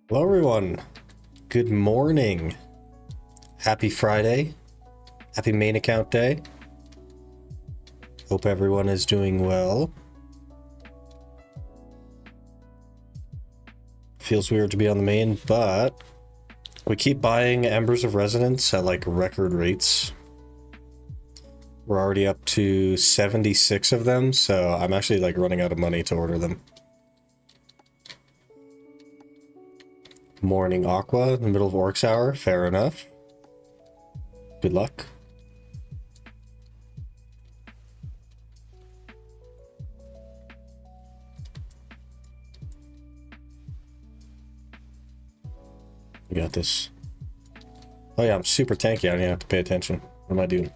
Hello everyone, good morning, happy Friday, happy main account day. Hope everyone is doing well. Feels weird to be on the main, but we keep buying Embers of Resonance at like record rates. We're already up to 76 of them, so I'm actually like running out of money to order them. Morning Aqua in the middle of Orcs Hour, fair enough. Good luck. We got this. Oh yeah, I'm super tanky, I don't even have to pay attention. What am I doing?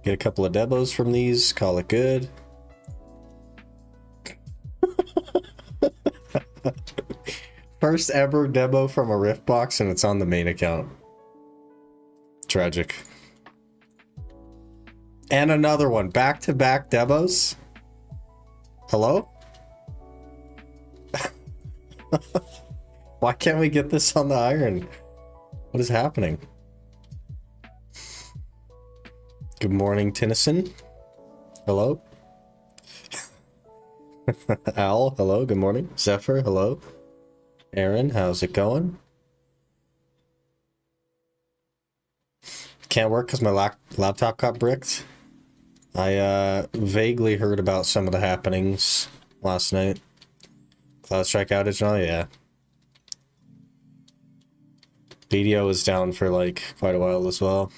Get a couple of debos from these, call it good. First ever demo from a Rift box and it's on the main account. Tragic. And another one. Back-to-back demos? Hello? Why can't we get this on the iron? What is happening? Good morning, Tennyson. Hello? Al, hello, good morning. Zephyr, hello. Aaron, how's it going? Can't work because my laptop got bricked. I vaguely heard about some of the happenings last night. Cloud strike outage and all, yeah. BDO was down for like quite a while as well.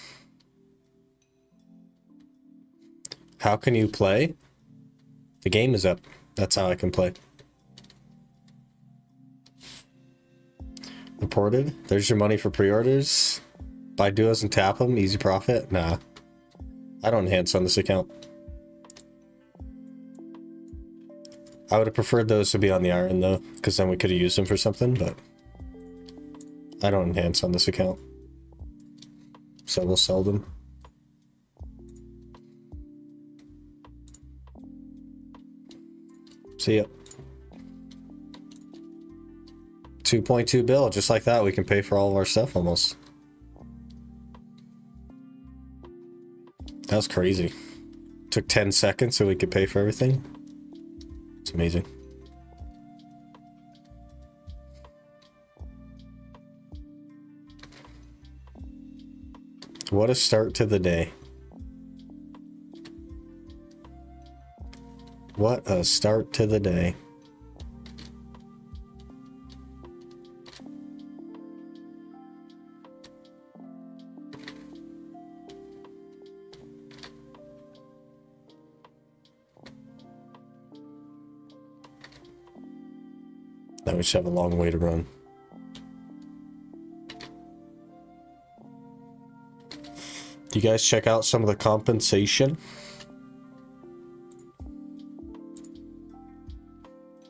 How can you play? The game is up. That's how I can play. Reported. There's your money for pre-orders. Buy duos and tap them. Easy profit. Nah. I don't enhance on this account. I would have preferred those to be on the iron though, because then we could have used them for something, but I don't enhance on this account. So we'll sell them. See ya. 2.2 bill, just like that, we can pay for all of our stuff almost. That was crazy. Took 10 seconds so we could pay for everything. It's amazing. What a start to the day. What a start to the day. Now we just have a long way to run. Do you guys check out some of the compensation?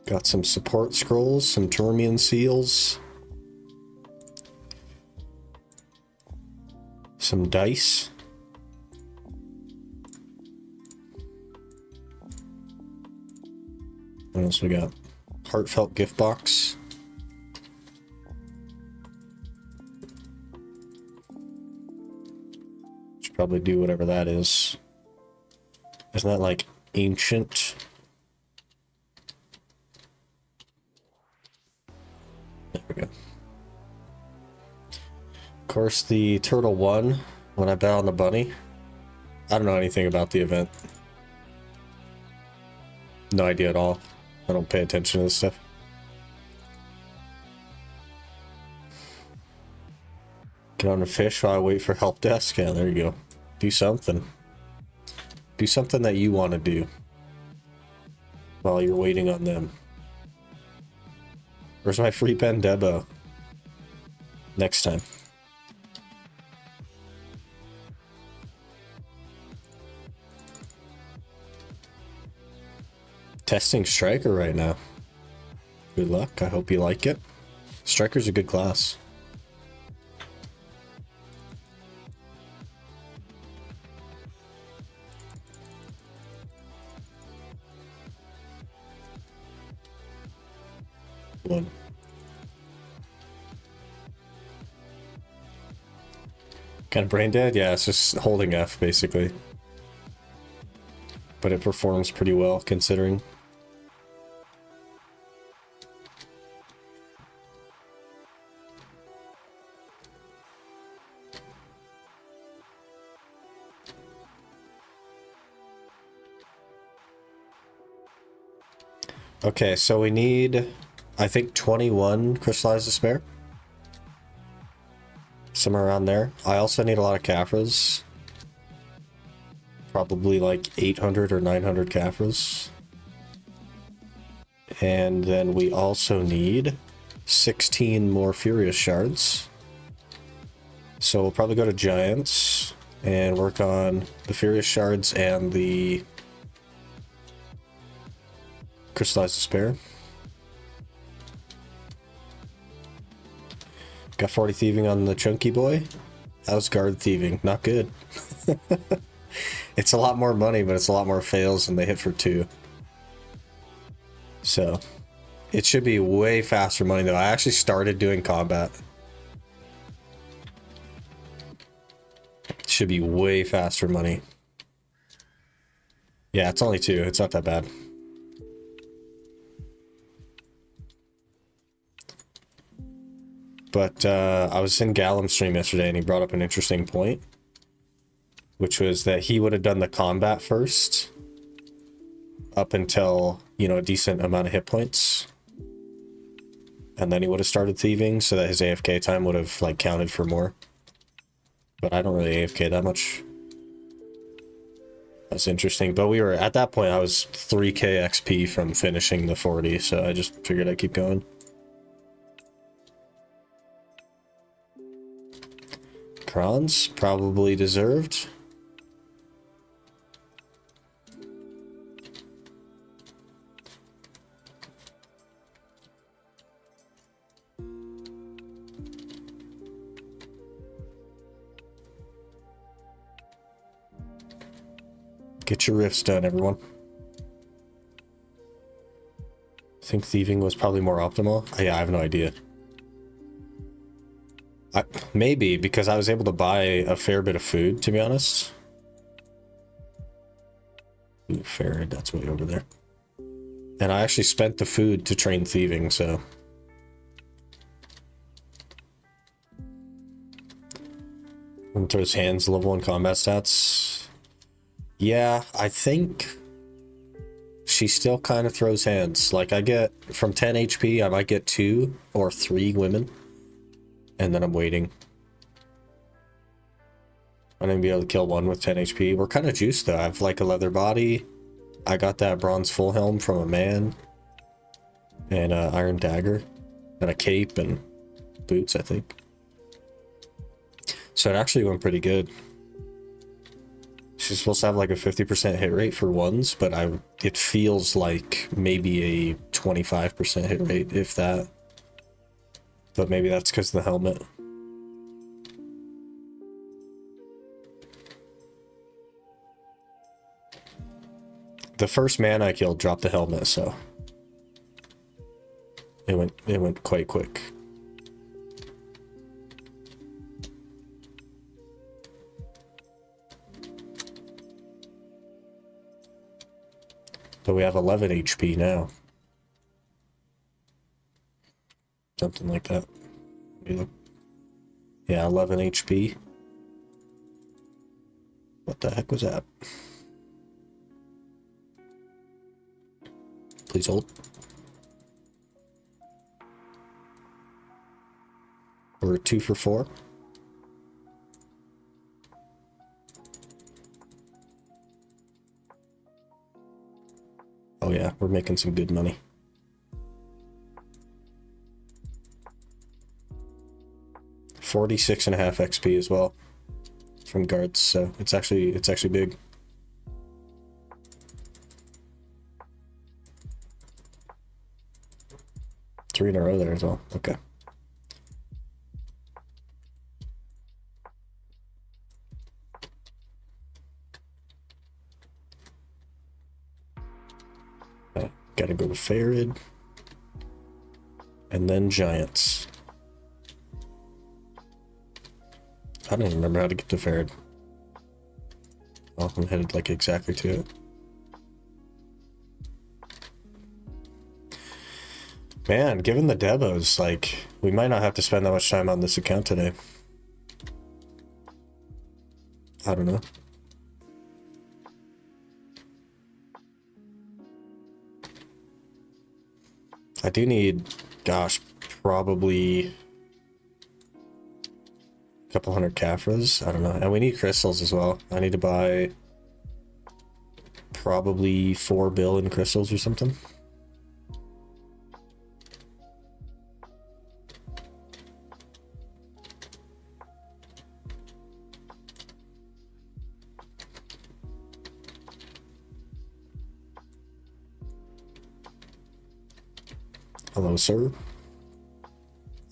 Got some support scrolls, some Termian seals, some dice. What else we got? Heartfelt gift box. Should probably do whatever that is. Isn't that like ancient? There we go. Of course, the turtle won when I bet on the bunny. I don't know anything about the event. No idea at all. I don't pay attention to this stuff. Get on a fish while I wait for help desk. Yeah, there you go. Do something. Do something that you want to do while you're waiting on them. Where's my free pen Debo? Next time. Testing Striker right now. Good luck. I hope you like it. Striker's a good class. One. Kind of brain dead? Yeah, it's just holding F basically. But it performs pretty well considering. Okay, so we need, I think, 21 crystallized despair. Somewhere around there. I also need a lot of Caphras. Probably like 800 or 900 Caphras. And then we also need 16 more Furious Shards. So we'll probably go to Giants and work on the Furious Shards and the Crystallized Despair. Got 40 Thieving on the Chunky Boy. How's Guard Thieving? Not good. It's a lot more money, but it's a lot more fails and they hit for 2. So, it should be way faster money though. I actually started doing combat. It should be way faster money. Yeah, it's only 2. It's not that bad. But I was in Gallum's stream yesterday and he brought up an interesting point, which was that he would have done the combat first up until, you know, a decent amount of hit points. And then he would have started thieving so that his AFK time would have like counted for more. But I don't really AFK that much. That's interesting. But we were, at that point, I was 3k XP from finishing the 40, so I just figured I'd keep going. Crons, probably deserved. Get your rifts done, everyone. I think thieving was probably more optimal. Yeah, I have no idea. Maybe, because I was able to buy a fair bit of food, to be honest. Ooh, Farad, that's way over there. And I actually spent the food to train thieving, so... One throws hands, level 1 combat stats. Yeah, I think... She still kind of throws hands. Like, I get, from 10 HP, I might get 2 or 3 women. And then I'm waiting. I'm gonna be able to kill 1 with 10 HP. We're kind of juiced though. I have like a leather body. I got that bronze full helm from a man. and iron dagger, and a cape and boots, I think. So it actually went pretty good. She's supposed to have like a 50% hit rate for ones, but it feels like maybe a 25% hit rate, if that. But maybe that's because of the helmet. The first man I killed dropped the helmet, so it went quite quick. But we have 11 HP now. Something like that. Yeah, 11 HP. What the heck was that? Please hold. We're 2 for 4. Oh yeah, we're making some good money. $46.5 XP as well from guards, so it's actually big. Three in a row there as well. Okay. Gotta go to Farid. And then Giants. I don't even remember how to get to Farid. Oh, I'm headed like exactly to it. Man, given the demos, like, we might not have to spend that much time on this account today. I don't know. I do need, gosh, probably a couple hundred Caphras. I don't know. And we need crystals as well. I need to buy probably 4 bill in crystals or something. Hello, sir.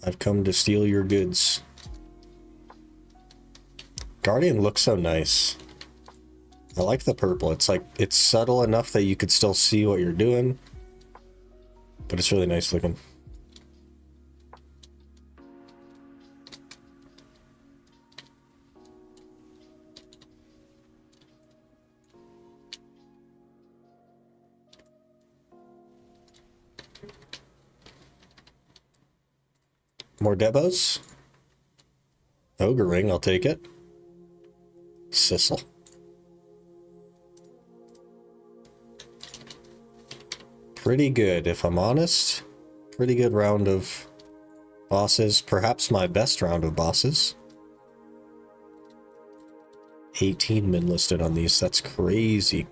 I've come to steal your goods. Guardian looks so nice. I like the purple. It's like, it's subtle enough that you could still see what you're doing, but it's really nice looking. More Debos? Ogre ring, I'll take it. Sissel. Pretty good, if I'm honest. Pretty good round of bosses. Perhaps my best round of bosses. 18 men listed on these. That's crazy.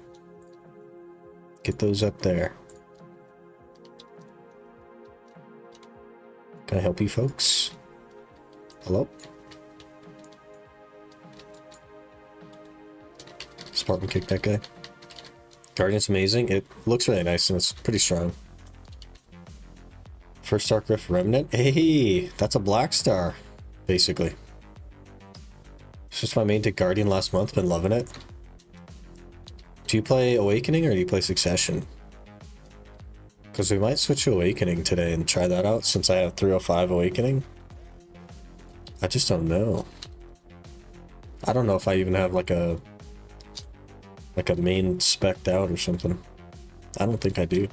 Get those up there. Can I help you folks? Hello? Spartan kick that guy. Guardian's amazing. It looks really nice and it's pretty strong. First Dark Rift Remnant. Hey, that's a black star, basically. It's just my main to Guardian last month. Been loving it. Do you play Awakening or do you play Succession? Because we might switch to Awakening today and try that out since I have 305 Awakening. I just don't know. I don't know if I even have like a main spec'd out or something. I don't think I do.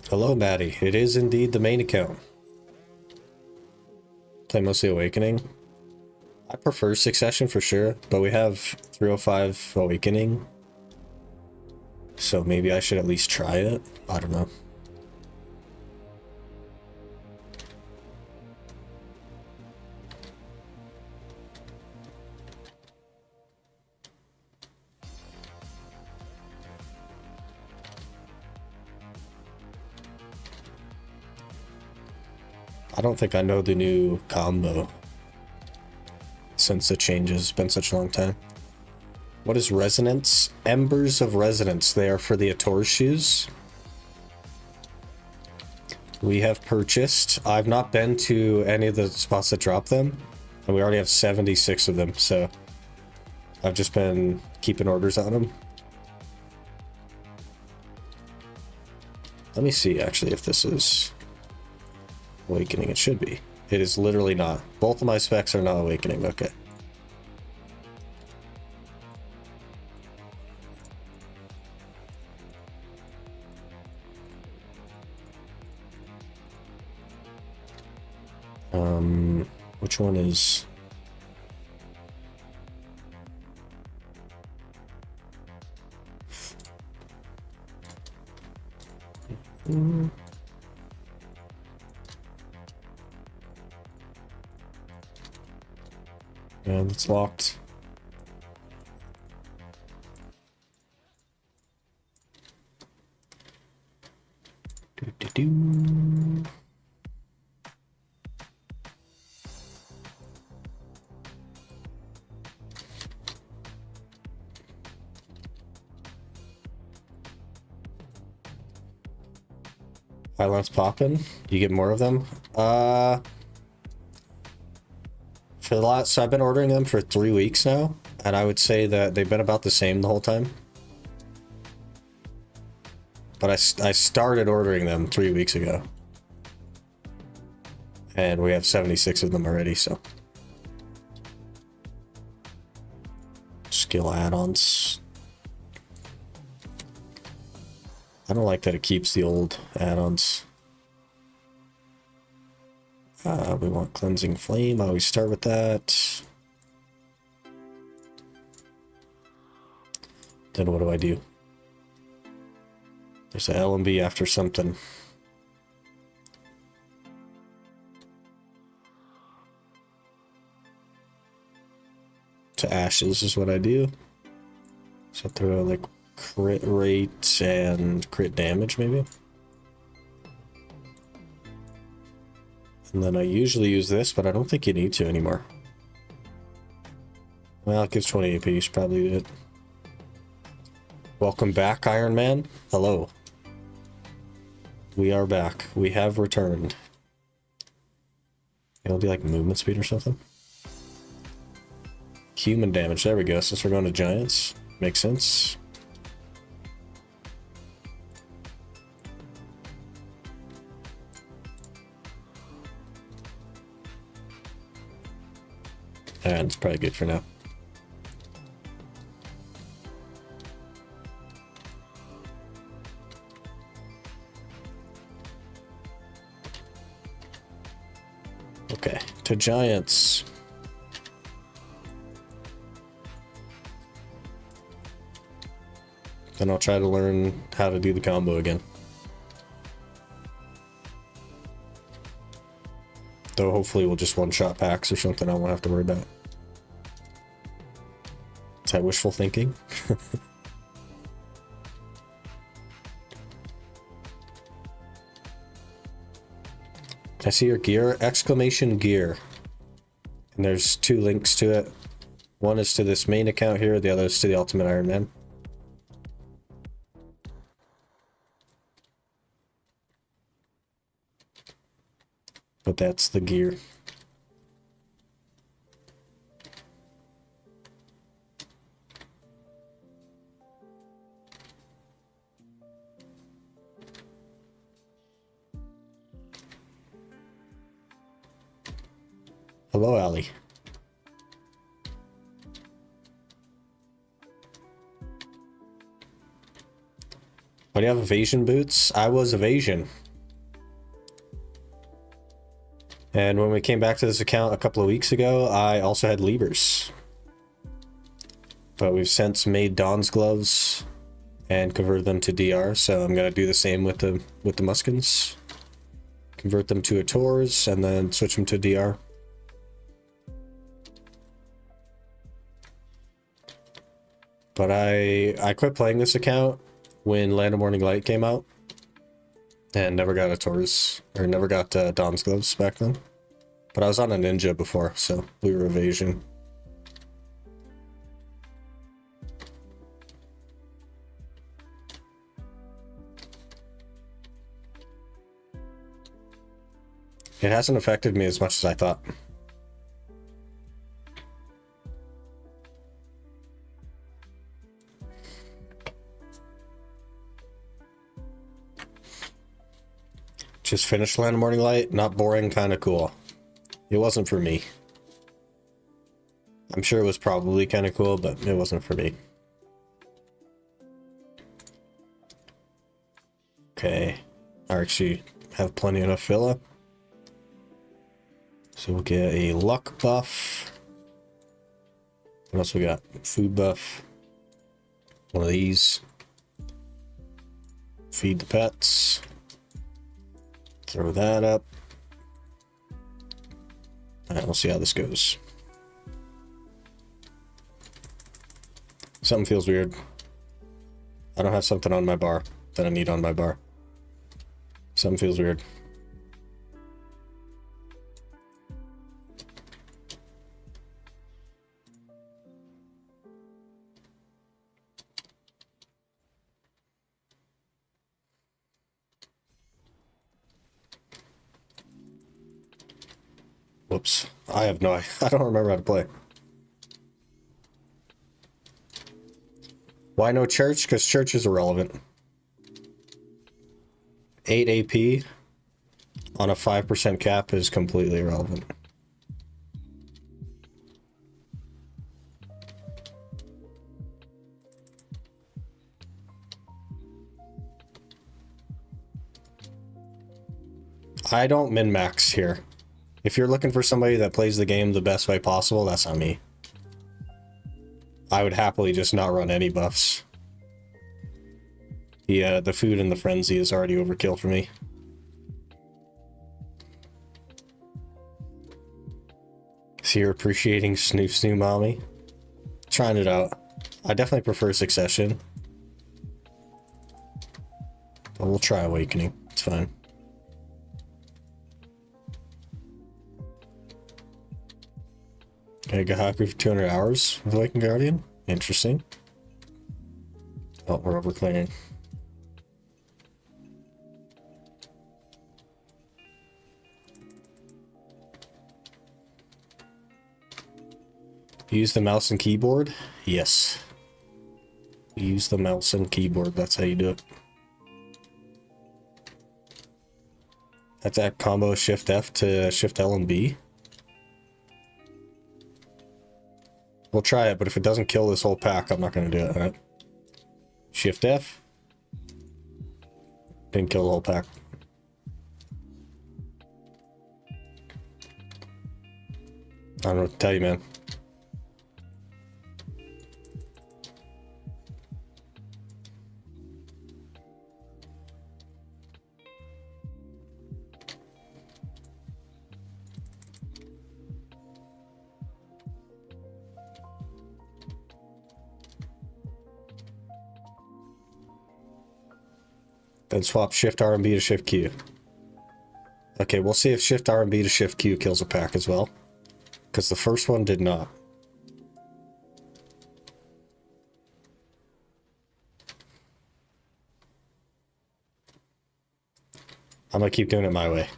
Hello, Maddie. It is indeed the main account. Play mostly Awakening. I prefer Succession for sure, but we have 305 Awakening. So maybe I should at least try it. I don't know. I don't think I know the new combo since the changes. It's been such a long time. What is Resonance? Embers of Resonance. They are for the Ator shoes. We have purchased. I've not been to any of the spots that drop them, and we already have 76 of them, so I've just been keeping orders on them. Let me see, actually, if this is Awakening. It should be. It is literally not. Both of my specs are not Awakening. Okay. Which one is... And it's locked. Do-do-do. Highlights popping. You get more of them. For the last, so I've been ordering them for 3 weeks now, and I would say that they've been about the same the whole time. But I started ordering them 3 weeks ago, and we have 76 of them already. So skill add-ons. I don't like that it keeps the old add-ons. We want Cleansing Flame. I always start with that. Then what do I do? There's an L and B after something. To Ashes is what I do. So throw like crit rate and crit damage maybe. And then I usually use this, but I don't think you need to anymore. Well, it gives 20 AP, you should probably do it. Welcome back, Iron Man. Hello. We are back. We have returned. It'll be like movement speed or something. Human damage, there we go, since we're going to giants. Makes sense. And it's probably good for now. Okay, to giants. Then I'll try to learn how to do the combo again. Though hopefully we'll just one-shot packs or something I won't have to worry about. Is that wishful thinking? Can I see your gear? Exclamation gear. And there's 2 links to it. One is to this main account here, the other is to the Ultimate Iron Man. But that's the gear. Hello, Ali. Why do you have evasion boots? I was evasion. And when we came back to this account a couple of weeks ago, I also had levers. But we've since made Dawn's gloves and converted them to DR, so I'm gonna do the same with the Muskins. Convert them to Ators and then switch them to DR. But I quit playing this account when Land of Morning Light came out. And never got a Taurus, or never got Dawn's Gloves back then. But I was on a Ninja before, so we were evasion. It hasn't affected me as much as I thought. Just finished Land of Morning Light, not boring, kind of cool. It wasn't for me. I'm sure it was probably kind of cool, but it wasn't for me. Okay, I actually have plenty enough filler. So we'll get a luck buff. What else we got? Food buff. One of these. Feed the pets. Throw that up. Alright, we'll see how this goes. Something feels weird. I don't have something on my bar that I need on my bar. Something feels weird. Whoops. I don't remember how to play. Why no church? Because church is irrelevant. 8 AP on a 5% cap is completely irrelevant. I don't min-max here. If you're looking for somebody that plays the game the best way possible, that's not me. I would happily just not run any buffs. The food and the frenzy is already overkill for me. So you're appreciating Snoo Snoo Mommy? Trying it out. I definitely prefer Succession. But we'll try Awakening. It's fine. Okay, Gahaku for 200 hours with Awakened Guardian. Interesting. Oh, we're overclearing. Use the mouse and keyboard? Yes. Use the mouse and keyboard. That's how you do it. That's that combo Shift F to Shift L and B. We'll try it, but if it doesn't kill this whole pack, I'm not going to do it, alright? Shift F. Didn't kill the whole pack. I don't know what to tell you, man. Then swap Shift R and B to Shift Q. Okay, we'll see if Shift R and B to Shift Q kills a pack as well. Because the first one did not. I'm gonna keep doing it my way.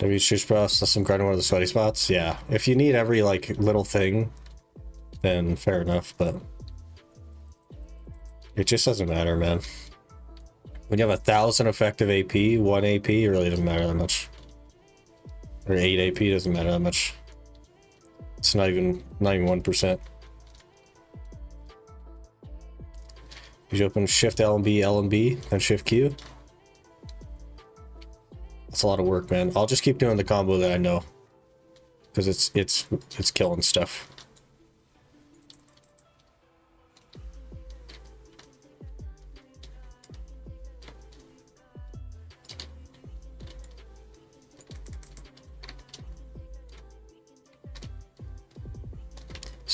WH Plus, let some grind one of the sweaty spots. Yeah, if you need every like little thing, then fair enough, but it just doesn't matter, man. When you have 1,000 effective AP, 1 AP, it really doesn't matter that much. Or 8 AP doesn't matter that much. It's not even 1%. You open Shift L and B, then Shift Q. That's a lot of work, man. I'll just keep doing the combo that I know, because it's killing stuff.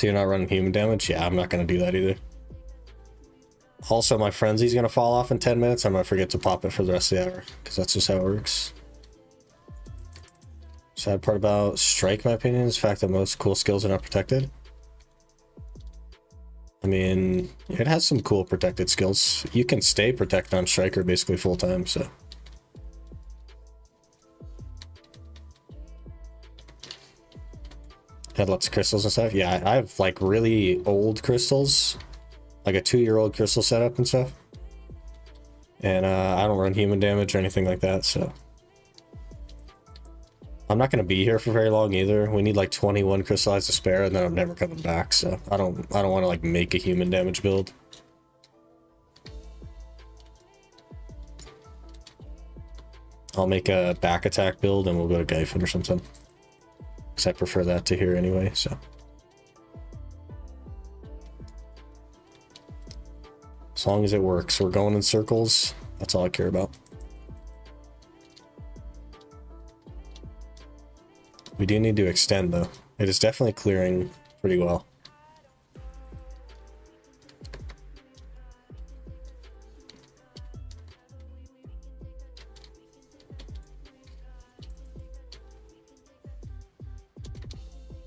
So you're not running human damage? Yeah, I'm not going to do that either. Also, my frenzy's going to fall off in 10 minutes. I'm going to forget to pop it for the rest of the hour, because that's just how it works. Sad part about Strike, in my opinion, is the fact that most cool skills are not protected. I mean, it has some cool protected skills. You can stay protected on Striker basically full time, so. Had lots of crystals and stuff. Yeah, I have like really old crystals, like a 2-year-old crystal setup and stuff. And I don't run human damage or anything like that, so. I'm not going to be here for very long either. We need like 21 crystallized to spare, and then I'm never coming back, so I don't want to like make a human damage build. I'll make a back attack build and we'll go to Gyphon or something. Because I prefer that to here anyway, so. As long as it works. We're going in circles. That's all I care about. We do need to extend though. It is definitely clearing pretty well.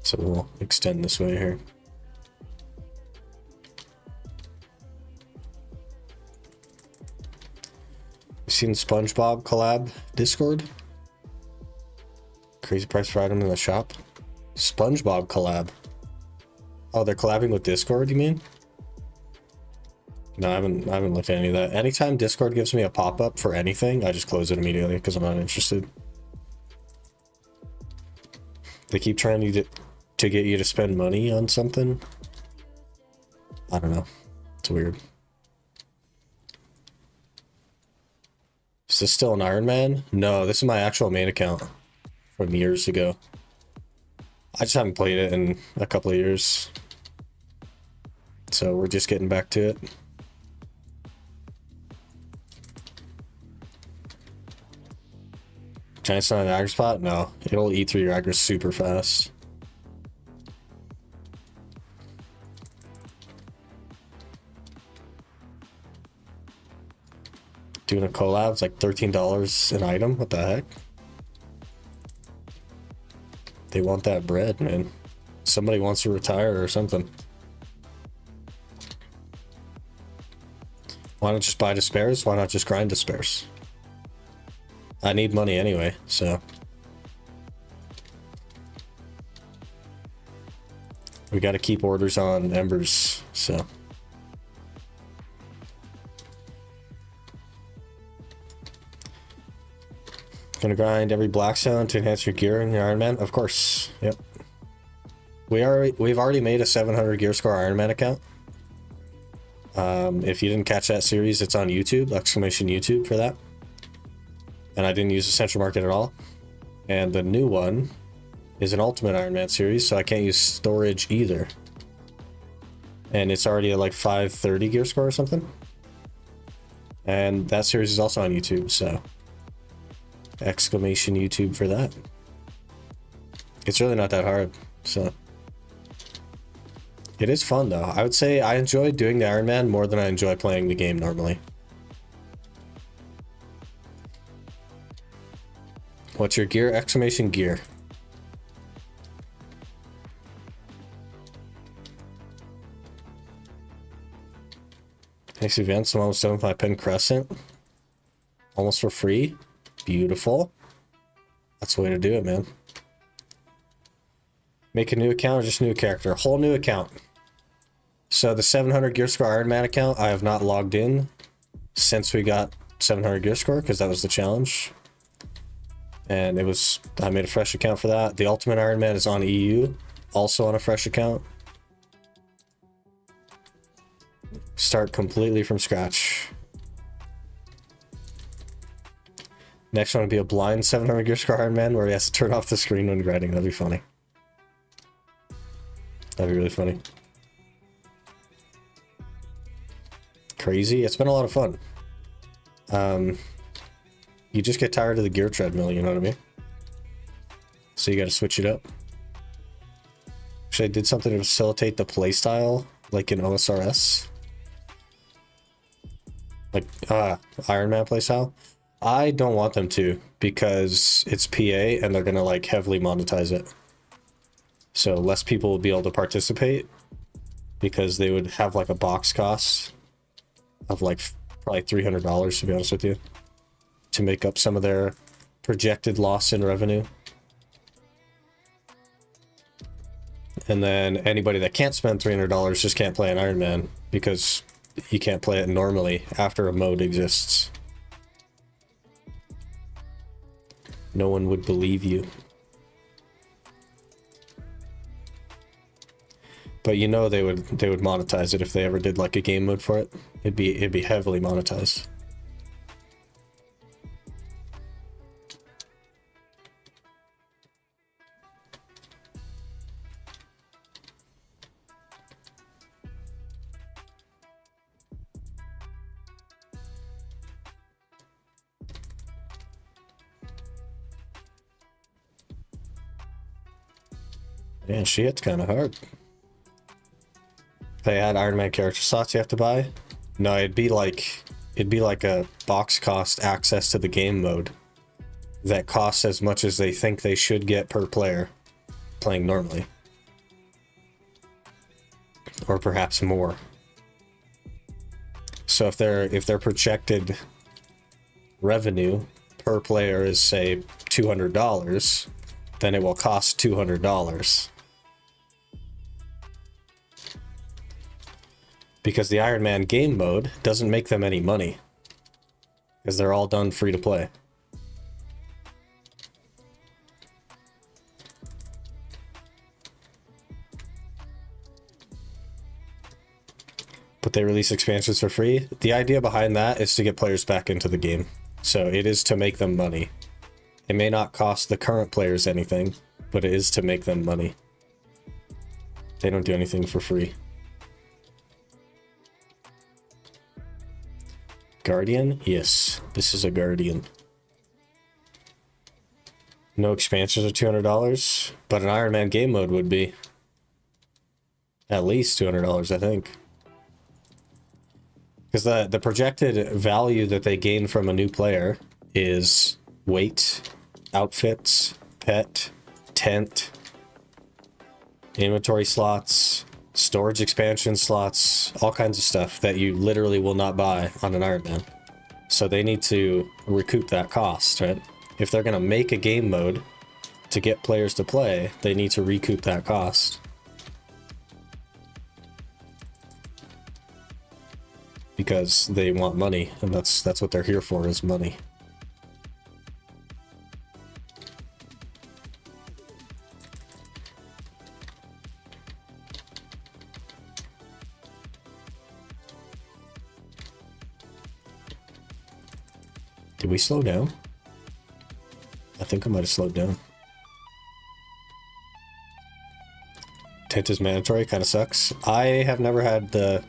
So we'll extend this way here. You've seen SpongeBob collab Discord? Crazy price for item in the shop. SpongeBob collab. Oh, they're collabing with Discord, you mean? No, I haven't looked at any of that. Anytime Discord gives me a pop-up for anything, I just close it immediately because I'm not interested. They keep trying to get you to spend money on something. I don't know. It's weird. Is this still an Iron Man? No, this is my actual main account from years ago. I just haven't played it in a couple of years. So we're just getting back to it. Giant Sun on an aggro spot? No, it'll eat through your aggro super fast. Doing a collab, it's like $13 an item. What the heck? They want that bread, man. Somebody wants to retire or something. Why not just buy despairs? Why not just grind despairs? I need money anyway, so. We got to keep orders on embers, so. Gonna grind every blackstone to enhance your gear in your Iron Man? Of course, yep. We've already made a 700 gear score Iron Man account. If you didn't catch that series, it's on YouTube, exclamation YouTube for that. And I didn't use the central market at all. And the new one is an Ultimate Iron Man series, so I can't use storage either. And it's already at like 530 gear score or something. And that series is also on YouTube, so exclamation YouTube for that. It's really not that hard, so. It is fun though. I would say I enjoy doing the Iron Man more than I enjoy playing the game normally. What's your gear? Exclamation gear. Next events, I'm almost done with my Pen Crescent. Almost for free. Beautiful. That's the way to do it, man. Make a new account or just new character? Whole new account. So the 700 gear score Iron Man account, I have not logged in since we got 700 gear score because that was the challenge. And I made a fresh account for that. The Ultimate Iron Man is on EU, also on a fresh account. Start completely from scratch. Next one would be a blind 700 gear score Iron Man where he has to turn off the screen when grinding. That'd be funny. That'd be really funny. Crazy. It's been a lot of fun. You just get tired of the gear treadmill, you know what I mean? So you gotta switch it up. Wish I did something to facilitate the playstyle, like in OSRS. Like, Iron Man playstyle. I don't want them to, because it's PA and they're gonna like heavily monetize it. So less people will be able to participate, because they would have like a box cost of like probably $300, to be honest with you, to make up some of their projected loss in revenue. And then anybody that can't spend $300 just can't play an Iron Man, because you can't play it normally after a mode exists. No one would believe you. But you know they would monetize it if they ever did like a game mode for it. It'd be heavily monetized. Man, she hits kind of hard. They had Iron Man character slots you have to buy. No, it'd be like a box cost access to the game mode that costs as much as they think they should get per player playing normally, or perhaps more. So if their projected revenue per player is say $200, then it will cost $200. Because the Iron Man game mode doesn't make them any money, because they're all done free to play. But they release expansions for free. The idea behind that is to get players back into the game. So it is to make them money. It may not cost the current players anything, but it is to make them money. They don't do anything for free. Guardian? Yes, this is a Guardian. No expansions are $200, but an Iron Man game mode would be at least $200, I think. Because the projected value that they gain from a new player is weight, outfits, pet, tent, inventory slots, storage expansion slots, all kinds of stuff that you literally will not buy on an Iron Man. So they need to recoup that cost, right? If they're going to make a game mode to get players to play, they need to recoup that cost. Because they want money, and that's what they're here for, is money. Did we slow down? I think I might have slowed down. Tent is mandatory, kind of sucks. I have never had the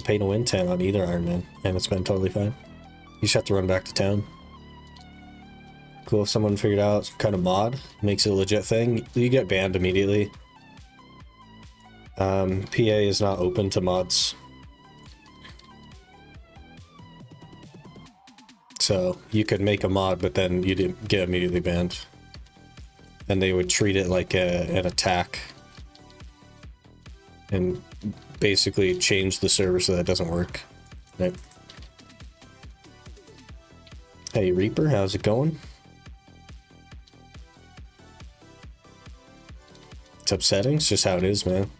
pay to win tent on either Iron Man, and it's been totally fine. You just have to run back to town. Cool if someone figured out some kind of mod, makes it a legit thing. You get banned immediately. PA is not open to mods. So you could make a mod, but then you didn't get immediately banned. And they would treat it like an attack. And basically change the server so that doesn't work. Right. Hey Reaper, how's it going? It's upsetting, it's just how it is, man.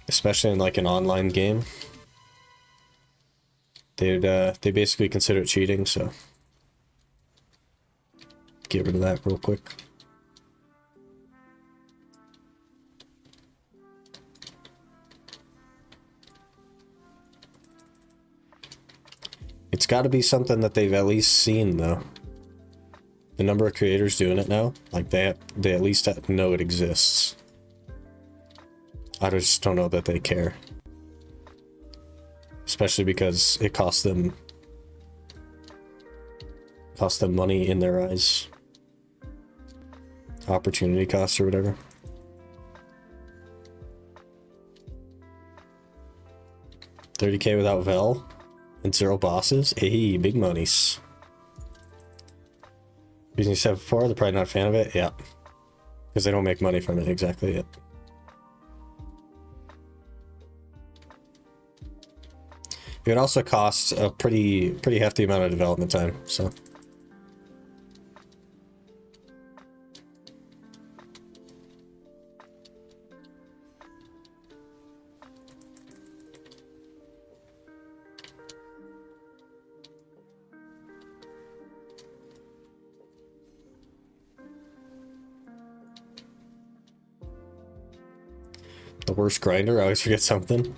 Especially in like an online game. They basically consider it cheating, so get rid of that real quick. It's got to be something that they've at least seen, though. The number of creators doing it now, like they at least know it exists. I just don't know that they care. Especially because it costs them money in their eyes. Opportunity cost or whatever. $30K without Vell and 0 bosses. Hey, big monies. Using 7.4, they're probably not a fan of it. Yeah. Because they don't make money from it exactly yet. It would also cost a pretty hefty amount of development time, so. The worst grinder, I always forget something.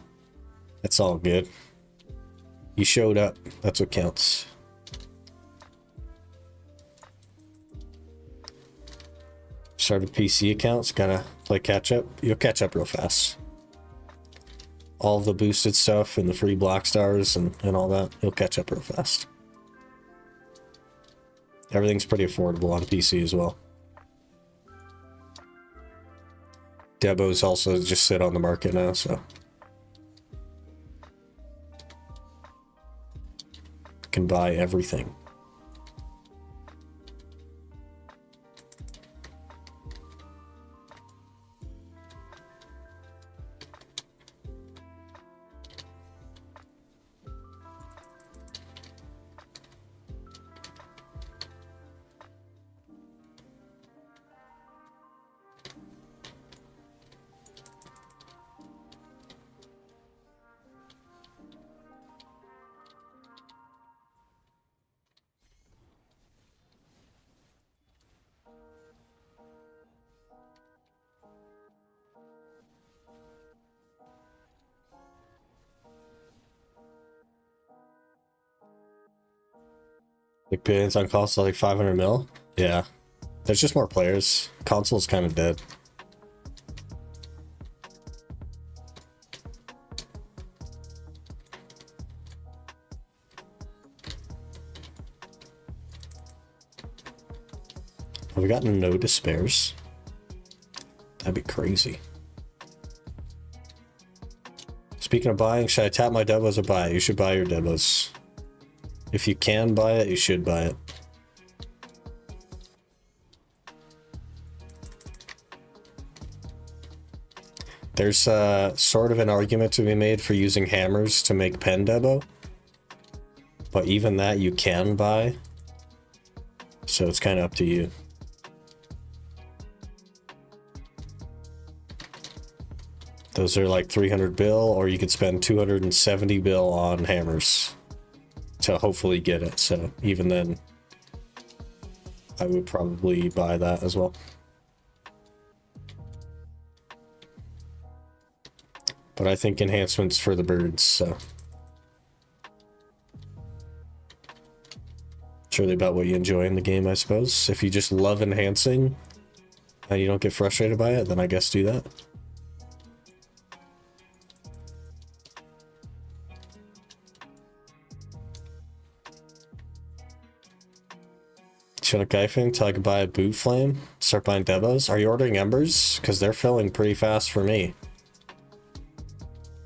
It's all good. You showed up, that's what counts. Started PC accounts, gotta play catch up. You'll catch up real fast. All of the boosted stuff and the free block stars and all that, you'll catch up real fast. Everything's pretty affordable on PC as well. Debos also just sit on the market now, so. Can buy everything. Like billions on console, like 500 mil? Yeah. There's just more players. Console's kind of dead. Have we gotten no despairs? That'd be crazy. Speaking of buying, should I tap my debos or buy it? You should buy your debos. If you can buy it, you should buy it. There's sort of an argument to be made for using hammers to make pen debo. But even that you can buy. So it's kind of up to you. Those are like 300 bill, or you could spend 270 bill on hammers to hopefully get it. So even then, I would probably buy that as well. But I think enhancements for the birds, so. It's really about what you enjoy in the game, I suppose. If you just love enhancing and you don't get frustrated by it, then I guess do that. Chinook Gyfing till I can buy a boot flame. Start buying debos. Are you ordering embers? Because they're filling pretty fast for me.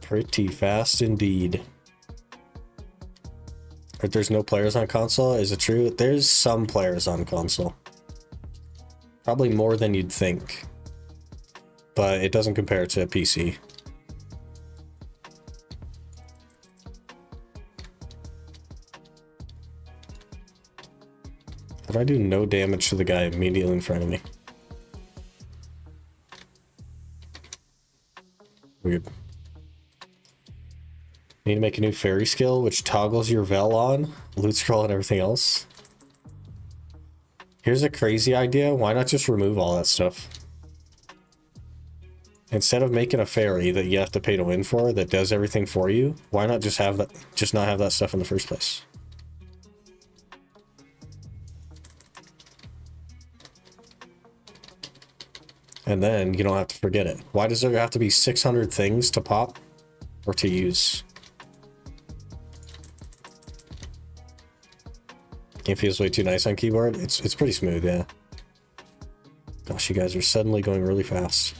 Pretty fast indeed. But there's no players on console, is it true? There's some players on console. Probably more than you'd think. But it doesn't compare to a PC. Did I do no damage to the guy immediately in front of me? Weird. Need to make a new fairy skill, which toggles your Vell on, loot scroll, and everything else. Here's a crazy idea. Why not just remove all that stuff? Instead of making a fairy that you have to pay to win for that does everything for you, why not just have that? Just not have that stuff in the first place. And then you don't have to forget it. Why does there have to be 600 things to pop or to use? Game feels way too nice on keyboard. It's pretty smooth, yeah. Gosh, you guys are suddenly going really fast.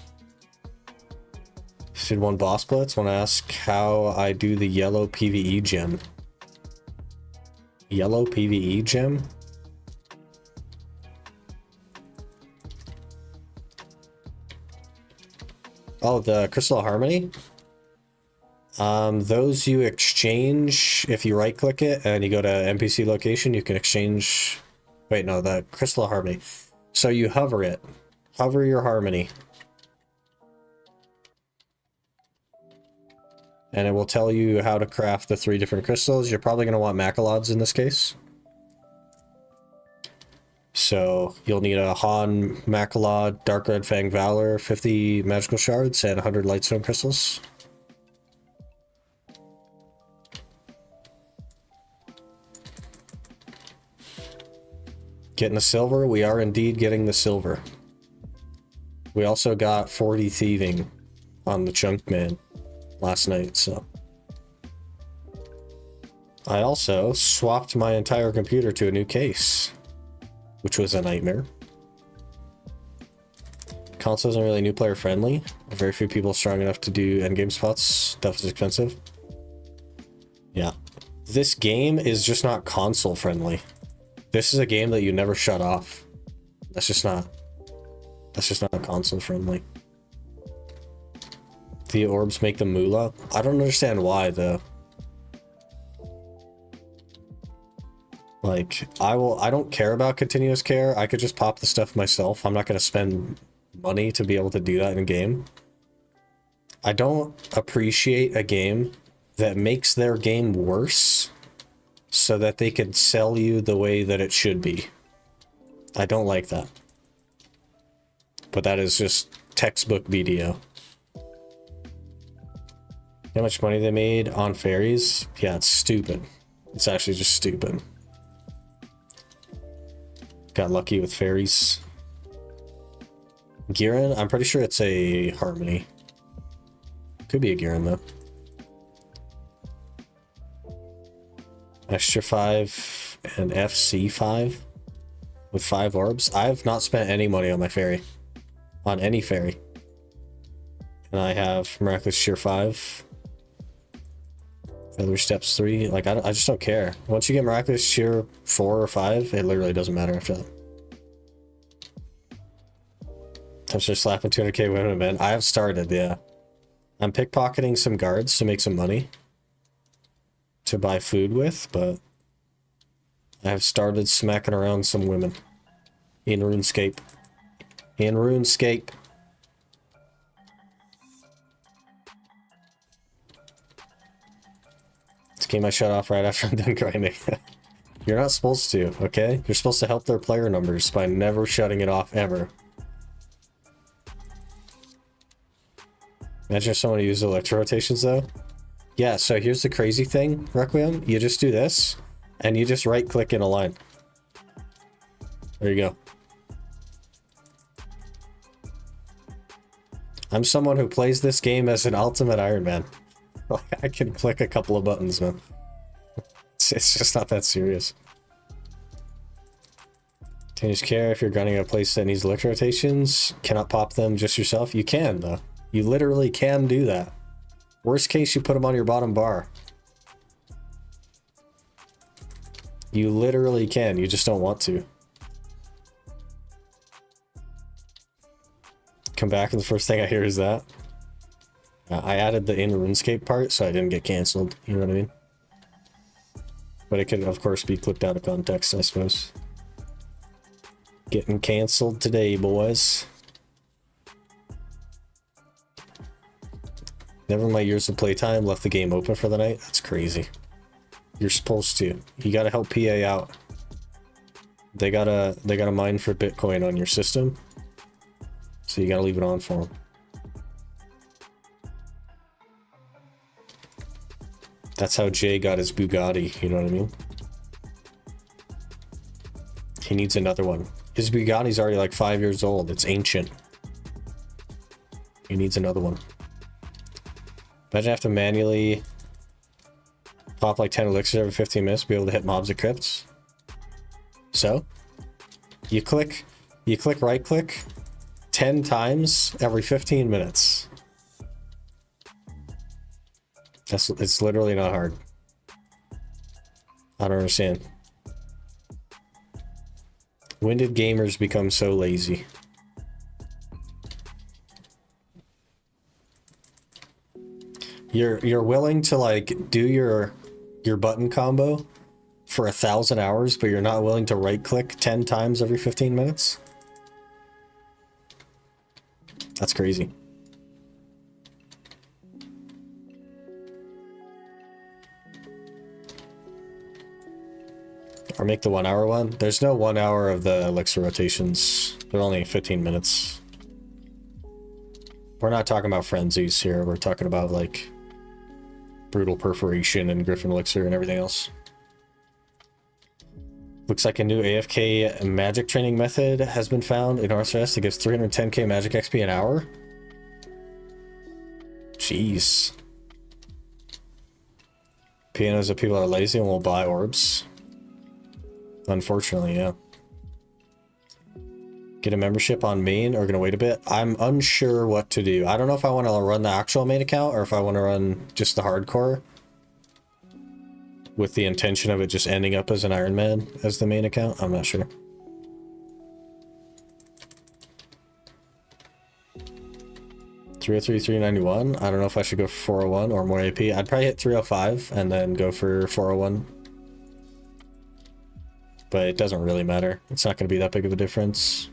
Did one boss blitz. Want to ask how I do the yellow PvE gem. Yellow PvE gem? Oh, the Crystal of Harmony? Those you exchange if you right click it and you go to NPC location, you can exchange. Wait, no, the Crystal of Harmony. So you hover it. Hover your Harmony. And it will tell you how to craft the 3 different crystals. You're probably going to want Macalods in this case. So you'll need a Han Macalod, Dark Red Fang Valor, 50 magical shards, and 100 Lightstone crystals. Getting the silver? We are indeed getting the silver. We also got 40 Thieving on the Chunkman last night, so. I also swapped my entire computer to a new case, which was a nightmare. Console isn't really new player friendly. Very few people strong enough to do endgame spots. Stuff is expensive. Yeah. This game is just not console friendly. This is a game that you never shut off. That's just not console friendly. The orbs make the moolah. I don't understand why though. Like, I don't care about continuous care. I could just pop the stuff myself. I'm not going to spend money to be able to do that in a game. I don't appreciate a game that makes their game worse so that they can sell you the way that it should be. I don't like that. But that is just textbook BDO. How much money they made on fairies? Yeah, it's stupid. It's actually just stupid. Got lucky with fairies. Giran? I'm pretty sure it's a Harmony. Could be a Giran though. Extra 5 and FC5 with 5 orbs. I've not spent any money on my fairy. On any fairy. And I have Miraculous Shear 5. Feather Steps 3. Like, I just don't care. Once you get Miraculous Shear 4 or 5, it literally doesn't matter after that. I'm just slapping 200k women, man. I have started, yeah. I'm pickpocketing some guards to make some money to buy food with, but I have started smacking around some women in RuneScape. In RuneScape. This game I shut off right after I'm done grinding. You're not supposed to, okay? You're supposed to help their player numbers by never shutting it off ever. Imagine if someone used electro rotations though. Yeah, so here's the crazy thing, Requiem. You just do this, and you just right click in a line. There you go. I'm someone who plays this game as an ultimate Iron Man. I can click a couple of buttons, man. It's just not that serious. Change care if you're gunning a place that needs electro rotations. Cannot pop them just yourself. You can, though. You literally can do that. Worst case, you put them on your bottom bar. You literally can. You just don't want to. Come back and the first thing I hear is that. I added the in RuneScape part so I didn't get cancelled. You know what I mean? But it could, of course, be clipped out of context, I suppose. Getting cancelled today, boys. Never in my years of playtime left the game open for the night. That's crazy. You're supposed to. You gotta help PA out. They gotta mine for Bitcoin on your system. So you gotta leave it on for them. That's how Jay got his Bugatti, you know what I mean? He needs another one. His Bugatti's already like 5 years old. It's ancient. He needs another one. Imagine I have to manually pop like 10 elixirs every 15 minutes to be able to hit mobs at crypts. So, you click right click, 10 times every 15 minutes. It's literally not hard. I don't understand. When did gamers become so lazy? You're willing to like do your button combo for 1,000 hours, but you're not willing to right click 10 times every 15 minutes? That's crazy. Or make the 1 hour one. There's no 1 hour of the elixir rotations. They're only 15 minutes. We're not talking about frenzies here. We're talking about like brutal perforation and griffin elixir and everything else. Looks like a new AFK magic training method has been found in RSS that gives 310k magic XP an hour. Jeez. Pianos that people are lazy and will buy orbs. Unfortunately, yeah. Get a membership on main or gonna wait a bit? I'm unsure what to do. I don't know if I want to run the actual main account or if I want to run just the hardcore with the intention of it just ending up as an Iron Man as the main account. I'm not sure. $303, $391. I don't know if I should go for 401 or more AP. I'd probably hit 305 and then go for 401. But it doesn't really matter. It's not going to be that big of a difference.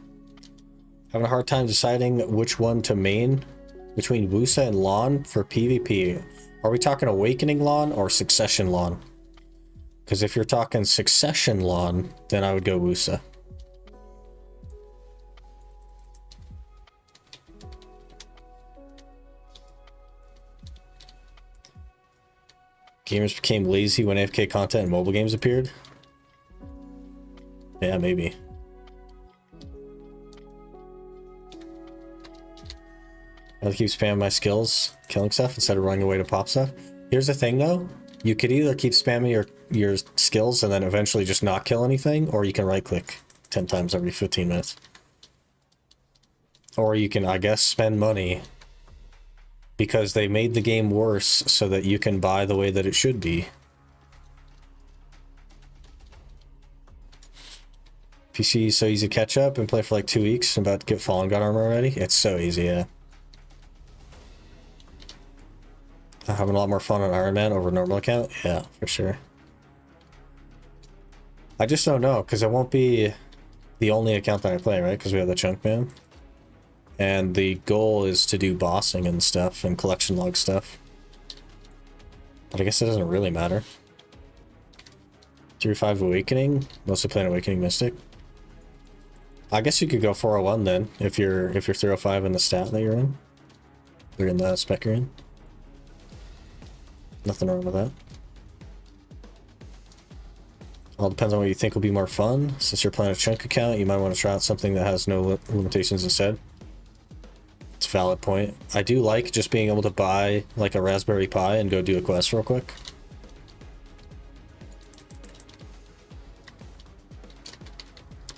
Having a hard time deciding which one to main between Wusa and Lawn for PvP. Are we talking Awakening Lawn or Succession Lawn? Because if you're talking Succession Lawn, then I would go Wusa. Gamers became lazy when AFK content and mobile games appeared? Yeah, maybe. I'll keep spamming my skills, killing stuff, instead of running away to pop stuff. Here's the thing, though. You could either keep spamming your skills and then eventually just not kill anything, or you can right-click 10 times every 15 minutes. Or you can, I guess, spend money because they made the game worse so that you can buy the way that it should be. PC is so easy to catch up and play for like 2 weeks. I'm about to get Fallen God armor already. It's so easy, yeah. I'm having a lot more fun on Iron Man over normal account. Yeah, for sure. I just don't know, because it won't be the only account that I play, right? Because we have the Chunkman. And the goal is to do bossing and stuff and collection log stuff. But I guess it doesn't really matter. 3-5 Awakening. Mostly playing Awakening Mystic. I guess you could go 401 then, if you're 305 in the stat that you're in. Or in the spec you're in. Nothing wrong with that. All depends on what you think will be more fun. Since you're playing a chunk account, you might want to try out something that has no limitations instead. It's a valid point. I do like just being able to buy like a Raspberry Pi and go do a quest real quick.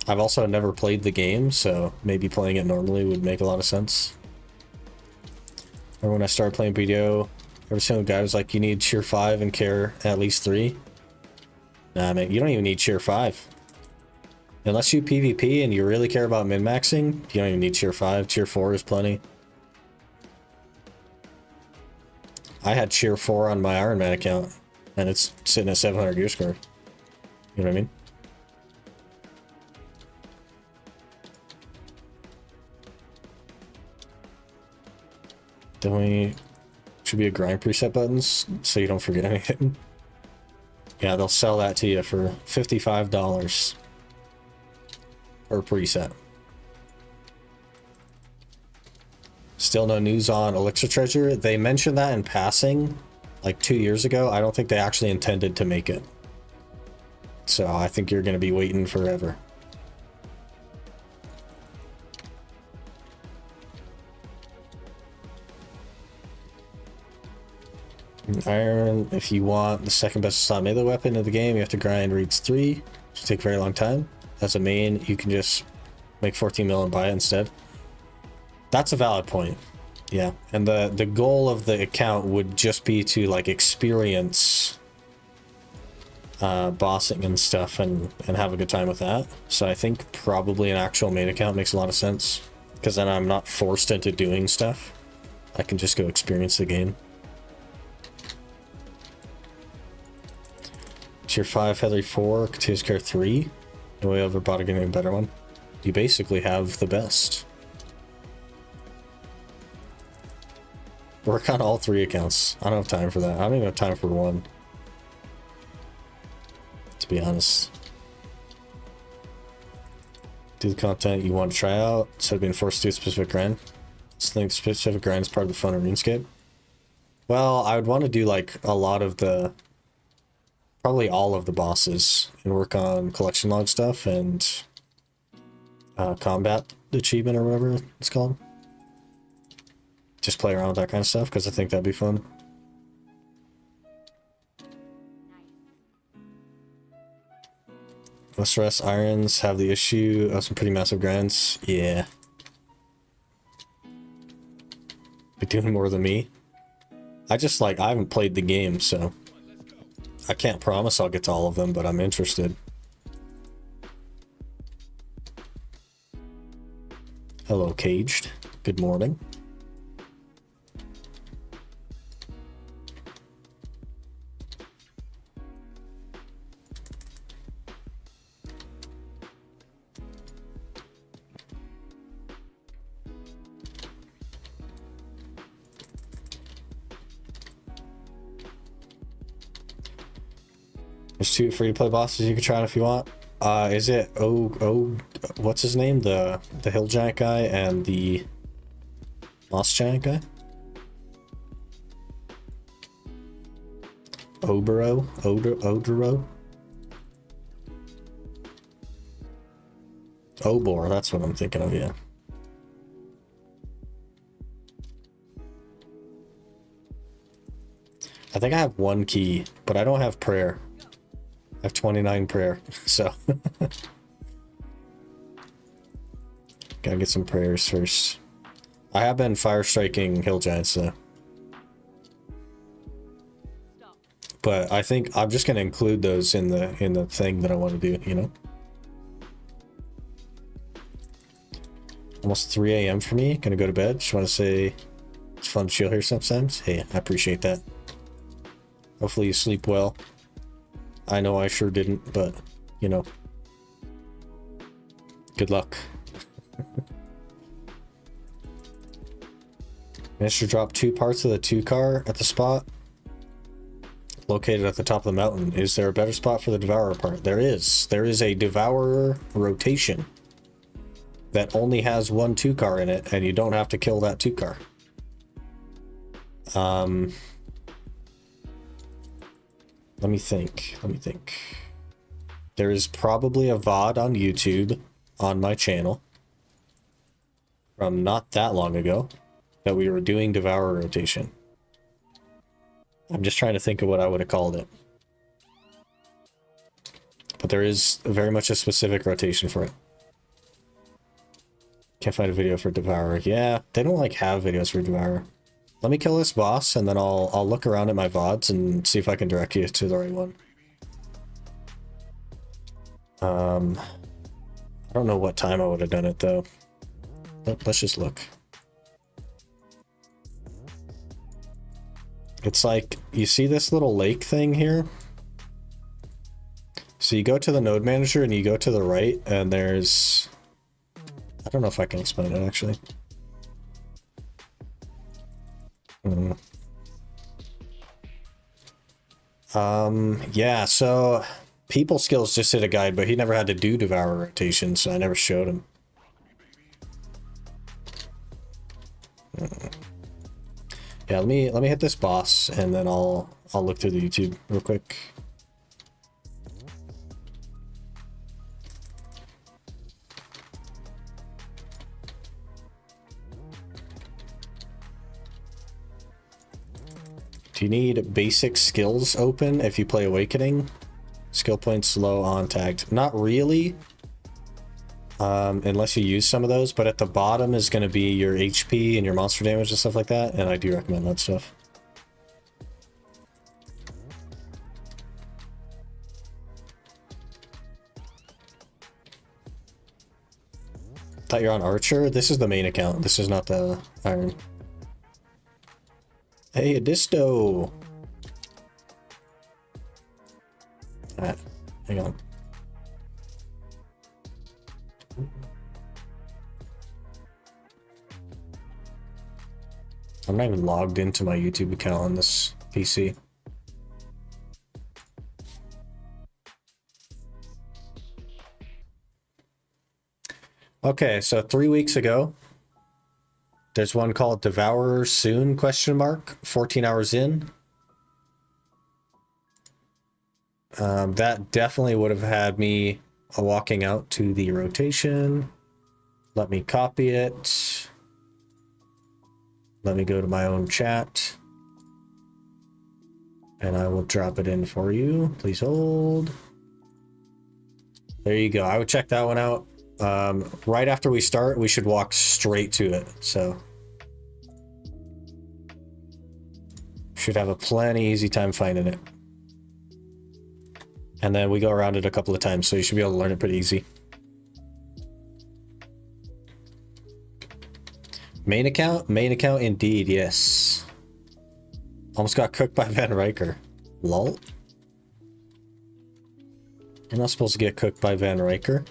I've also never played the game, so maybe playing it normally would make a lot of sense. Or when I started playing BDO, every single guy was like, you need tier 5 and care at least 3. Nah, man, you don't even need tier 5. Unless you PvP and you really care about min-maxing, you don't even need tier 5. Tier 4 is plenty. I had tier 4 on my Iron Man account, and it's sitting at 700 gear score. You know what I mean? Definitely should be a grind preset buttons so you don't forget anything. Yeah, they'll sell that to you for $55 per preset. Still no news on Elixir Treasure. They mentioned that in passing like 2 years ago. I don't think they actually intended to make it. So I think you're going to be waiting forever. Iron, if you want the second best slot melee weapon of the game, you have to grind reads 3, which will take a very long time. As a main, you can just make 14 mil and buy it instead. That's a valid point. Yeah, and the goal of the account would just be to like experience bossing and stuff and have a good time with that. So I think probably an actual main account makes a lot of sense, because then I'm not forced into doing stuff. I can just go experience the game. Tier 5 Heather 4, Continuous Care 3. No way over bought getting a better one. You basically have the best. Work on all 3 accounts. I don't have time for that. I don't even have time for one, to be honest. Do the content you want to try out instead of being forced to do a specific grind. I think specific grind is part of the fun of RuneScape. Well, I would want to do like a lot of the, probably all of the bosses, and work on collection log stuff and combat achievement or whatever it's called. Just play around with that kind of stuff, because I think that'd be fun. Less rest irons have the issue of some pretty massive grinds. Yeah. Be doing more than me. I haven't played the game, so I can't promise I'll get to all of them, but I'm interested. Hello, Caged. Good morning. There's 2 free-to-play bosses you can try out if you want. Is it what's his name? The hill giant guy and the moss giant guy? Odoro? Obor, that's what I'm thinking of, yeah. I think I have 1 key, but I don't have prayer. I have 29 prayer, so gotta get some prayers first. I have been fire striking hill giants though, but I think I'm just gonna include those in the thing that I want to do. You know, almost 3 a.m. for me. Gonna go to bed. Just want to say it's fun to chill here sometimes. Hey, I appreciate that. Hopefully you sleep well. I know I sure didn't, but, you know, good luck. Managed to drop 2 parts of the 2 car at the spot located at the top of the mountain. Is there a better spot for the Devourer part? There is. There is a Devourer rotation that only has 1 2 car in it, and you don't have to kill that 2 car. Let me think. There is probably a VOD on YouTube on my channel from not that long ago that we were doing Devourer rotation. I'm just trying to think of what I would have called it. But there is very much a specific rotation for it. Can't find a video for Devourer. Yeah, they don't like have videos for Devourer. Let me kill this boss, and then I'll look around at my VODs and see if I can direct you to the right one. I don't know what time I would have done it, though. Let's just look. It's like, you see this little lake thing here? So you go to the node manager, and you go to the right, and there's... I don't know if I can explain it, actually. Yeah, so People Skills just did a guide, but he never had to do Devourer rotation, so I never showed him. Yeah, let me hit this boss, and then I'll look through the YouTube real quick. Do you need basic skills open if you play Awakening? Skill points low on tagged. Not really. unless you use some of those, but at the bottom is going to be your HP and your monster damage and stuff like that, and I do recommend that stuff. Thought you're on Archer? This is the main account. This is not the Iron. Hey, Adisto! Alright, hang on. I'm not even logged into my YouTube account on this PC. Okay, so 3 weeks ago, there's one called Devourer Soon, 14 hours in. That definitely would have had me walking out to the rotation. Let me copy it. Let me go to my own chat. And I will drop it in for you. Please hold. There you go. I would check that one out. Right after we start, we should walk straight to it. So should have a plenty easy time finding it. And then we go around it a couple of times, so you should be able to learn it pretty easy. Main account? Main account indeed, yes. Almost got cooked by Van Riker. Lol. You're not supposed to get cooked by Van Riker.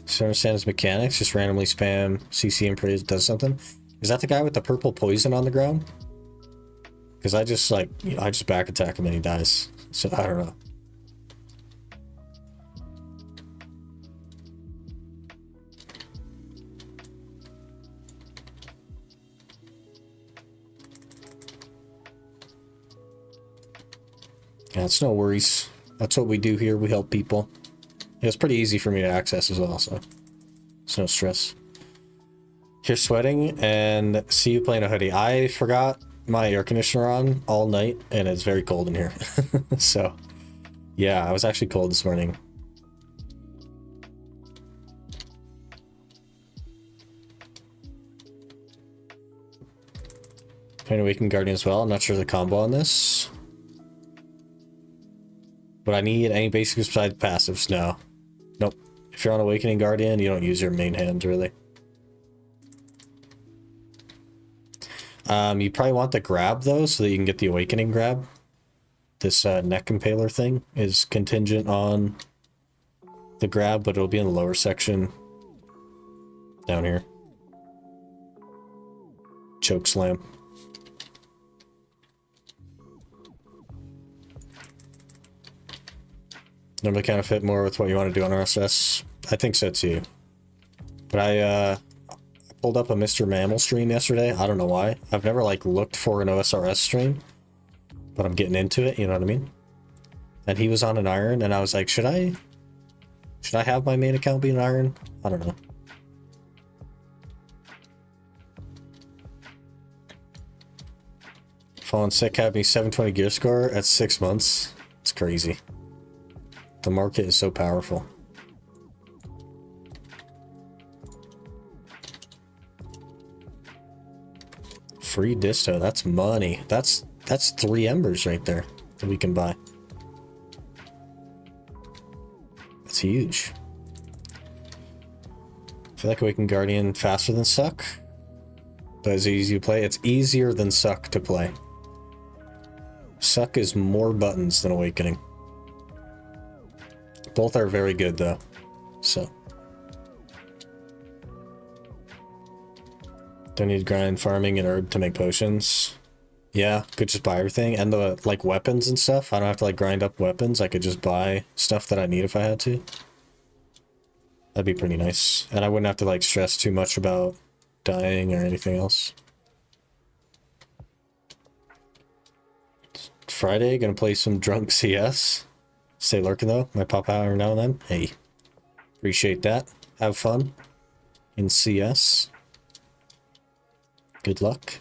So understand his mechanics, just randomly spam CC and praise does something. Is that the guy with the purple poison on the ground? Because I just back attack him and he dies. So I don't know. Yeah, it's no worries. That's what we do here. We help people. Yeah, it's pretty easy for me to access as well, so it's no stress. Here's sweating and see you playing a hoodie. I forgot my air conditioner on all night and it's very cold in here. So yeah, I was actually cold this morning. Playing Awakened Guardian as well. I'm not sure the combo on this. But I need any basics besides passives? No. Nope. If you're on Awakening Guardian, you don't use your main hand, really. You probably want the grab, though, so that you can get the Awakening grab. This neck impaler thing is contingent on the grab, but it'll be in the lower section down here. Choke slam. Normally kind of fit more with what you want to do on RSS. I think so too. But I pulled up a Mr. Mammal stream yesterday. I don't know why. I've never like looked for an OSRS stream, but I'm getting into it, you know what I mean? And he was on an iron and I was like, should I have my main account be an iron? I don't know. Fallen Sick had me 720 gear score at 6 months. It's crazy. The market is so powerful. Free disto, that's money. That's 3 embers right there that we can buy. That's huge. I feel like Awakened Guardian faster than Suck. But it's easy to play. It's easier than Suck to play. Suck is more buttons than Awakening. Both are very good though, so. Don't need grind farming and herb to make potions. Yeah, could just buy everything. And the like weapons and stuff, I don't have to like grind up weapons. I could just buy stuff that I need if I had to. That'd be pretty nice. And I wouldn't have to like stress too much about dying or anything else. Friday, gonna play some drunk CS. Stay lurking though. Might pop out every now and then. Hey, appreciate that. Have fun in CS. Good luck.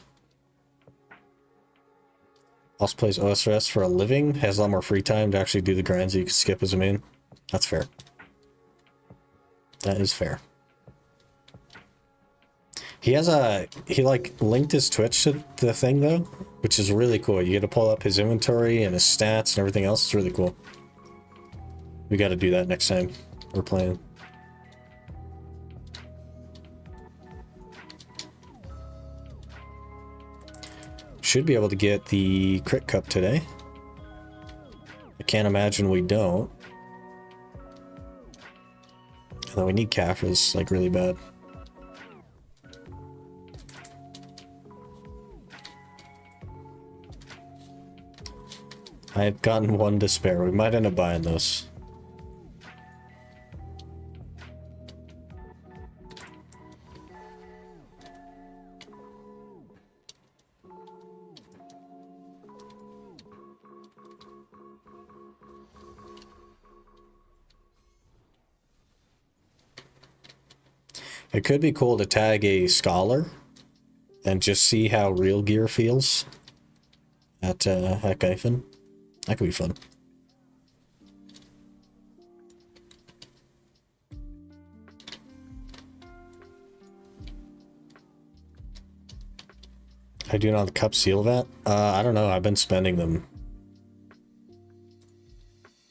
Also plays OSRS for a living. Has a lot more free time to actually do the grinds that you can skip as a main. That's fair. That is fair. He like linked his Twitch to the thing though, which is really cool. You get to pull up his inventory and his stats and everything else. It's really cool. We got to do that next time we're playing. Should be able to get the crit cup today. I can't imagine we don't. Although we need Caphras like really bad. I had gotten one to spare. We might end up buying those. It could be cool to tag a scholar and just see how real gear feels at Gyphon. That could be fun. I do not cup seal that. I don't know. I've been spending them.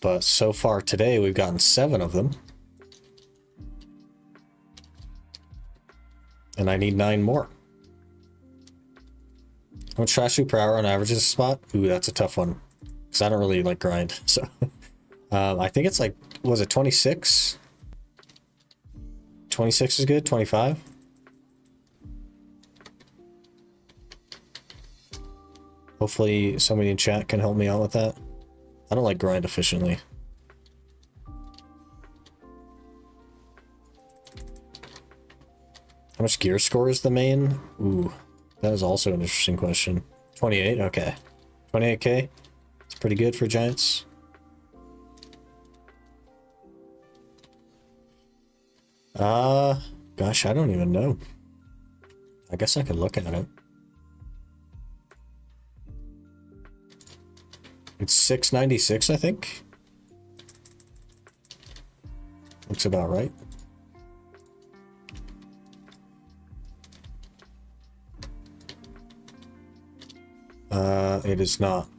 But so far today, we've gotten 7 of them. And I need 9 more. How much trash per hour on average is a spot? Ooh, that's a tough one. Because I don't really like grind. So I think it's like, was it 26? 26 is good? 25? Hopefully somebody in chat can help me out with that. I don't like grind efficiently. How much gear score is the main? Ooh, that is also an interesting question. 28? Okay. 28k? It's pretty good for Giants. Gosh, I don't even know. I guess I could look at it. It's 696, I think. Looks about right. It is not.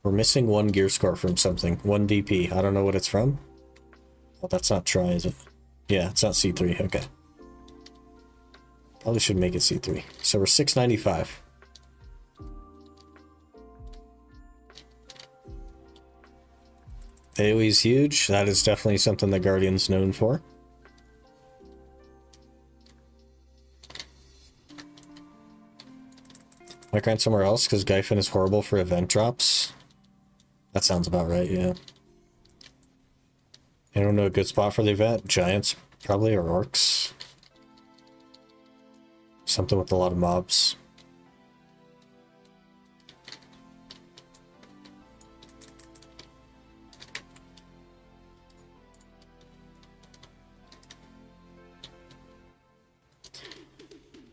We're missing 1 gear score from something. 1 DP. I don't know what it's from. Well, that's not try, is it? Yeah, it's not C3. Okay. Probably should make it C3. So we're 695. AoE's huge. That is definitely something the Guardian's known for. Might grind somewhere else because Gyphon is horrible for event drops. That sounds about right, yeah. I don't know a good spot for the event. Giants, probably, or orcs. Something with a lot of mobs.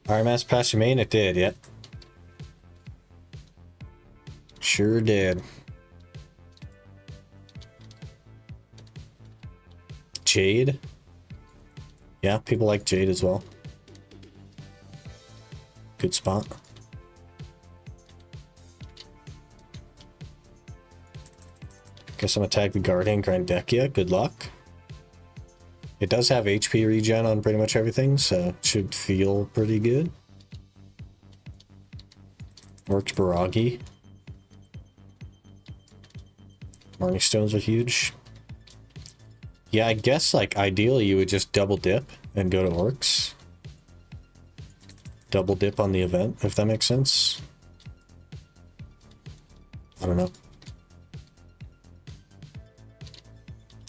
RMS past your main? It did, yep. Sure did. Jade? Yeah, people like Jade as well. Good spot. Guess I'm gonna tag the Guardian Grandekia. Good luck. It does have HP regen on pretty much everything, so it should feel pretty good. Orcs Baragi. Morning Stones are huge. Yeah, I guess, like, ideally you would just double dip and go to orcs. Double dip on the event, if that makes sense. I don't know.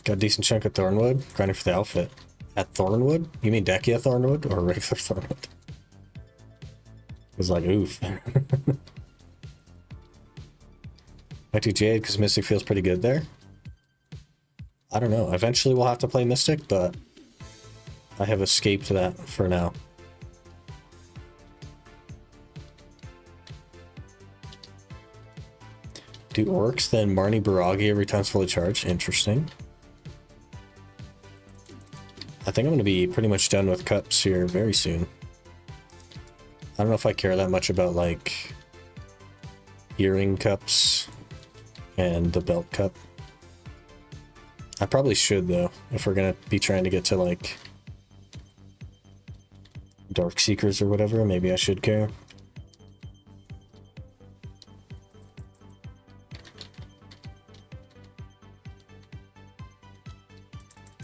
Got a decent chunk of Thornwood. Grinding for the outfit. At Thornwood? You mean Dekia Thornwood or regular Thornwood? It's like, oof. Might do Jade because Mystic feels pretty good there. I don't know. Eventually we'll have to play Mystic, but I have escaped that for now. Do orcs then Marnie Baragi every time it's fully charged? Interesting. I think I'm going to be pretty much done with cups here very soon. I don't know if I care that much about, like, earring cups and the belt cup. I probably should, though, if we're going to be trying to get to, like, Dark Seekers or whatever. Maybe I should care.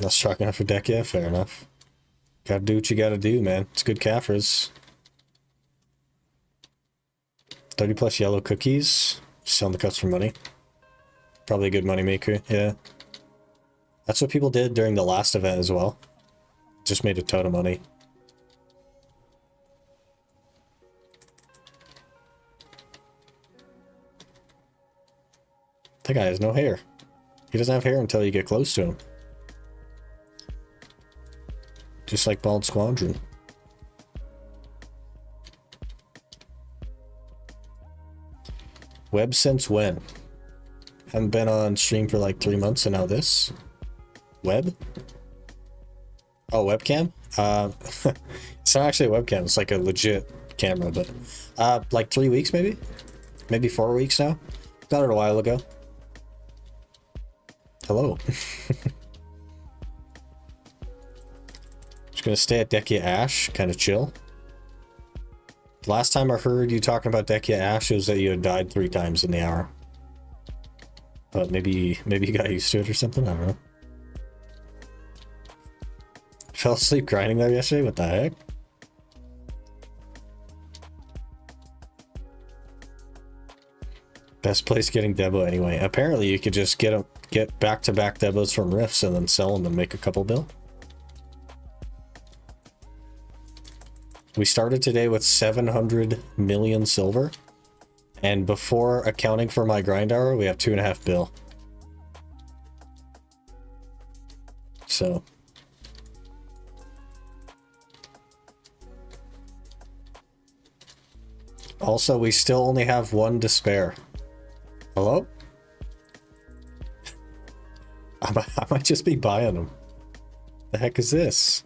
Not strong enough for deck yet? Fair enough. Gotta do what you gotta do, man. It's good Caffers. 30 plus yellow cookies. Selling the cups for money. Probably a good money maker, yeah. That's what people did during the last event as well. Just made a ton of money. That guy has no hair. He doesn't have hair until you get close to him. Just like Bald Squadron. Web since when? Haven't been on stream for like 3 months and now this. Web? Oh, webcam? It's not actually a webcam, it's like a legit camera, but like 3 weeks maybe? Maybe 4 weeks now? Got it a while ago. Hello. Just gonna stay at Dekia Ash, kind of chill. The last time I heard you talking about Dekia Ash was that you had died 3 times in the hour. But maybe you got used to it or something, I don't know. Fell asleep grinding there yesterday? What the heck? Best place getting Debo anyway. Apparently you could just get back-to-back Debos from Rifts and then sell them and make a couple bill. We started today with 700 million silver. And before accounting for my grind hour, we have 2.5 bill. So. Also, we still only have 1 to spare. Hello? I might just be buying them. The heck is this?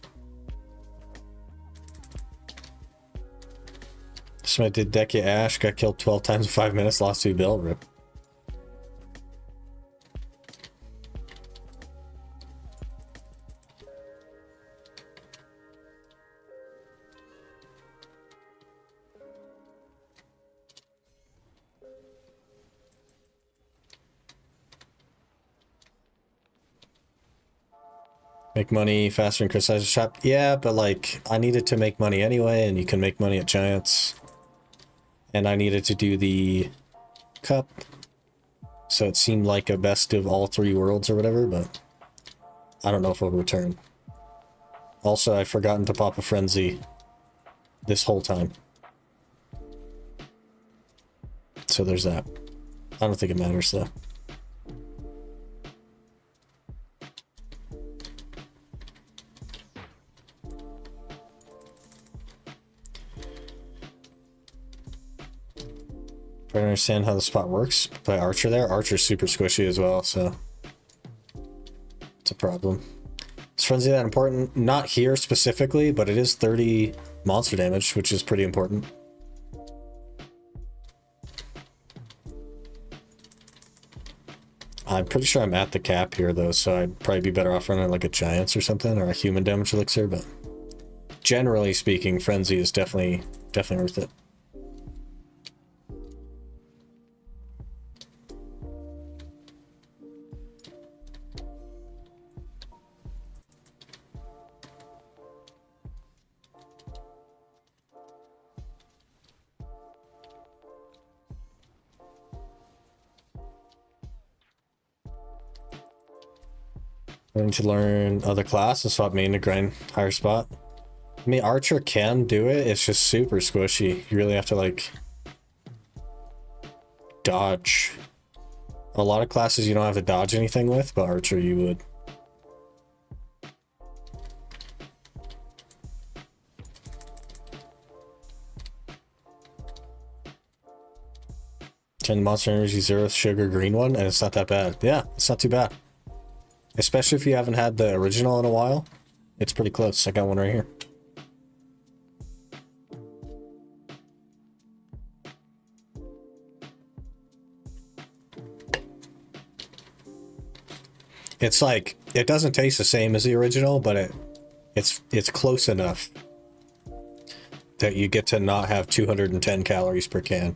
So I did Dekia Ash, got killed 12 times in 5 minutes, lost 2 bill, rip. Make money faster and criticize the shop. Yeah, but like, I needed to make money anyway, and you can make money at Giants. And I needed to do the cup. So it seemed like a best of all 3 worlds or whatever, but I don't know if it'll return. Also, I've forgotten to pop a frenzy this whole time. So there's that. I don't think it matters though. I don't understand how the spot works. Play Archer there. Archer's super squishy as well, so it's a problem. Is Frenzy that important? Not here specifically, but it is 30 monster damage, which is pretty important. I'm pretty sure I'm at the cap here though, so I'd probably be better off running like a Giants or something, or a human damage elixir, but generally speaking, Frenzy is definitely worth it. I need to learn other class and swap main to grind higher spot. I mean, Archer can do it, it's just super squishy. You really have to like dodge. A lot of classes you don't have to dodge anything with, but Archer you would. Turn the Monster Energy Zero Sugar green one, and it's not that bad. Yeah, it's not too bad. Especially if you haven't had the original in a while. It's pretty close. I got one right here. It's like, it doesn't taste the same as the original, but it's close enough that you get to not have 210 calories per can.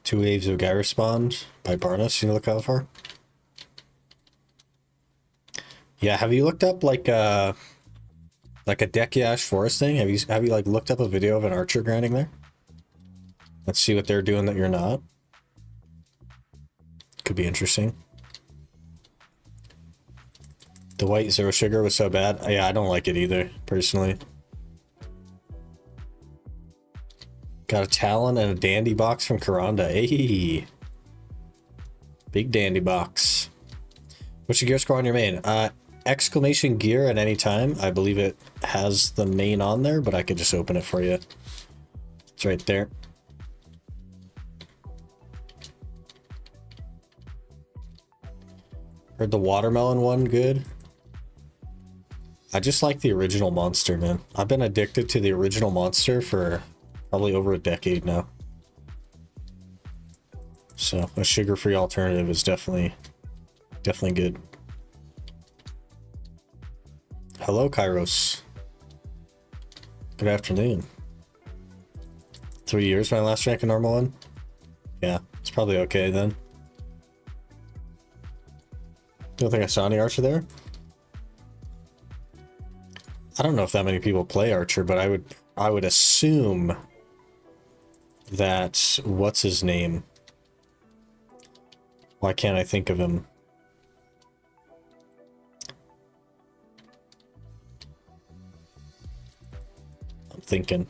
2 Waves of Gyro Spawned by Barnes. You know, look out for? Yeah, have you looked up like a Dekiash Forest thing? Have you like looked up a video of an archer grinding there? Let's see what they're doing that you're not. Could be interesting. The white Zero Sugar was so bad. Yeah, I don't like it either, personally. Got a Talon and a Dandy box from Karanda. Hey! Big Dandy box. What's your gear score on your main? Exclamation gear at any time. I believe it has the main on there, but I could just open it for you. It's right there. Heard the watermelon one good. I just like the original monster, man. I've been addicted to the original monster for probably over a decade now. So a sugar-free alternative is definitely good. Hello, Kairos. Good afternoon. 3 years my last rank a normal one? Yeah, it's probably okay then. Don't think I saw any Archer there. I don't know if that many people play Archer, but I would assume that what's his name? Why can't I think of him? I'm thinking.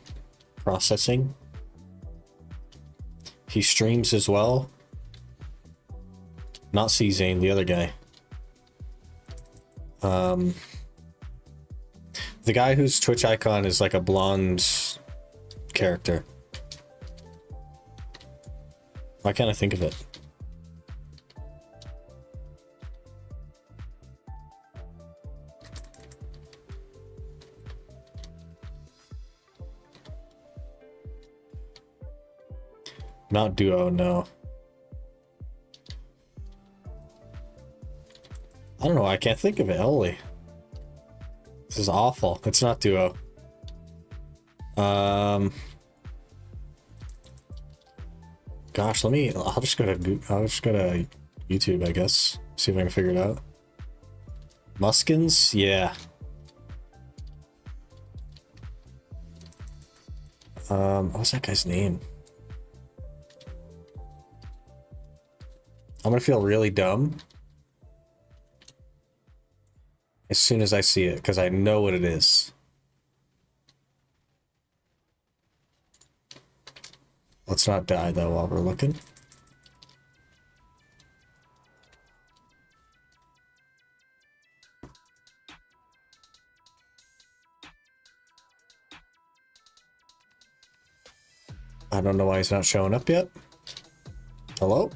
Processing. He streams as well. Not C-Zane, the other guy. The guy whose Twitch icon is like a blonde character. Why can't I think of it? Not Duo, no. I don't know, I can't think of it, holy. This is awful. It's not Duo. Gosh, I'll just go to YouTube, I guess. See if I can figure it out. Muskins? Yeah. What's that guy's name? I'm gonna feel really dumb as soon as I see it, because I know what it is. Let's not die, though, while we're looking. I don't know why he's not showing up yet. Hello?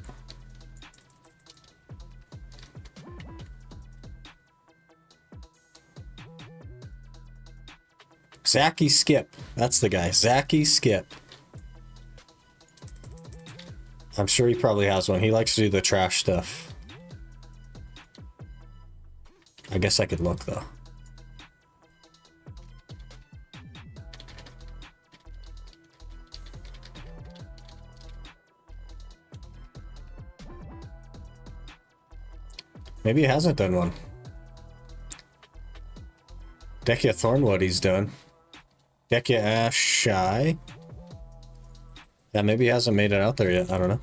Zacky Skip. That's the guy. Zacky Skip. I'm sure he probably has one. He likes to do the trash stuff. I guess I could look, though. Maybe he hasn't done one. Dekia Thornwood he's done. Dekia Ash Shy. Yeah, maybe he hasn't made it out there yet. I don't know.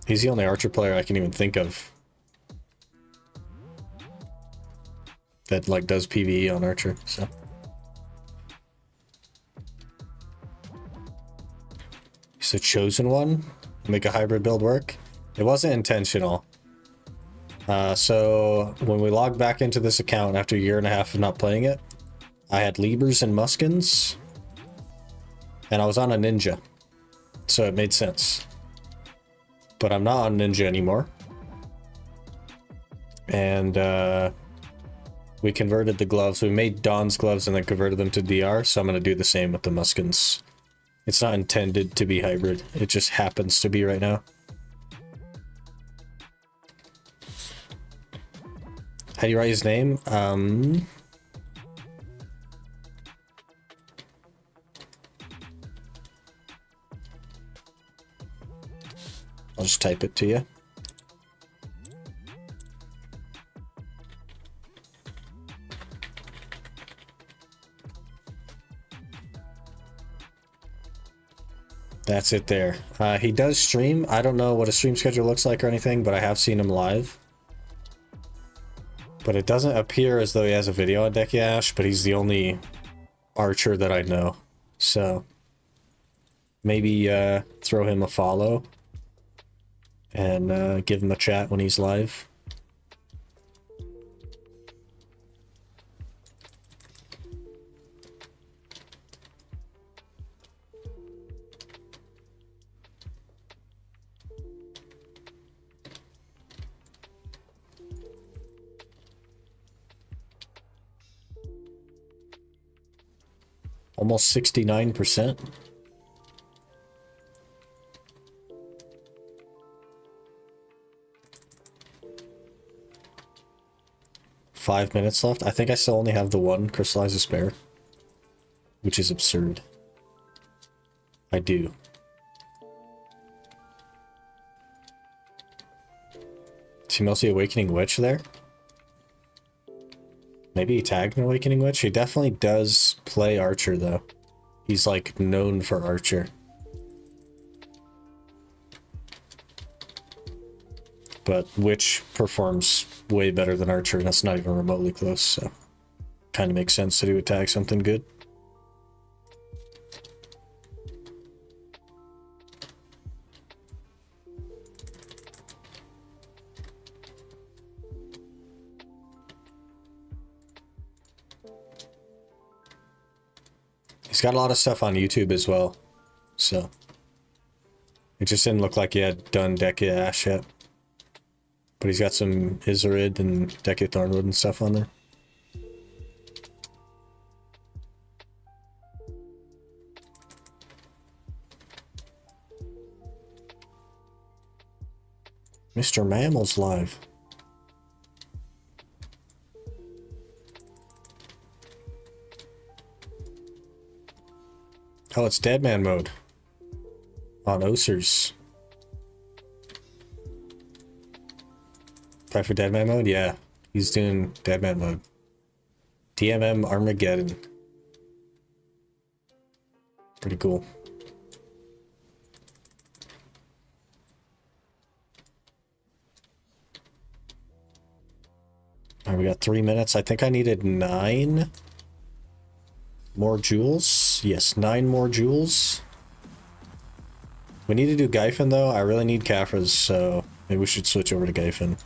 He's the only Archer player I can even think of that like does PvE on Archer, so. He's the chosen one. Make a hybrid build work. It wasn't intentional. So when we logged back into this account after a year and a half of not playing it, I had Libers and Muskins, and I was on a Ninja, so it made sense. But I'm not on Ninja anymore. And we converted the gloves. We made Dawn's gloves and then converted them to DR, so I'm going to do the same with the Muskins. It's not intended to be hybrid. It just happens to be right now. How do you write his name? I'll just type it to you. That's it there. He does stream. I don't know what a stream schedule looks like or anything, but I have seen him live. But it doesn't appear as though he has a video on Decky Ash, but he's the only archer that I know. So maybe throw him a follow and give him a chat when he's live. Almost 69%. Five minutes left. I think I still only have the one crystallizer spare, which is absurd. I do. Is he mostly Awakening Witch there? Maybe he tagged an Awakening Witch? He definitely does play Archer, though. He's, like, known for Archer. But Witch performs way better than Archer, and that's not even remotely close, so... kind of makes sense that he would tag something good. He's got a lot of stuff on YouTube as well, so it just didn't look like he had done Decky Ash yet. But he's got some Izarid and Decky Thornwood and stuff on there. Mr. Mammal's live. Oh, it's Deadman mode on Osers. Try for Deadman mode? Yeah, he's doing Deadman mode. DMM Armageddon. Pretty cool. Alright, we got 3 minutes. I think I needed 9 more jewels. Yes, 9 more jewels. We need to do Gyphon though. I really need Caphras, so maybe we should switch over to Gyphon.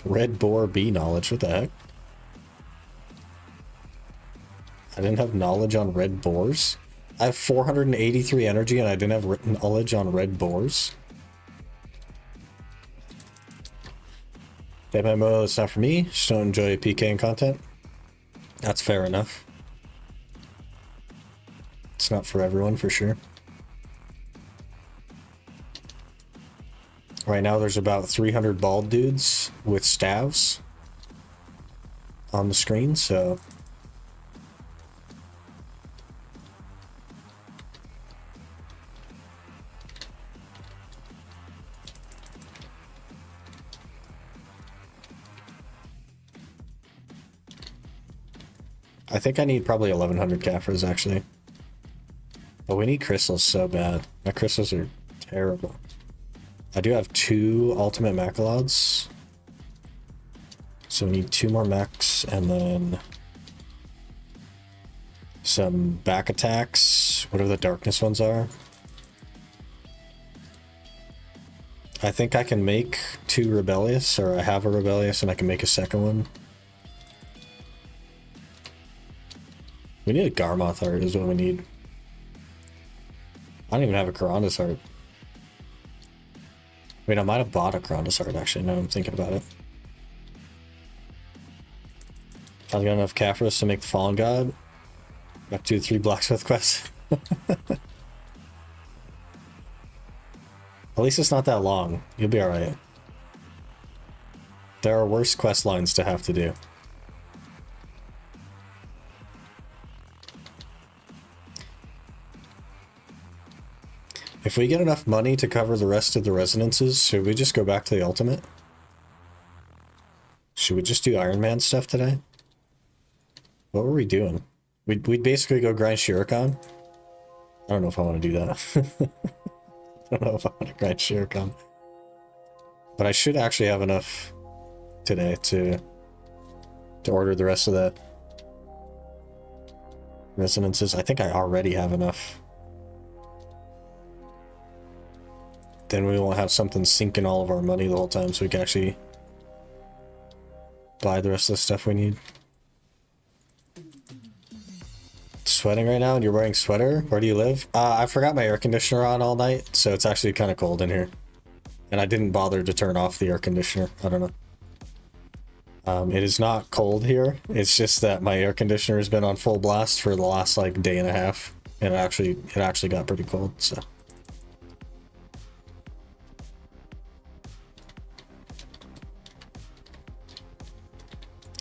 Red Boar Bee knowledge, what the heck? I didn't have knowledge on red boars. I have 483 energy and I didn't have written knowledge on red boars. That MMO, it's not for me. Just don't enjoy PK and content. That's fair enough. It's not for everyone, for sure. Right now there's about 300 bald dudes with staves on the screen, so... I think I need probably 1100 Caphras, actually. But we need crystals so bad. My crystals are terrible. I do have 2 ultimate Macalods. So we need 2 more mechs and then some back attacks, whatever the darkness ones are. I think I can make 2 rebellious, or I have a rebellious and I can make a second one. We need a Garmoth heart is what we need. I don't even have a Karandus heart. Wait, I might have bought a Karandus heart actually, now I'm thinking about it. I've got enough Caphras to make the Fallen God. Got 2 to 3 blacksmith quests. At least it's not that long. You'll be alright. There are worse quest lines to have to do. If we get enough money to cover the rest of the resonances, should we just go back to the ultimate? Should we just do Iron Man stuff today? What were we doing? We'd basically go grind Shiran. I don't know if I want to do that. I don't know if I want to grind Shiran. But I should actually have enough today to order the rest of the resonances. I think I already have enough. Then we won't have something sinking all of our money the whole time, so we can actually buy the rest of the stuff we need. Sweating right now and you're wearing sweater? Where do you live? I forgot my air conditioner on all night, so it's actually kind of cold in here. And I didn't bother to turn off the air conditioner. I don't know. It is not cold here. It's just that my air conditioner has been on full blast for the last like day and a half, and it actually got pretty cold, so.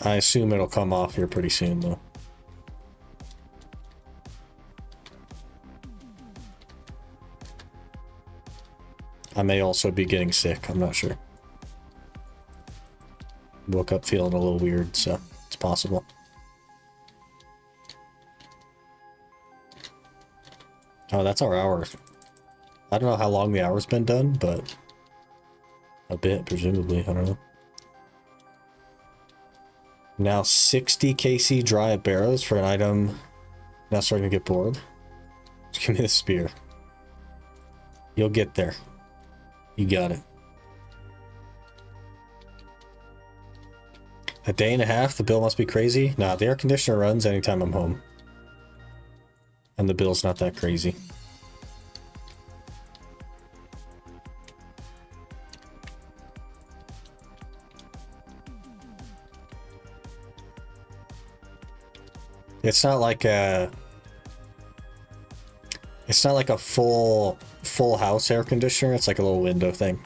I assume it'll come off here pretty soon though. I may also be getting sick, I'm not sure. Woke up feeling a little weird, so it's possible. Oh, that's our hour. I don't know how long the hour's been done, but a bit, presumably, I don't know. Now 60 KC dry at barrows for an item. Now starting to get bored. Just give me the spear. You'll get there. You got it. A day and a half? The bill must be crazy? Nah, the air conditioner runs anytime I'm home. And the bill's not that crazy. It's not like a full house air conditioner. It's like a little window thing.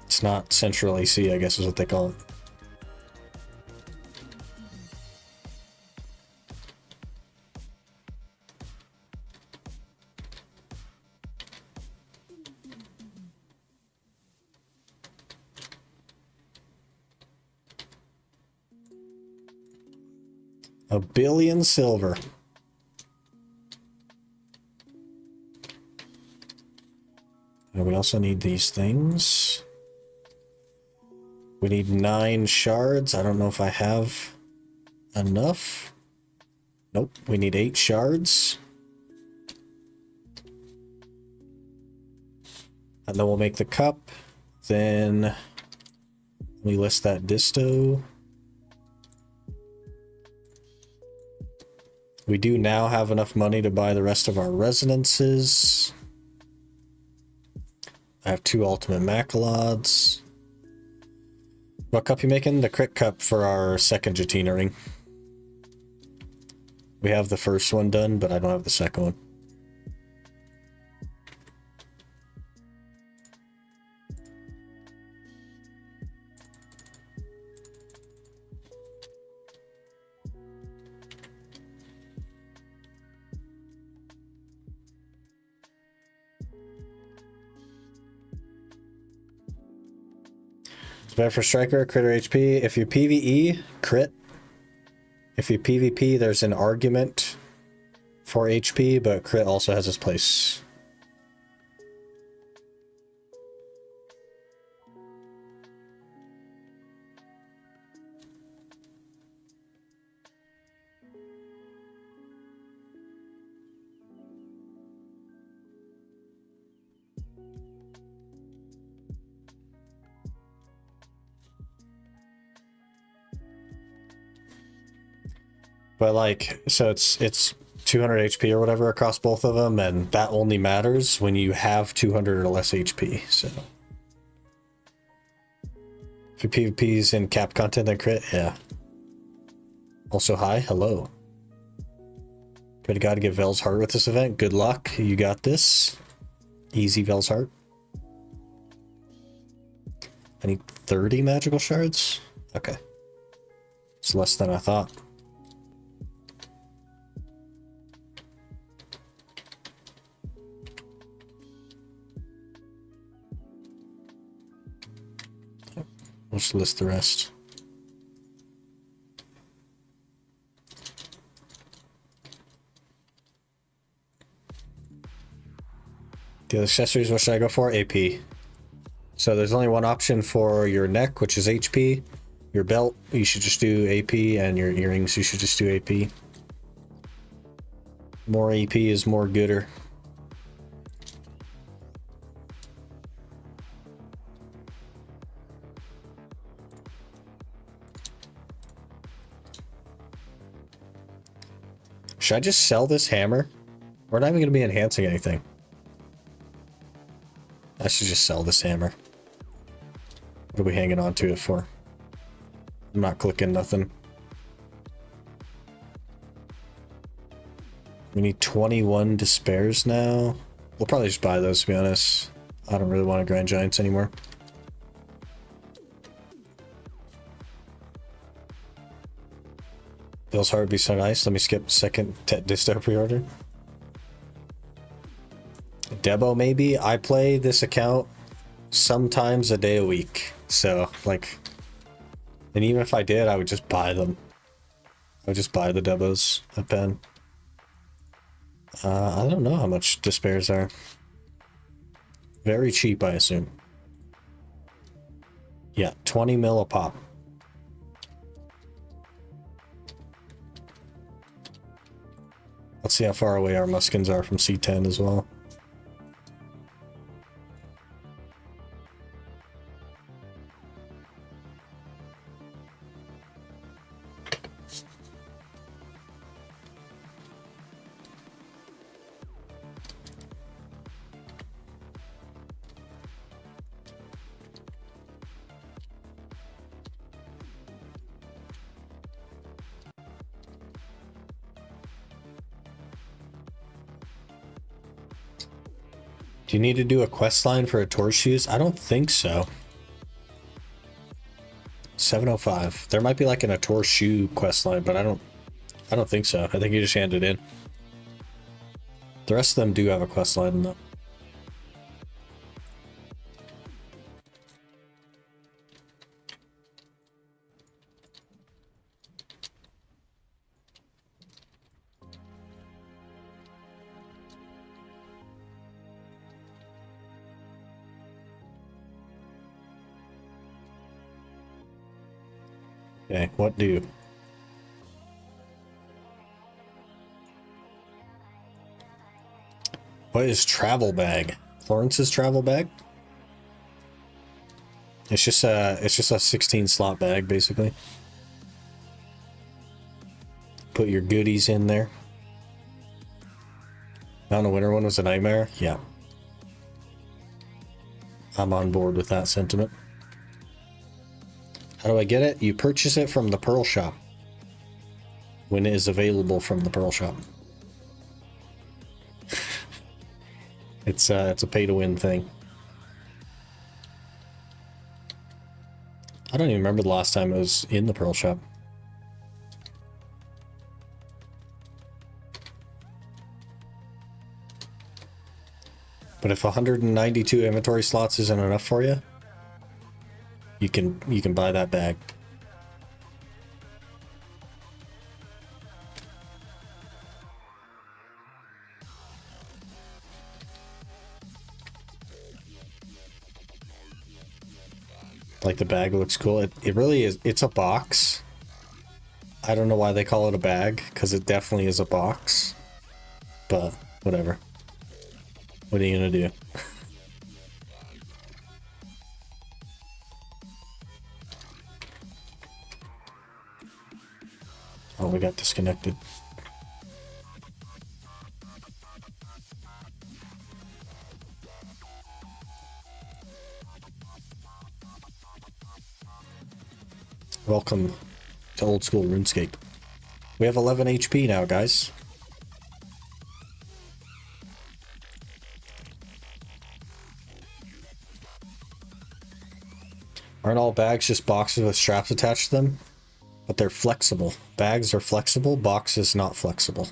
It's not central AC, I guess is what they call it. A billion silver. And we also need these things. We need 9 shards. I don't know if I have enough. Nope, we need 8 shards. And then we'll make the cup. Then we list that disto. We do now have enough money to buy the rest of our resonances. I have 2 ultimate Macalods. What cup you making? The crit cup for our second Jatina ring. We have the first one done, but I don't have the second one. It's better for striker, critter HP. If you PvE, crit. If you PvP, there's an argument for HP, but crit also has its place. But like, so it's 200 HP or whatever across both of them, and that only matters when you have 200 or less HP. So if your PvP's in cap content, then crit, yeah. Also, hi, hello. Pray to God to get Vell's heart with this event. Good luck. You got this. Easy Vell's heart. I need 30 magical shards. Okay. It's less than I thought. I'll just list the rest. The other accessories, what should I go for? AP. So there's only one option for your neck, which is HP. Your belt, you should just do AP, and your earrings, you should just do AP. More AP is more gooder. Should I just sell this hammer? We're not even going to be enhancing anything. I should just sell this hammer. What are we hanging on to it for? I'm not clicking nothing. We need 21 despairs now. We'll probably just buy those, to be honest. I don't really want to grind giants anymore. Bill's heart would be so nice. Let me skip second Disto pre-order. Debo, maybe. I play this account sometimes a day a week. So, like, and even if I did, I would just buy them. I would just buy the Debos at Ben. I don't know how much despairs are. Very cheap, I assume. Yeah, 20 mil a pop. Let's see how far away our muskins are from C10 as well. Do you need to do a quest line for a torch shoes? I don't think so. 705. There might be like an Ator shoe quest line, but I don't think so. I think you just hand it in. The rest of them do have a quest line though. Okay, what do? What is travel bag? Florence's travel bag? It's just a 16 slot bag basically. Put your goodies in there. Found a winter one was a nightmare? Yeah. I'm on board with that sentiment. How do I get it? You purchase it from the Pearl Shop. When it is available from the Pearl Shop. It's a pay-to-win thing. I don't even remember the last time it was in the Pearl Shop. But if 192 inventory slots isn't enough for you, you can buy that bag. Like the bag looks cool. It really is. It's a box. I don't know why they call it a bag, because it definitely is a box. But whatever. What are you gonna do? Oh, we got disconnected. Welcome to old school RuneScape. We have 11 HP now, guys. Aren't all bags just boxes with straps attached to them? But they're flexible. Bags are flexible, box is not flexible.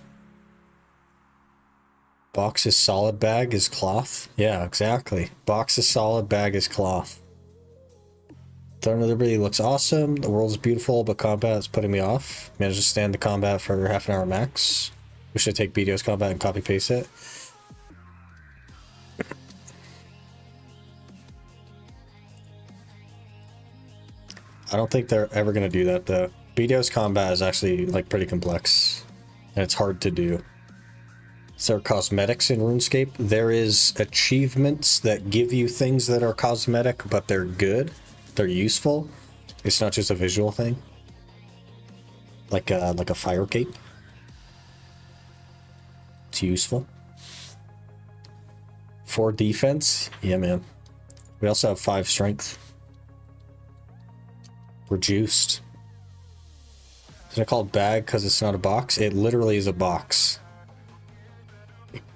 Box is solid, bag is cloth. Yeah, exactly. Box is solid, bag is cloth. Throne of Liberty looks awesome. The world is beautiful, but combat is putting me off. Managed to stand the combat for half an hour max. We should take BDO's combat and copy paste it. I don't think they're ever going to do that though. BDO's combat is actually like pretty complex and it's hard to do. So there are cosmetics in RuneScape. There is achievements that give you things that are cosmetic, but they're good. They're useful. It's not just a visual thing. Like a fire cape. It's useful. 4 defense. Yeah, man. We also have 5 strength. Reduced. Isn't it called bag because it's not a box? It literally is a box.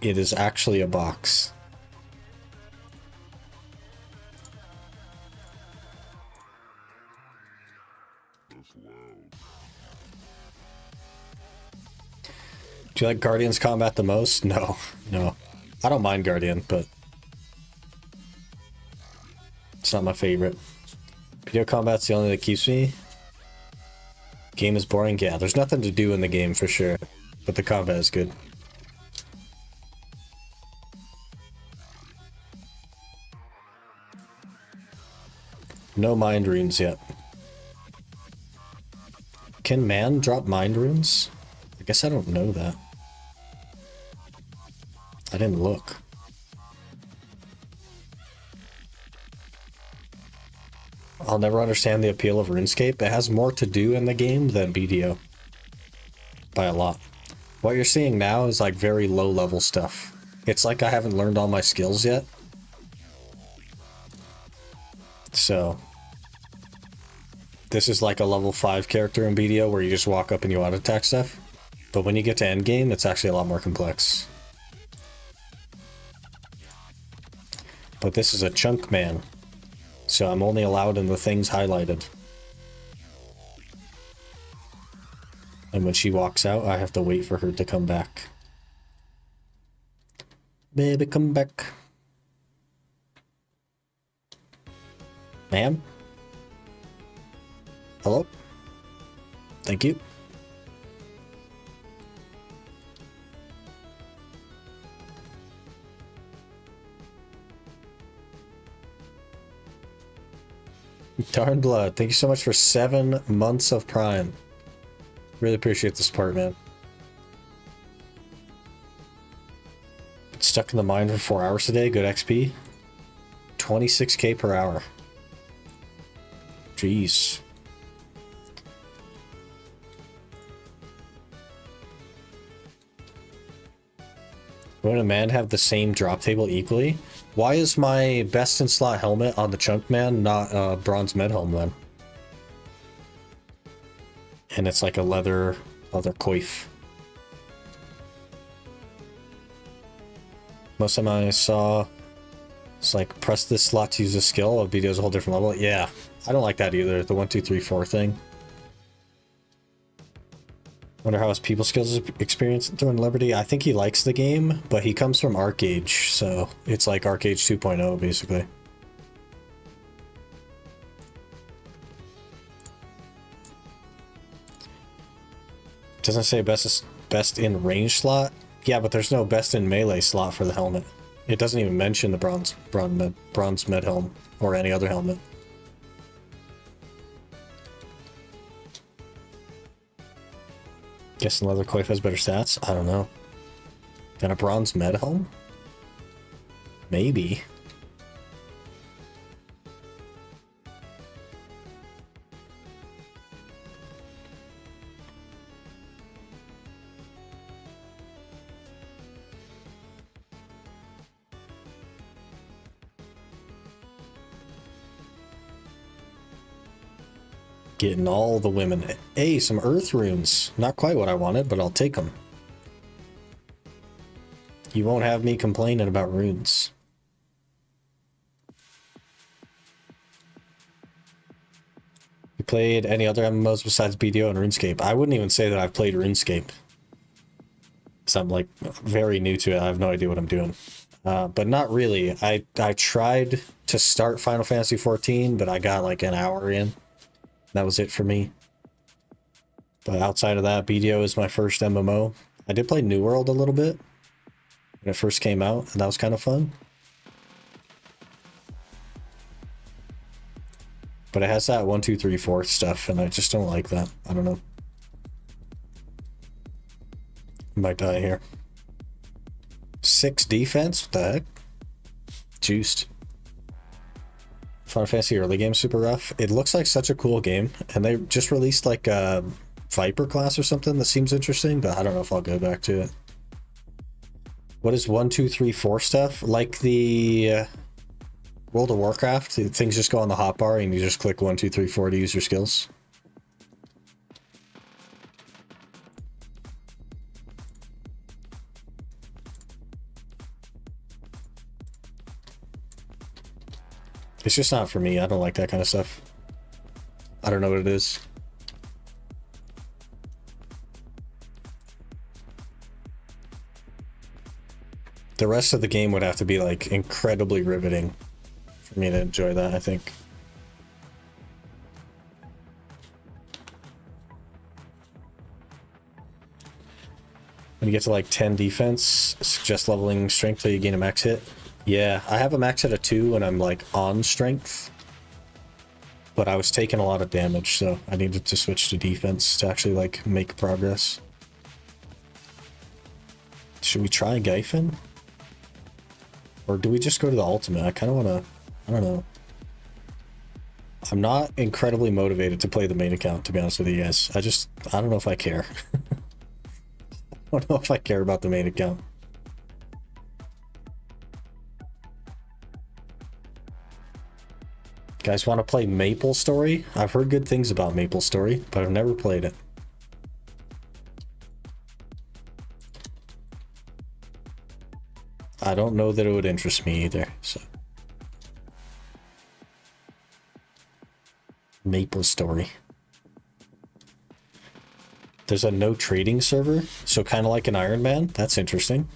It is actually a box. Do you like Guardian's combat the most? No, no. I don't mind Guardian, but it's not my favorite. Video combat's the only that keeps me. Game is boring. Yeah, there's nothing to do in the game for sure, but the combat is good. No mind runes yet. Can man drop mind runes? I guess I don't know that. I didn't look. I'll never understand the appeal of RuneScape. It has more to do in the game than BDO. By a lot. What you're seeing now is like very low level stuff. It's like I haven't learned all my skills yet. So this is like a level 5 character in BDO where you just walk up and you auto attack stuff. But when you get to endgame, it's actually a lot more complex. But this is a Chunkman. So I'm only allowed in the things highlighted. And when she walks out, I have to wait for her to come back. Baby, come back. Ma'am? Hello? Thank you. Darn Blood, thank you so much for 7 months of Prime. Really appreciate the support, man. Stuck in the mine for 4 hours today, good XP. 26k per hour. Jeez. Would a man have the same drop table equally? Why is my best in slot helmet on the Chunkman not bronze med helm then? And it's like a leather coif. Most of them I saw, it's like press this slot to use a skill. A BDO is a whole different level. Yeah, I don't like that either. The 1, 2, 3, 4 thing. Wonder how his people skills experience doing Liberty. I think he likes the game, but he comes from Arcage, so it's like Arcage 2.0 basically. Doesn't say best in range slot. Yeah, but there's no best in melee slot for the helmet. It doesn't even mention the bronze med helm or any other helmet. Guessing leather coif has better stats? I don't know. Than a bronze med helm? Maybe. Getting all the women. Hey, some earth runes. Not quite what I wanted, but I'll take them. You won't have me complaining about runes. You played any other MMOs besides BDO and RuneScape? I wouldn't even say that I've played RuneScape. So I'm like very new to it. I have no idea what I'm doing. But not really. I tried to start Final Fantasy XIV, but I got like an hour in. That was it for me. But outside of that, BDO is my first MMO. I did play New World a little bit when it first came out, and that was kind of fun. But it has that 1, 2, 3, 4 stuff, and I just don't like that. I don't know. Might die here. 6 defense? What the heck? Juiced. Final Fantasy early game super rough. It looks like such a cool game, and they just released like a Viper class or something that seems interesting, but I don't know if I'll go back to it. What is 1, 2, 3, 4 stuff? Like the World of Warcraft, things just go on the hotbar and you just click 1, 2, 3, 4 to use your skills. It's just not for me. I don't like that kind of stuff. I don't know what it is. The rest of the game would have to be like incredibly riveting for me to enjoy that, I think. When you get to like 10 defense, suggest leveling strength till you gain a max hit. Yeah, I have a max hit of 2 when I'm like on strength. But I was taking a lot of damage, so I needed to switch to defense to actually like make progress. Should we try Gyfin? Or do we just go to the ultimate? I kind of want to... I don't know. I'm not incredibly motivated to play the main account, to be honest with you guys. I don't know if I care. I don't know if I care about the main account. Guys want to play Maple Story? I've heard good things about Maple Story, but I've never played it. I don't know that it would interest me either, so. Maple Story. There's a no trading server, so kind of like an Iron Man. That's interesting.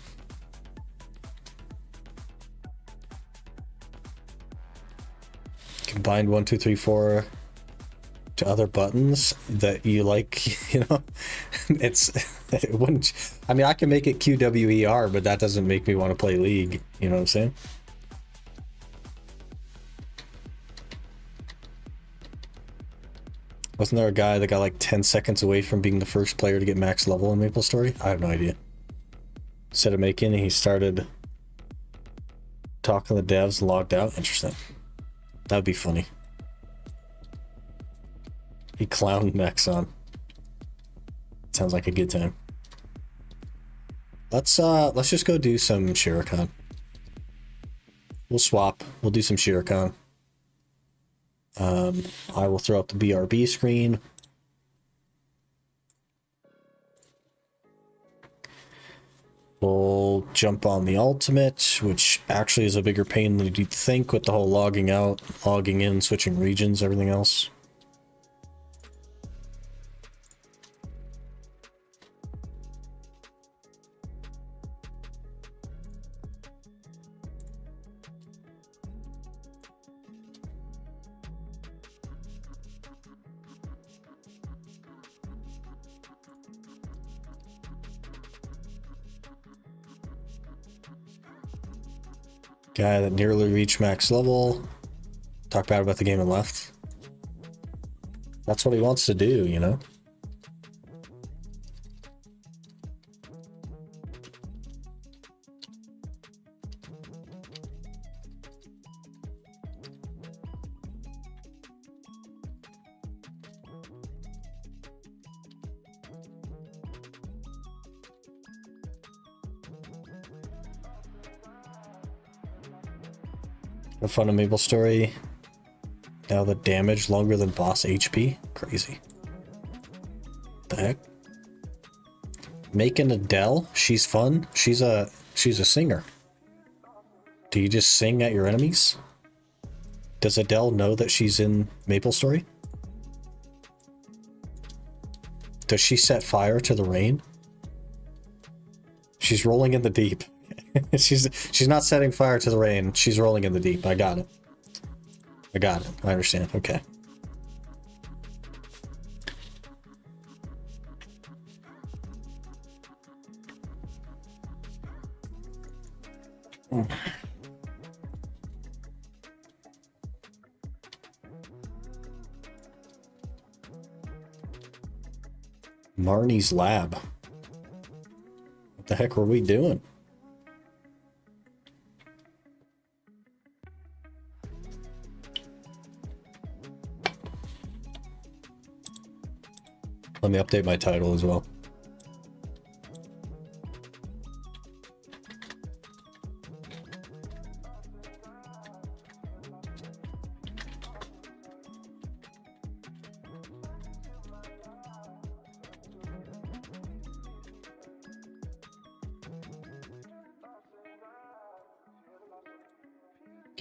Combine 1, 2, 3, 4 to other buttons that you like, you know. It wouldn't. I mean, I can make it QWER, but that doesn't make me want to play League. You know what I'm saying? Wasn't there a guy that got like 10 seconds away from being the first player to get max level in Maple Story? I have no idea. Instead of making it, he started talking to the devs, logged out. Interesting. That would be funny. He clowned Nexon. Sounds like a good time. Let's just go do some Shiran. We'll swap. We'll do some Shiran. I will throw up the BRB screen. We'll jump on the ultimate, which actually is a bigger pain than you'd think with the whole logging out, logging in, switching regions, everything else. Guy that nearly reached max level. Talk bad about the game and left. That's what he wants to do, you know? Have fun in Maple Story. Now the damage longer than boss HP? Crazy. The heck? Making Adele? She's fun. She's a singer. Do you just sing at your enemies? Does Adele know that she's in MapleStory? Does she set fire to the rain? She's rolling in the deep. she's not setting fire to the rain. She's rolling in the deep. I got it. I understand. Okay. Marnie's lab. What the heck were we doing? Let me update my title as well.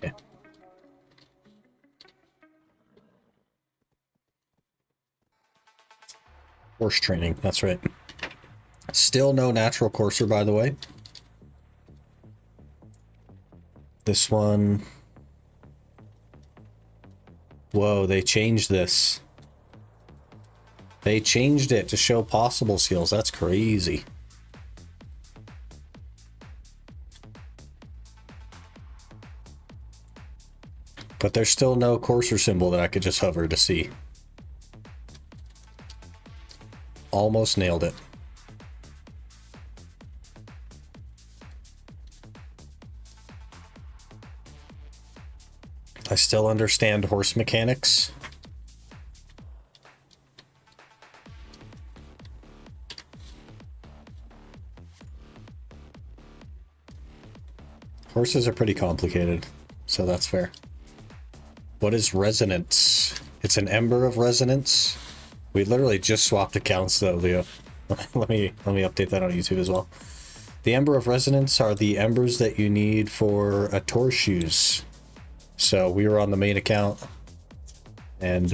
Okay. Horse training, that's right. Still no natural courser, by the way. This one... Whoa, they changed this. They changed it to show possible skills. That's crazy. But there's still no courser symbol that I could just hover to see. Almost nailed it. I still understand horse mechanics. Horses are pretty complicated, so that's fair. What is resonance? It's an ember of resonance. We literally just swapped accounts though, Leo. let me update that on YouTube as well. The ember of resonance are the embers that you need for a tour shoes. So we were on the main account and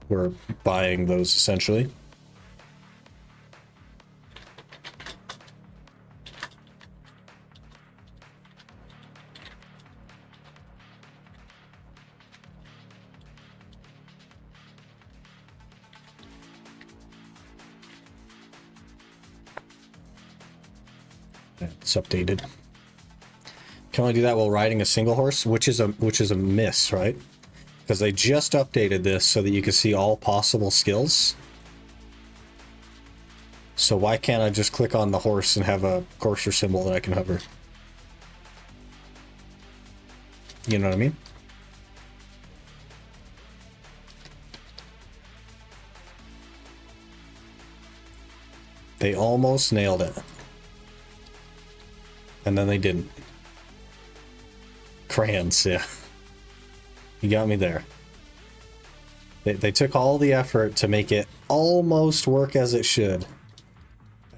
we're buying those essentially. It's updated. Can only do that while riding a single horse, which is a miss, right? Because they just updated this so that you can see all possible skills. So why can't I just click on the horse and have a courser symbol that I can hover? You know what I mean? They almost nailed it. And then they didn't. Crayons, yeah. You got me there. They took all the effort to make it almost work as it should.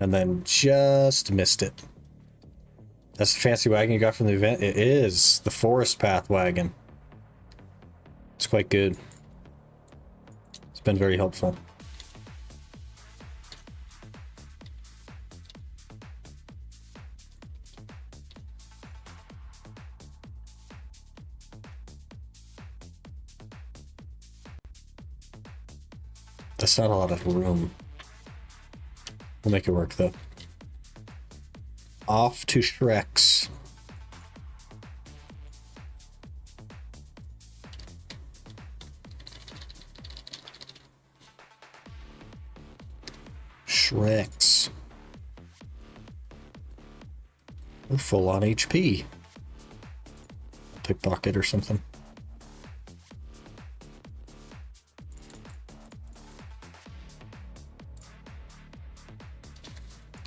And then just missed it. That's the fancy wagon you got from the event? It is. The forest path wagon. It's quite good. It's been very helpful. That's not a lot of room. We'll make it work though. Off to Shrek's. Shrek's. We're full on HP. Pickpocket or something.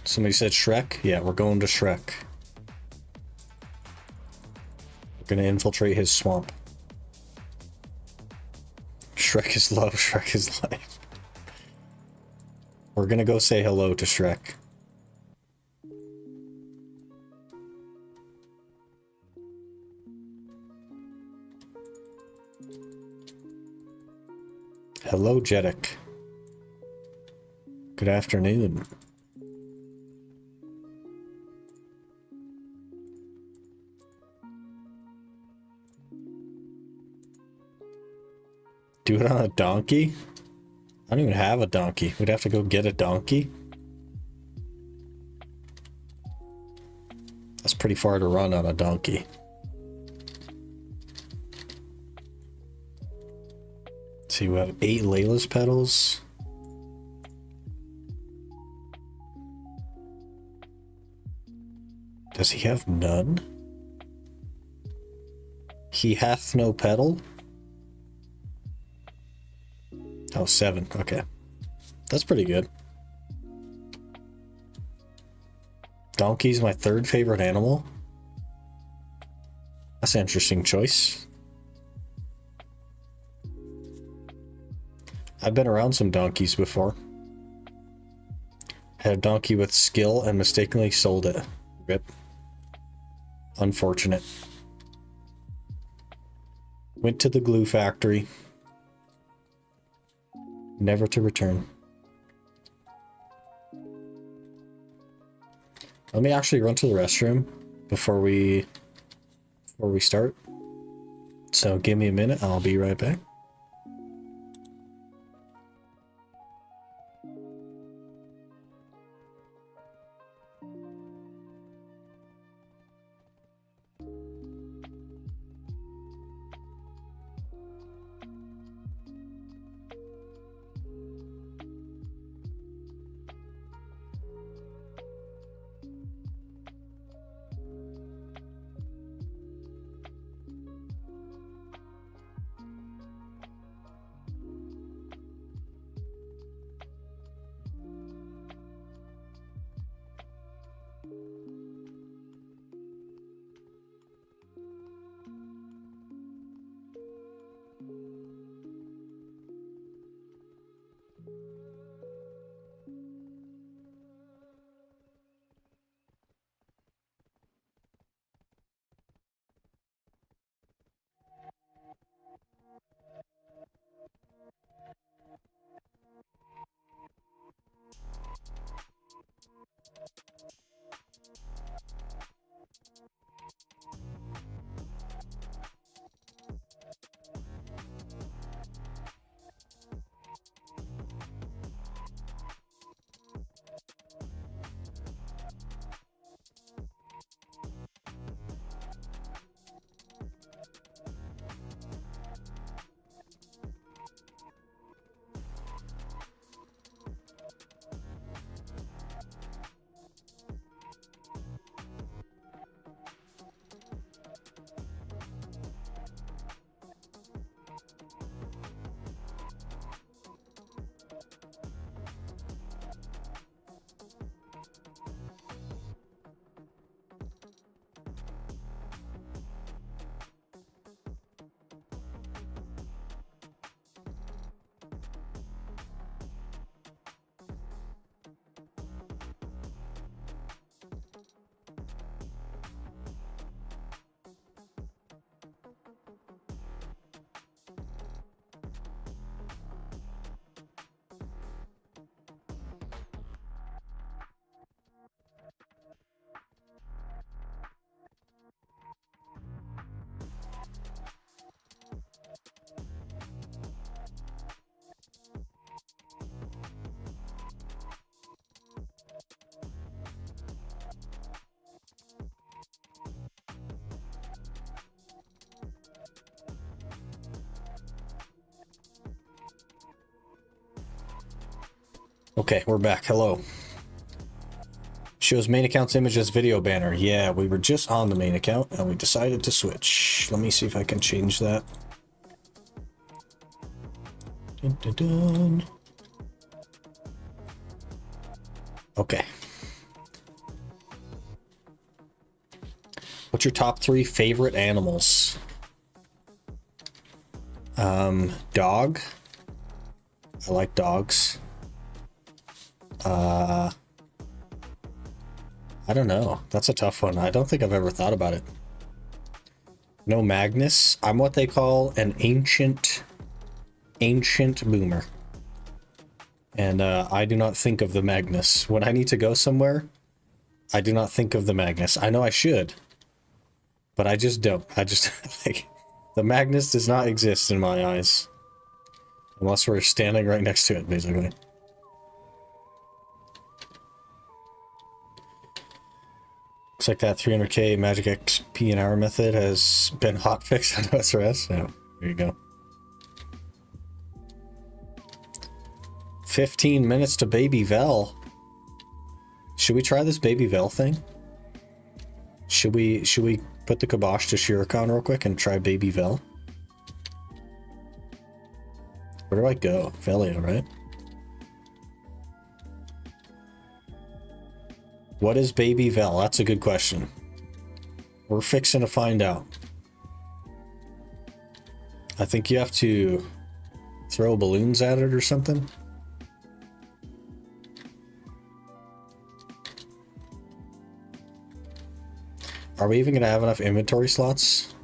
Somebody said Shrek? Yeah, we're going to Shrek. We're gonna infiltrate his swamp. Shrek is love, Shrek is life. We're gonna go say hello to Shrek. Hello, Jeddick. Good afternoon. Do it on a donkey? I don't even have a donkey. We'd have to go get a donkey. That's pretty far to run on a donkey. Let's see, we have 8 Layla's petals. Does he have none? He hath no petal? Oh, 7. Okay. That's pretty good. Donkey's my 3rd favorite animal. That's an interesting choice. I've been around some donkeys before. Had a donkey with skill and mistakenly sold it. Rip. Unfortunate. Went to the glue factory. Never to return. Let me actually run to the restroom before we start. So give me a minute, I'll be right back. Okay, we're back. Hello. Shows main account's image as video banner. Yeah, we were just on the main account and we decided to switch. Let me see if I can change that. Dun, dun, dun. Okay. What's your top 3 favorite animals? Dog, I like dogs. I don't know. That's a tough one. I don't think I've ever thought about it. No Magnus. I'm what they call an ancient boomer. And I do not think of the Magnus. When I need to go somewhere, I do not think of the Magnus. I know I should, but I just don't. I just, like, the Magnus does not exist in my eyes. Unless we're standing right next to it, basically. Looks like that 300k magic XP an hour method has been hotfixed on SRS. Yeah, there you go. 15 minutes to baby Vell. Should we try this baby Vell thing? Should we put the kibosh to Shiran real quick and try baby Vell? Where do I go? Velia, right? What is baby Vell? That's a good question. We're fixing to find out. I think you have to throw balloons at it or something. Are we even going to have enough inventory slots?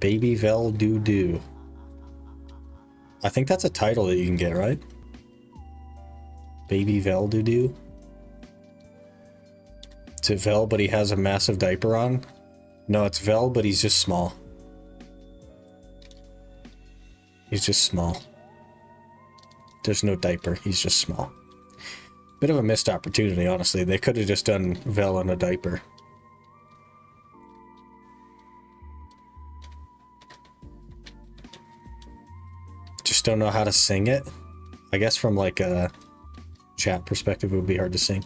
Baby Vell doo-doo. I think that's a title that you can get, right? Baby Vell doo-doo. Is it Vell, but he has a massive diaper on? No, it's Vell, but he's just small. He's just small. There's no diaper. He's just small. Bit of a missed opportunity, honestly. They could have just done Vell in a diaper. Just don't know how to sing it. I guess from like a chat perspective, it would be hard to sing.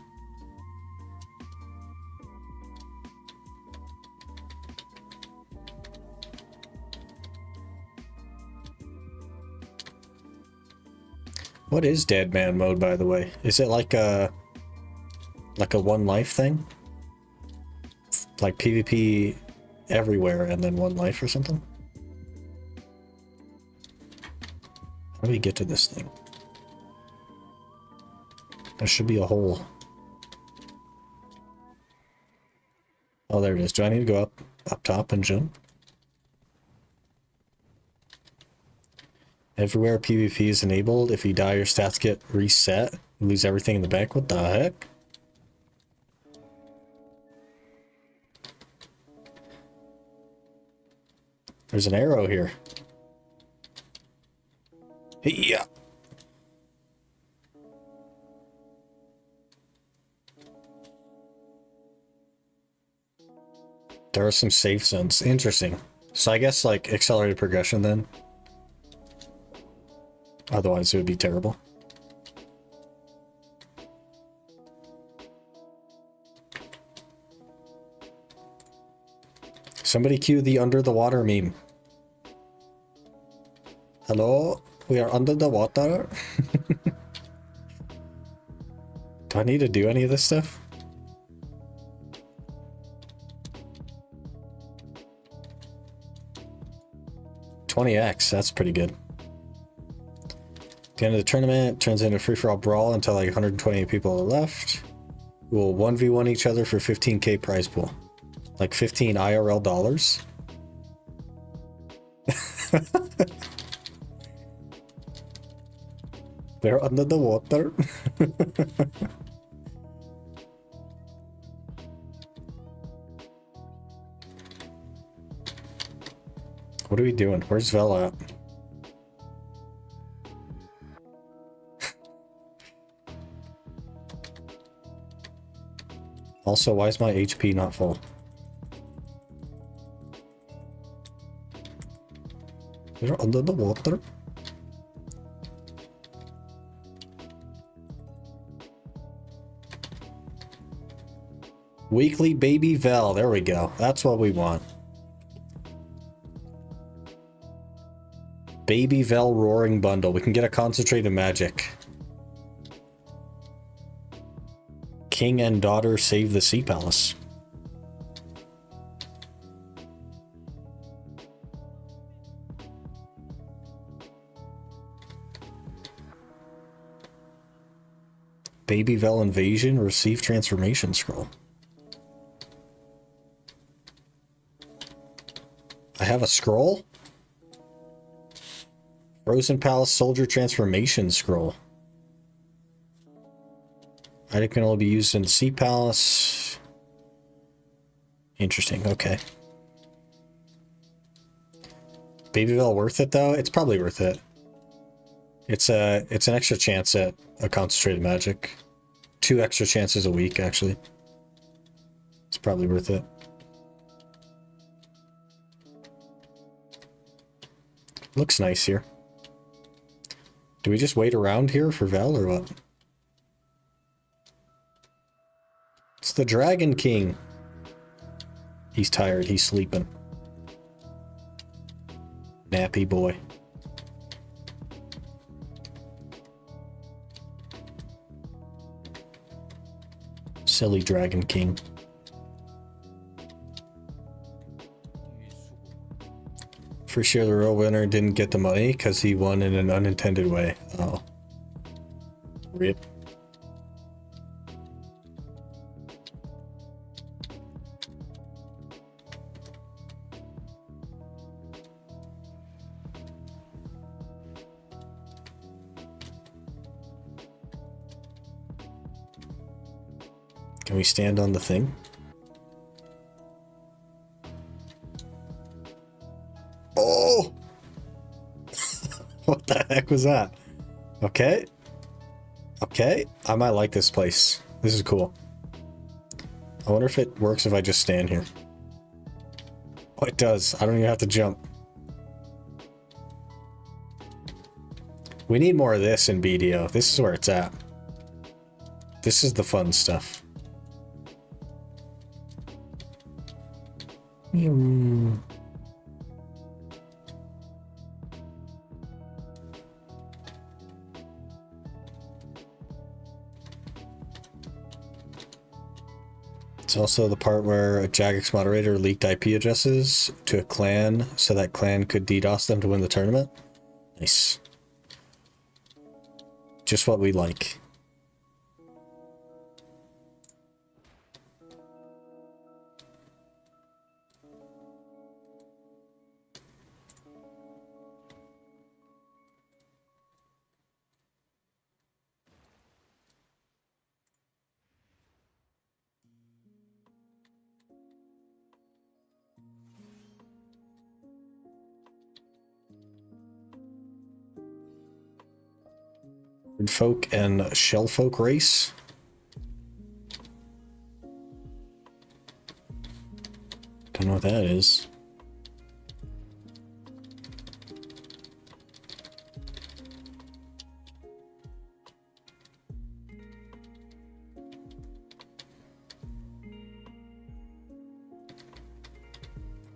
What is dead man mode, by the way? Is it like a one life thing? Like PvP everywhere and then one life or something? How do we get to this thing? There should be a hole. Oh, there it is. Do I need to go up top and jump? Everywhere PvP is enabled. If you die, your stats get reset. You lose everything in the bank. What the heck? There's an arrow here. Yeah. There are some safe zones. Interesting. So I guess like accelerated progression then. Otherwise it would be terrible. Somebody cue the under the water meme. Hello? We are under the water? Do I need to do any of this stuff? $20x, that's pretty good. At the end of the tournament, turns into a free-for-all brawl until like 128 people are left. We'll 1v1 each other for 15k prize pool. Like 15 IRL dollars. They're under the water. What are we doing? Where's Vell at? Also, why is my HP not full? They're under the water. Weekly baby Vell. There we go. That's what we want. Baby Vell roaring bundle. We can get a concentrated magic. King and daughter save the sea palace. Baby Vell invasion, receive transformation scroll. I have a scroll? Frozen Palace Soldier Transformation Scroll. Item can only be used in the Sea Palace. Interesting, okay. Baby Vell worth it though? It's probably worth it. It's an extra chance at a concentrated magic. 2 extra chances a week, actually. It's probably worth it. Looks nice here. Do we just wait around here for Vell or what? It's the Dragon King. He's tired. He's sleeping. Nappy boy. Silly Dragon King. For sure the real winner didn't get the money because he won in an unintended way. Oh. Rip. Can we stand on the thing? Oh! What the heck was that? Okay. Okay. I might like this place. This is cool. I wonder if it works if I just stand here. Oh, it does. I don't even have to jump. We need more of this in BDO. This is where it's at. This is the fun stuff. It's also the part where a Jagex moderator leaked IP addresses to a clan so that clan could DDoS them to win the tournament. Nice. Just what we like. Folk and Shell Folk race. Don't know what that is.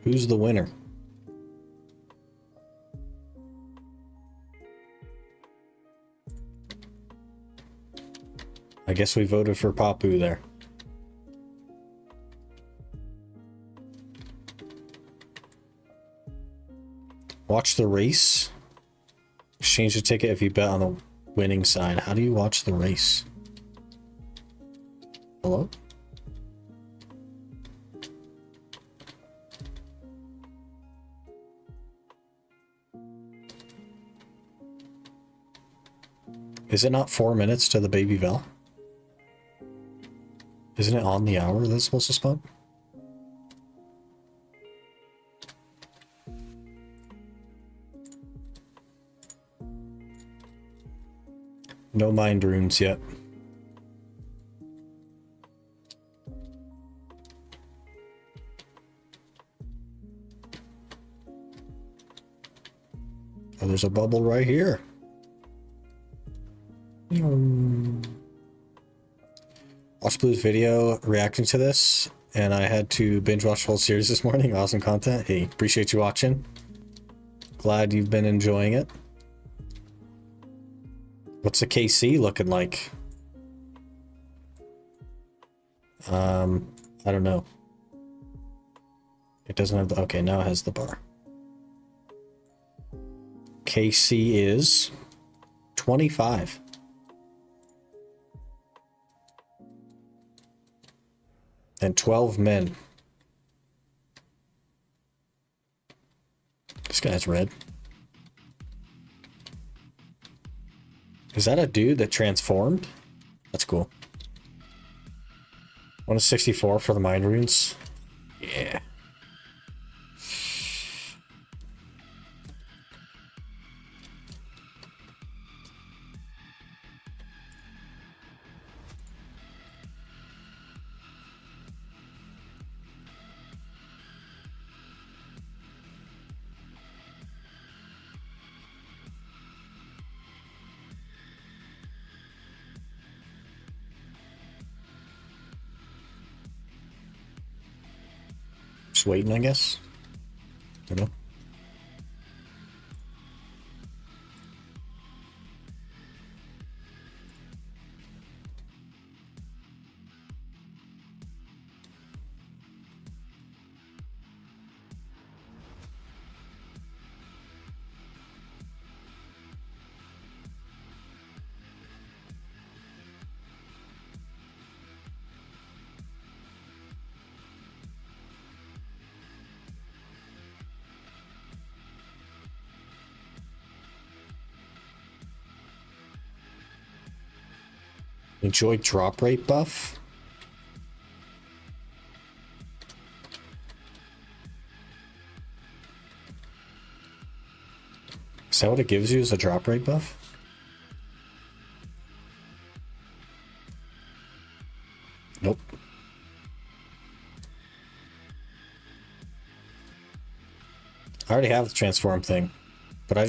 Who's the winner? I guess we voted for Papu there. Watch the race. Exchange a ticket if you bet on the winning side. How do you watch the race? Hello? Is it not 4 minutes to the Baby Vell? Isn't it on the hour that's supposed to spawn? No mind runes yet. Oh, there's a bubble right here. Watched Blue's video reacting to this, and I had to binge watch the whole series this morning. Awesome content. Hey, appreciate you watching. Glad you've been enjoying it. What's the KC looking like? I don't know. It doesn't have the... Okay, now it has the bar. KC is 25. and 12 men. This guy's red. Is that a dude that transformed? That's cool. 164 for the mind runes. Yeah. Just waiting, I guess. Don't know. Enjoy drop rate buff. Is that what it gives you as a drop rate buff? Nope. I already have the transform thing, but I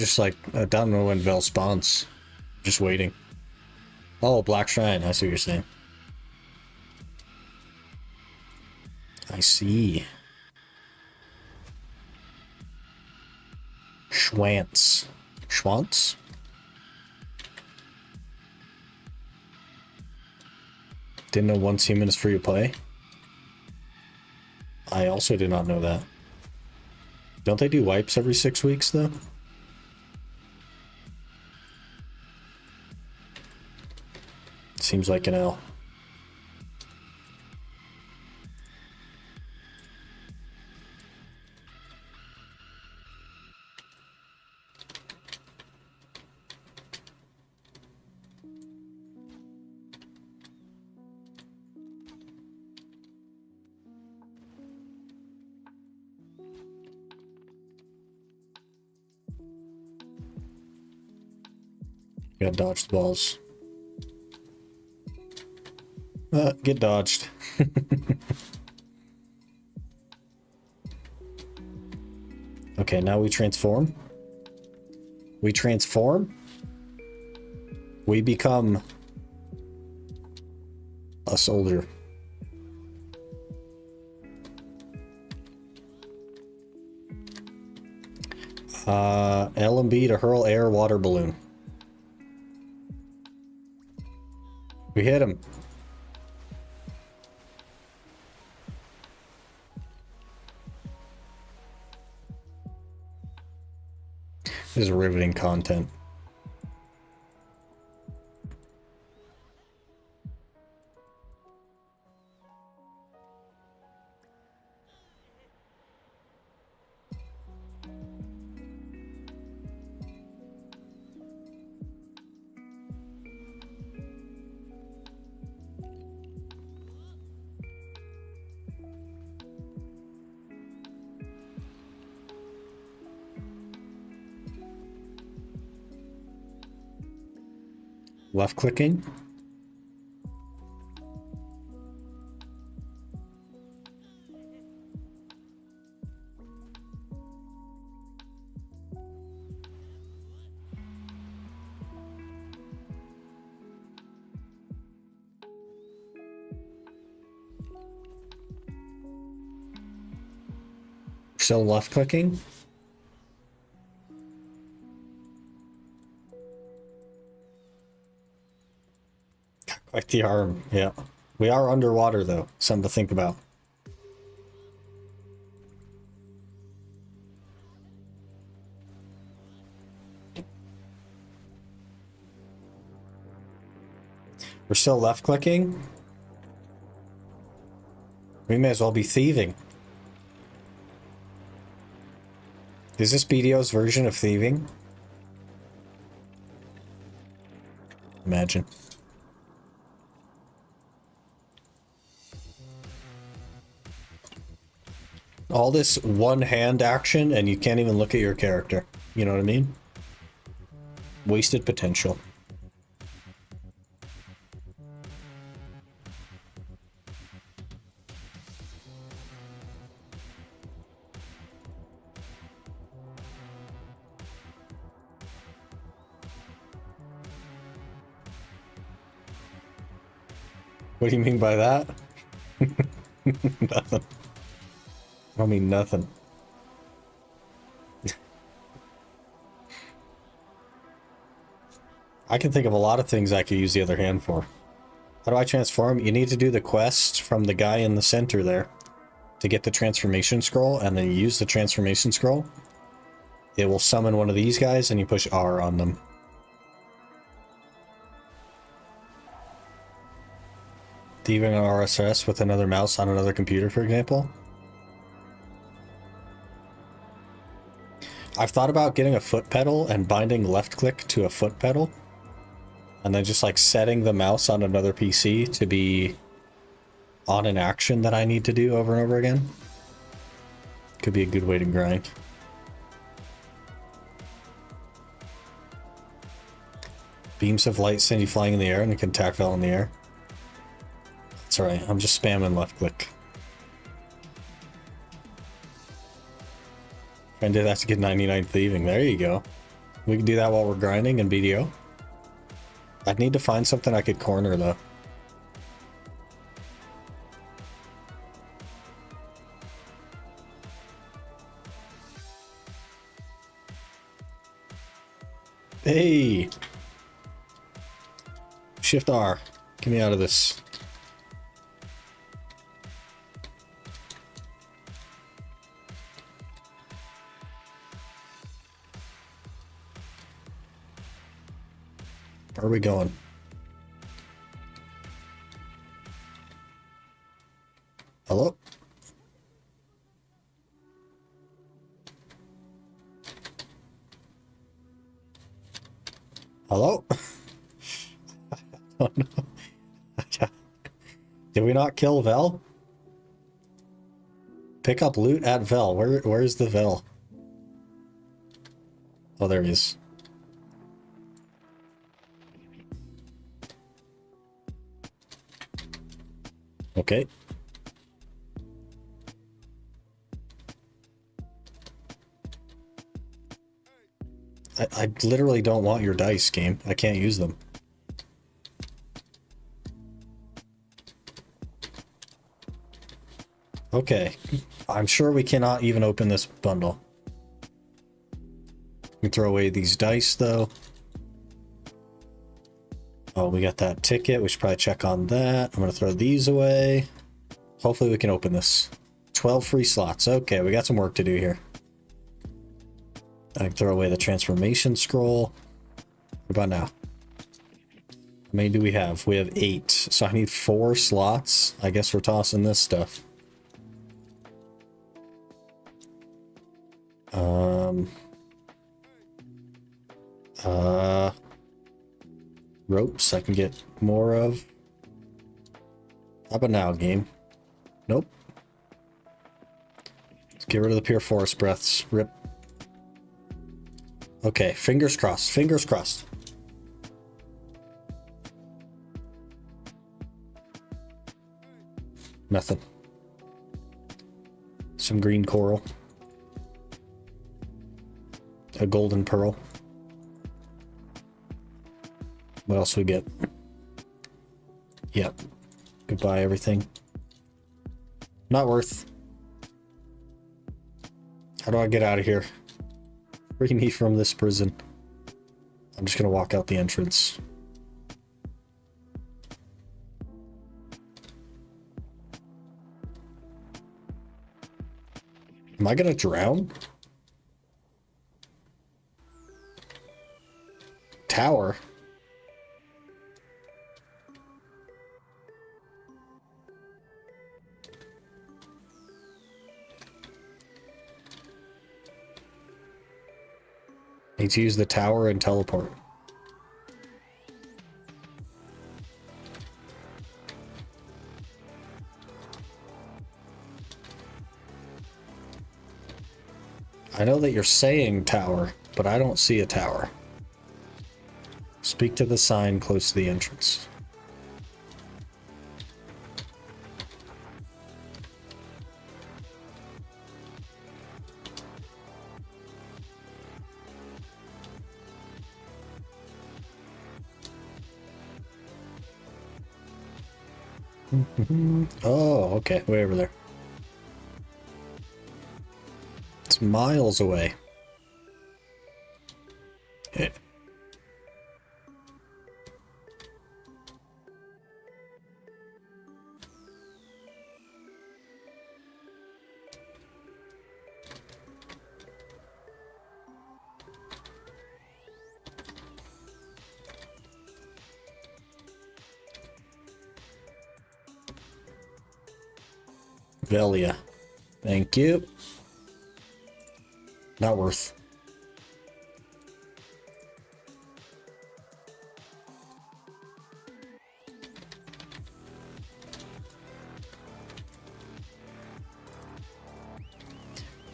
don't know when Vell spawns. Just waiting. Oh, Black Shrine. I see what you're saying. I see. Schwantz. Schwantz? Didn't know once human is free to play. I also did not know that. Don't they do wipes every 6 weeks, though? Seems like an L. Gotta dodge the balls. Get dodged. Okay, now we transform. We transform. We become a soldier. L and B to hurl air water balloon. We hit him. This is riveting content. Left clicking. Still left clicking. Like the arm, yeah. We are underwater though, something to think about. We're still left clicking. We may as well be thieving. Is this BDO's version of thieving? Imagine. All this one-hand action and you can't even look at your character. You know what I mean? Wasted potential. What do you mean by that? Nothing. I don't mean nothing. I can think of a lot of things I could use the other hand for. How do I transform? You need to do the quest from the guy in the center there to get the transformation scroll, and then you use the transformation scroll. It will summon one of these guys, and you push R on them. Thieving an RSS with another mouse on another computer, for example. I've thought about getting a foot pedal and binding left click to a foot pedal. And then just like setting the mouse on another PC to be on an action that I need to do over and over again. Could be a good way to grind. Beams of light send you flying in the air and you can attack Vell in the air. That's alright, I'm just spamming left click. And did have to get 99 thieving. There you go. We can do that while we're grinding in BDO. I'd need to find something I could corner though. Hey! Shift R. Get me out of this. Where are we going? Hello? Hello? Oh no. Did we not kill Vell? Pick up loot at Vell. Where's the Vell? Oh, there he is. Okay. I literally don't want your dice, game. I can't use them. Okay. I'm sure we cannot even open this bundle. We can throw away these dice, though. Oh, we got that ticket. We should probably check on that. I'm going to throw these away. Hopefully we can open this. 12 free slots. Okay, we got some work to do here. I can throw away the transformation scroll. What about now? How many do we have? We have 8. So I need 4 slots. I guess we're tossing this stuff. Ropes I can get more of. How about now, game? Nope. Let's get rid of the pure forest breaths. Rip. Okay, fingers crossed. Fingers crossed. Nothing. Some green coral. A golden pearl. What else we get? Yep. Goodbye, everything. Not worth. How do I get out of here? Free me from this prison. I'm just gonna walk out the entrance. Am I gonna drown? Tower? Need to use the tower and teleport. I know that you're saying tower, but I don't see a tower. Speak to the sign close to the entrance. Oh, okay, way over there. It's miles away. Yeah. Vell. Thank you. Not worth.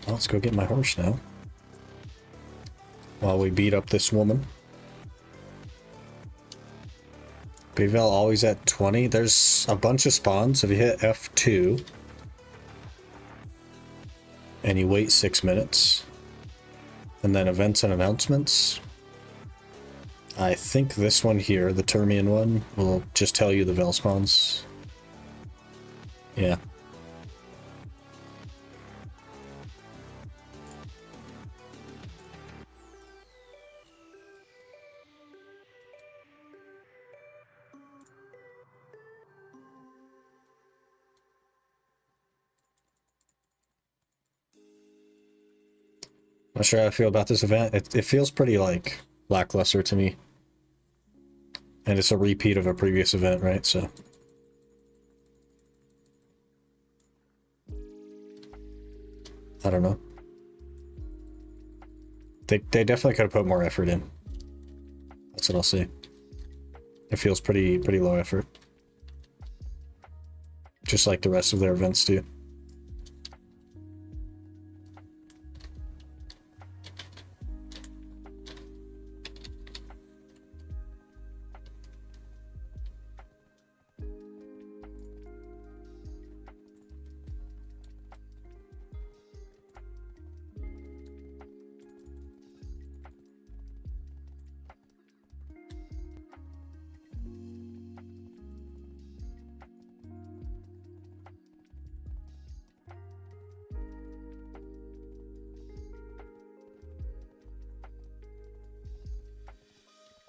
Well, let's go get my horse now. While we beat up this woman. Vell always at 20. There's a bunch of spawns. If you hit F2 and you wait 6 minutes, and then events and announcements, I think this one here, the Termian one, will just tell you the Vell spawns. Yeah. Not sure how I feel about this event. It feels pretty, like, lackluster to me. And it's a repeat of a previous event, right? So. I don't know. They definitely could have put more effort in. That's what I'll say. It feels pretty low effort. Just like the rest of their events do.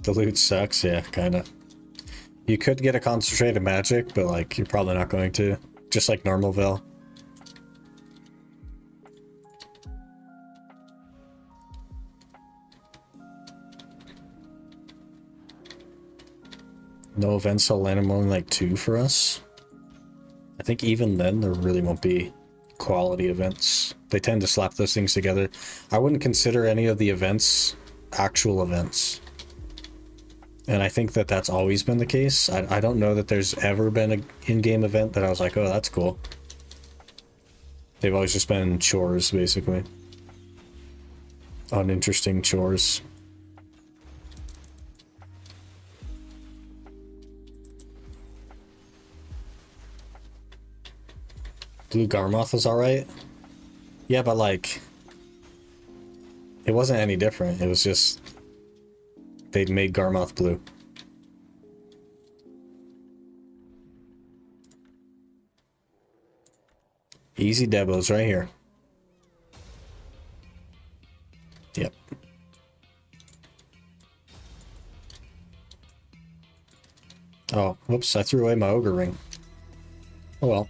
The loot sucks, yeah, kinda. You could get a concentrated magic, but like, you're probably not going to. Just like normal Vell. No events will land among like 2 for us. I think even then there really won't be quality events. They tend to slap those things together. I wouldn't consider any of the events actual events. And I think that that's always been the case. I don't know that there's ever been an in-game event that I was like, oh, that's cool. They've always just been chores, basically. Uninteresting chores. Blue Garmoth was alright. Yeah, but like, it wasn't any different. It was just, they'd made Garmoth blue. Easy debos right here. Yep. Oh, whoops, I threw away my ogre ring. Oh well.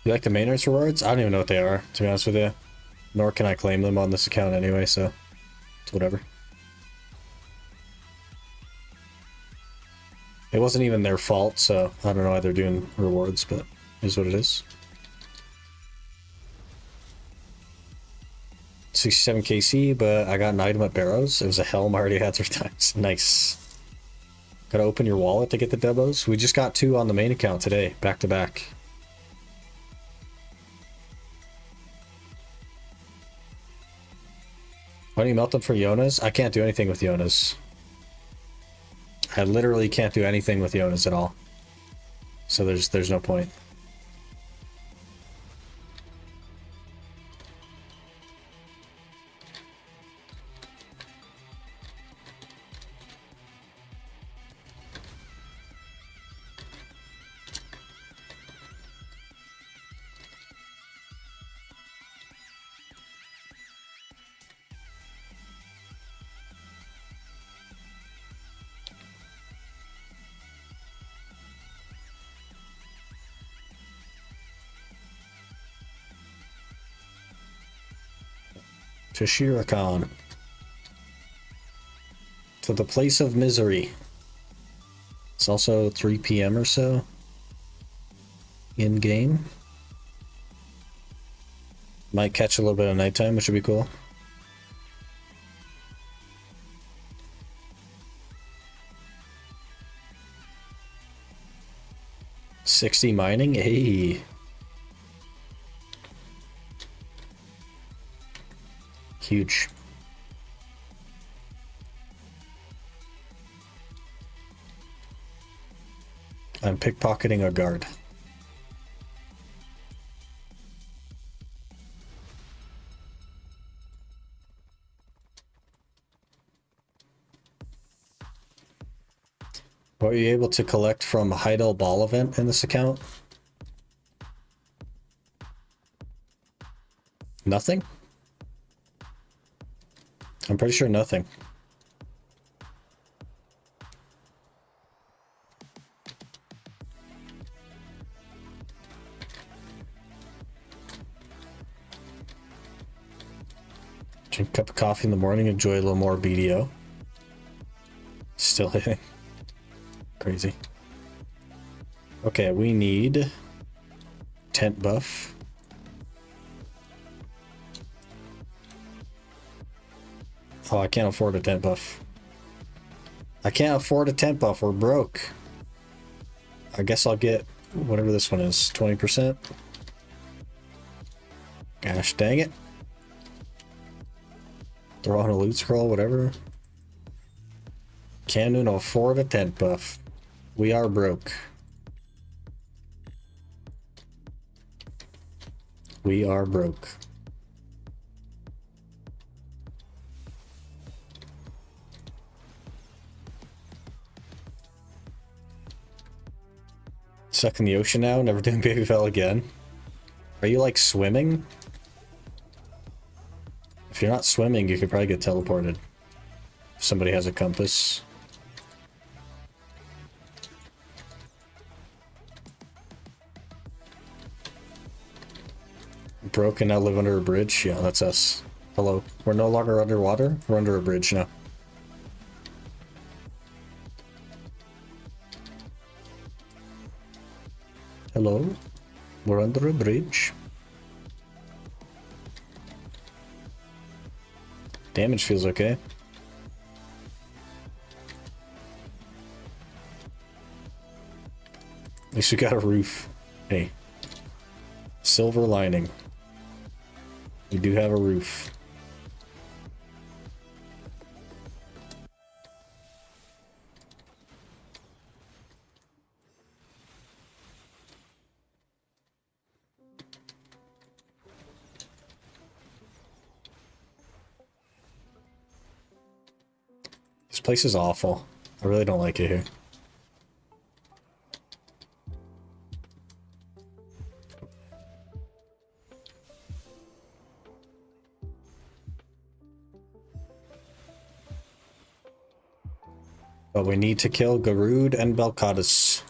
You like the mainers rewards? I don't even know what they are, to be honest with you. Nor can I claim them on this account anyway, so it's whatever. It wasn't even their fault, so I don't know why they're doing rewards, but it is what it is. 67 KC, but I got an item at Barrows. It was a Helm I already had 3 times. Nice. Gotta open your wallet to get the dubos. We just got 2 on the main account today, back to back. Why do you melt them for Yonas? I can't do anything with Yonas. I literally can't do anything with Yonas at all. So there's no point. To Shiran. To the place of misery. It's also 3 PM or so. In game. Might catch a little bit of nighttime, which would be cool. $60 mining? Hey. Huge. I'm pickpocketing a guard. What are you able to collect from a Heidel Ball event in this account? Nothing? I'm pretty sure nothing. Drink a cup of coffee in the morning, enjoy a little more BDO. Still hitting. Crazy. Okay, we need tent buff. Oh, I can't afford a tent buff. I can't afford a tent buff. We're broke. I guess I'll get whatever this one is. 20%. Gosh dang it. Throw on a loot scroll, whatever. Can't even afford a tent buff. We are broke. We are broke. Stuck in the ocean now, never doing Baby Vell again. Are you like swimming? If you're not swimming, you could probably get teleported. If somebody has a compass. Broke and now live under a bridge? Yeah, that's us. Hello. We're no longer underwater. We're under a bridge now. Hello. We're under a bridge. Damage feels okay. At least we got a roof. Hey. Silver lining. We do have a roof. This place is awful. I really don't like it here. But we need to kill Garud and Belkadis.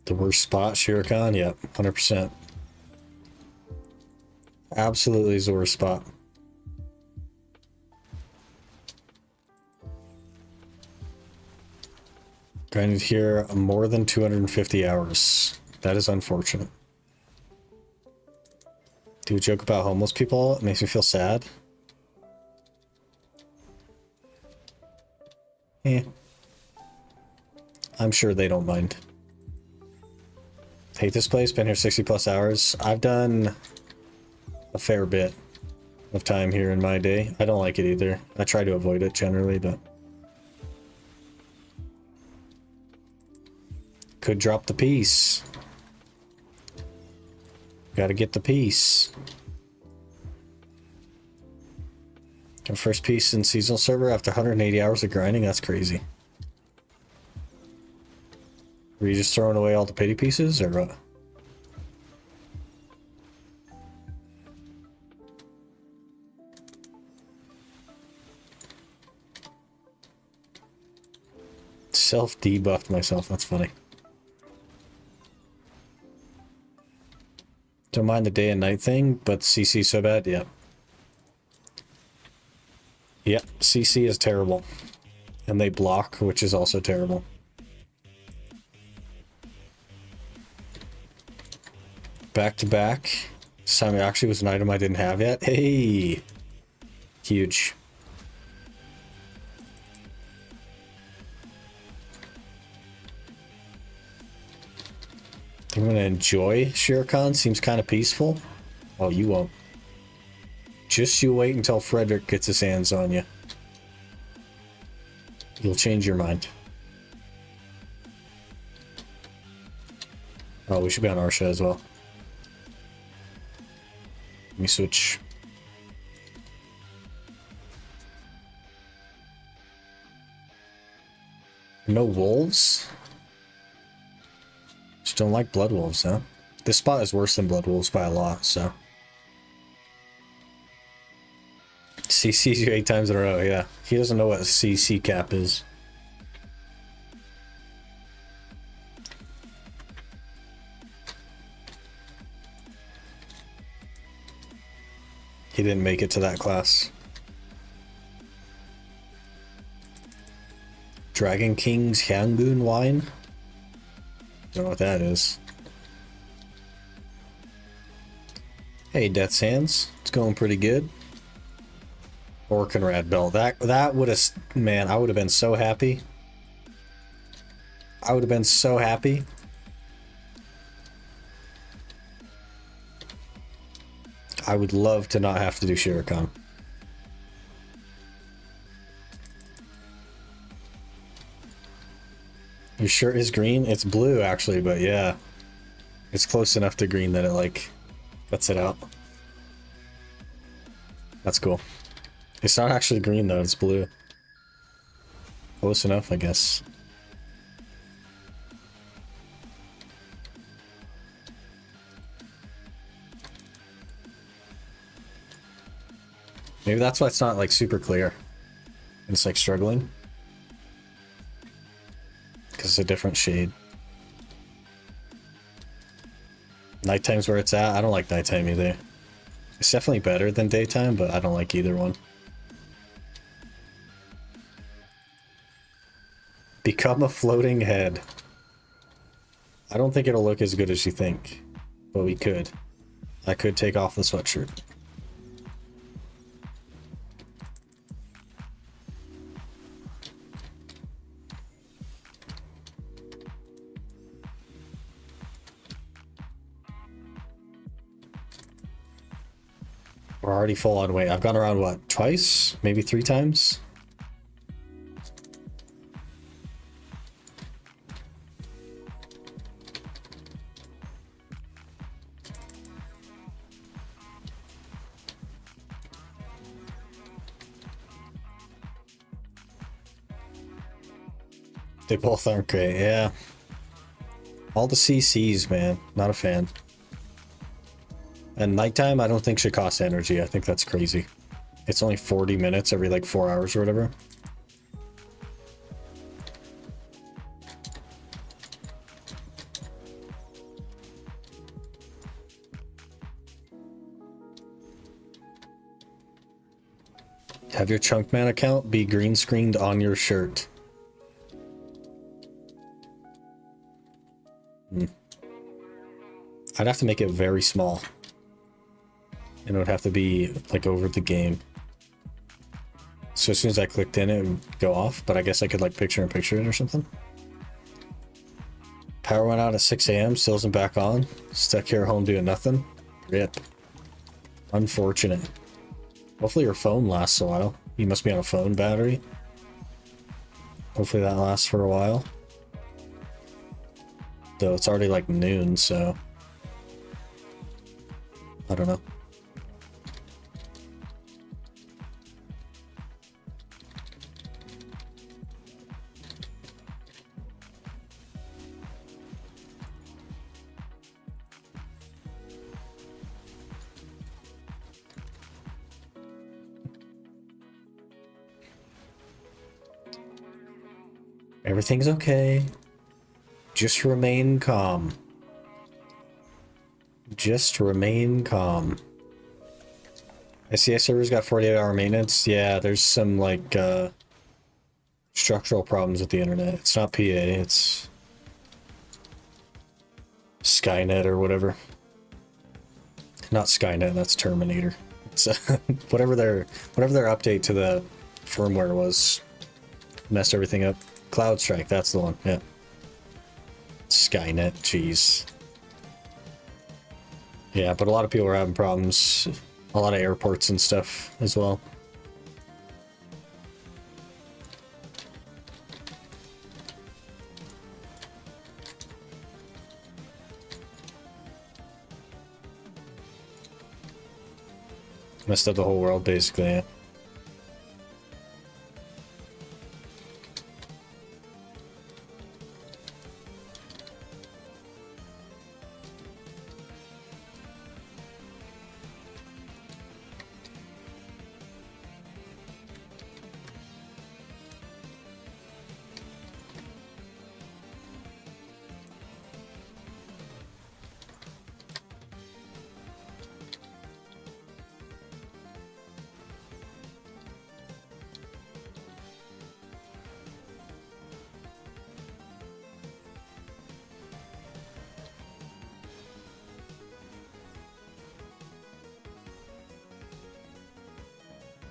The worst spot, Shiran? Yep, 100%. Absolutely is the worst spot. Grinded here more than 250 hours. That is unfortunate. Do a joke about homeless people? It makes me feel sad. Eh. I'm sure they don't mind. Hate this place, been here 60 plus hours. I've done a fair bit of time here in my day. I don't like it either. I try to avoid it generally, but... Could drop the piece. Gotta get the piece. Our first piece in seasonal server after 180 hours of grinding? That's crazy. Were you just throwing away all the pity pieces, or what? Self-debuffed myself, that's funny. Don't mind the day and night thing, but CC so bad, yeah. Yep, CC is terrible. And they block, which is also terrible. Back to back. This time it actually was an item I didn't have yet. Hey! Huge. I'm gonna enjoy Shiran. Seems kind of peaceful. Oh, you won't. Just you wait until Frederick gets his hands on you. You'll change your mind. Oh, we should be on Arsha as well. Let me switch. No wolves? Just don't like blood wolves, huh? This spot is worse than blood wolves by a lot, so. CC's you 8 times in a row, yeah. He doesn't know what CC cap is. He didn't make it to that class. Dragon King's Hyanggoon wine? Don't know what that is. Hey, Death's Hands. It's going pretty good. Orkinrad Bell. That would have... Man, I would have been so happy. I would have been so happy. I would love to not have to do Shiran. Your shirt is green? It's blue, actually, but yeah. It's close enough to green that it, like, lets it out. That's cool. It's not actually green, though. It's blue. Close enough, I guess. Maybe that's why it's not, like, super clear. It's, like, struggling. Because it's a different shade. Nighttime's where it's at. I don't like nighttime either. It's definitely better than daytime, but I don't like either one. Become a floating head. I don't think it'll look as good as you think, but we could. I could take off the sweatshirt. We're already full on weight. I've gone around, what, twice? Maybe 3 times? They both aren't great, yeah. All the CCs, man. Not a fan. And nighttime, I don't think should cost energy. I think that's crazy. It's only 40 minutes every like 4 hours or whatever. Have your Chunkman account be green screened on your shirt. I'd have to make it very small. And it would have to be like over the game. So as soon as I clicked in, it would go off, but I guess I could like picture-in-picture it or something. Power went out at 6 AM, still isn't back on. Stuck here at home doing nothing. RIP. Unfortunate. Hopefully your phone lasts a while. You must be on a phone battery. Hopefully that lasts for a while. Though it's already like noon, so... I don't know. Everything's okay. Just remain calm. Just remain calm. SCS server's got 48-hour maintenance. Yeah, there's some like structural problems with the internet. It's not PA, it's Skynet or whatever. Not Skynet, that's Terminator. It's whatever their update to the firmware was messed everything up. Cloud Strike, that's the one. Yeah. Skynet, jeez. Yeah, but a lot of people are having problems. A lot of airports and stuff as well. Messed up the whole world, basically, yeah.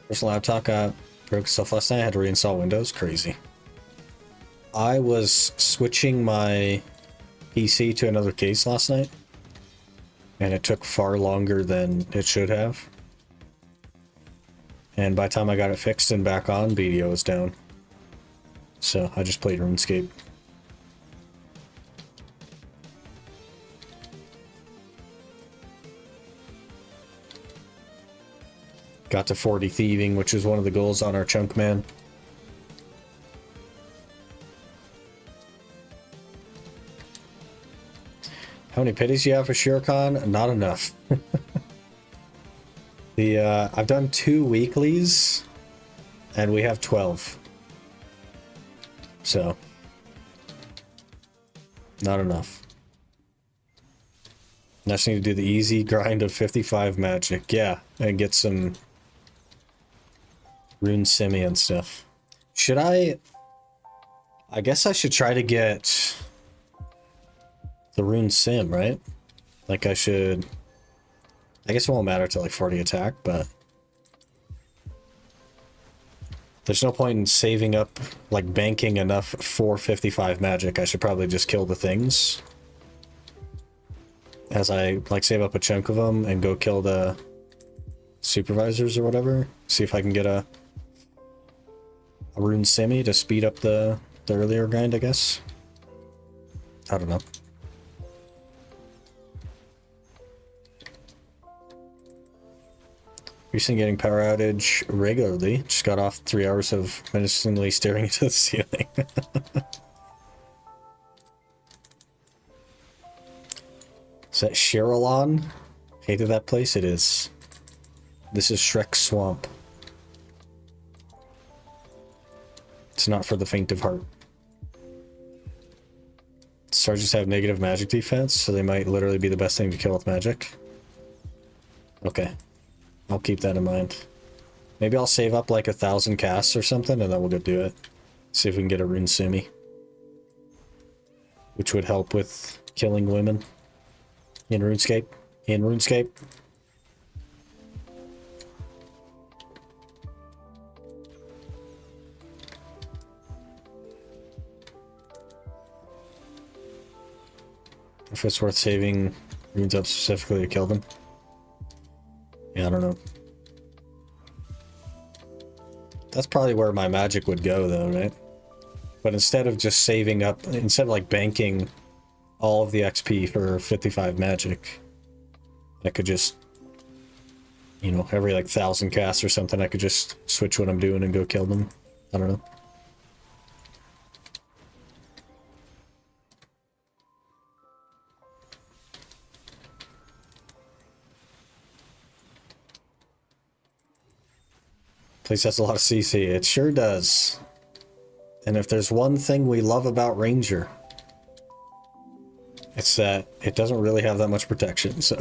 First laptop broke itself last night. I had to reinstall Windows. Crazy. I was switching my PC to another case last night, and it took far longer than it should have. And by the time I got it fixed and back on, BDO was down. So I just played RuneScape. Got to 40 Thieving, which is one of the goals on our Chunkman. How many pities do you have for Shiran? Not enough. I've done 2 weeklies, and we have 12. So, not enough. I just need to do the easy grind of 55 magic, yeah, and get some Rune Simi and stuff. Should I guess I should try to get the Rune Sim, right? Like I guess it won't matter till like 40 attack, but there's no point in saving up, like banking enough for 55 magic. I should probably just kill the things as I like save up a chunk of them and go kill the supervisors or whatever. See if I can get a Rune Simi to speed up the earlier grind, I guess. I don't know. Recently getting power outage regularly. Just got off 3 hours of menacingly staring into the ceiling. Is that Shiran? Hated that place? It is. This is Shrek's Swamp. It's not for the faint of heart. Charges have negative magic defense, so they might literally be the best thing to kill with magic. Okay. I'll keep that in mind. Maybe I'll save up like 1,000 casts or something, and then we'll go do it. See if we can get a rune sumi, which would help with killing women in RuneScape. In RuneScape. If it's worth saving runes up specifically to kill them. Yeah, I don't know. That's probably where my magic would go though, right? But instead of just saving up, instead of like banking all of the XP for 55 magic, I could just, you know, every like 1,000 casts or something, I could just switch what I'm doing and go kill them. I don't know. Place has a lot of CC. It sure does. And if there's one thing we love about Ranger, it's that it doesn't really have that much protection, so...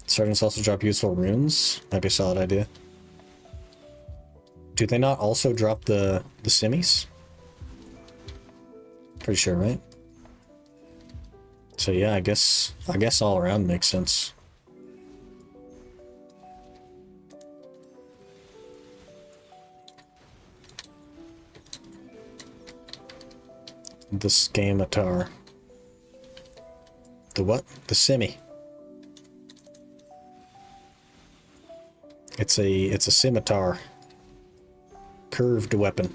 Sergeants also drop useful runes. Might be a solid idea. Do they not also drop the simmies? Pretty sure, right? So yeah, I guess all around makes sense. The scimitar. The what? The simi. It's a scimitar. Curved weapon.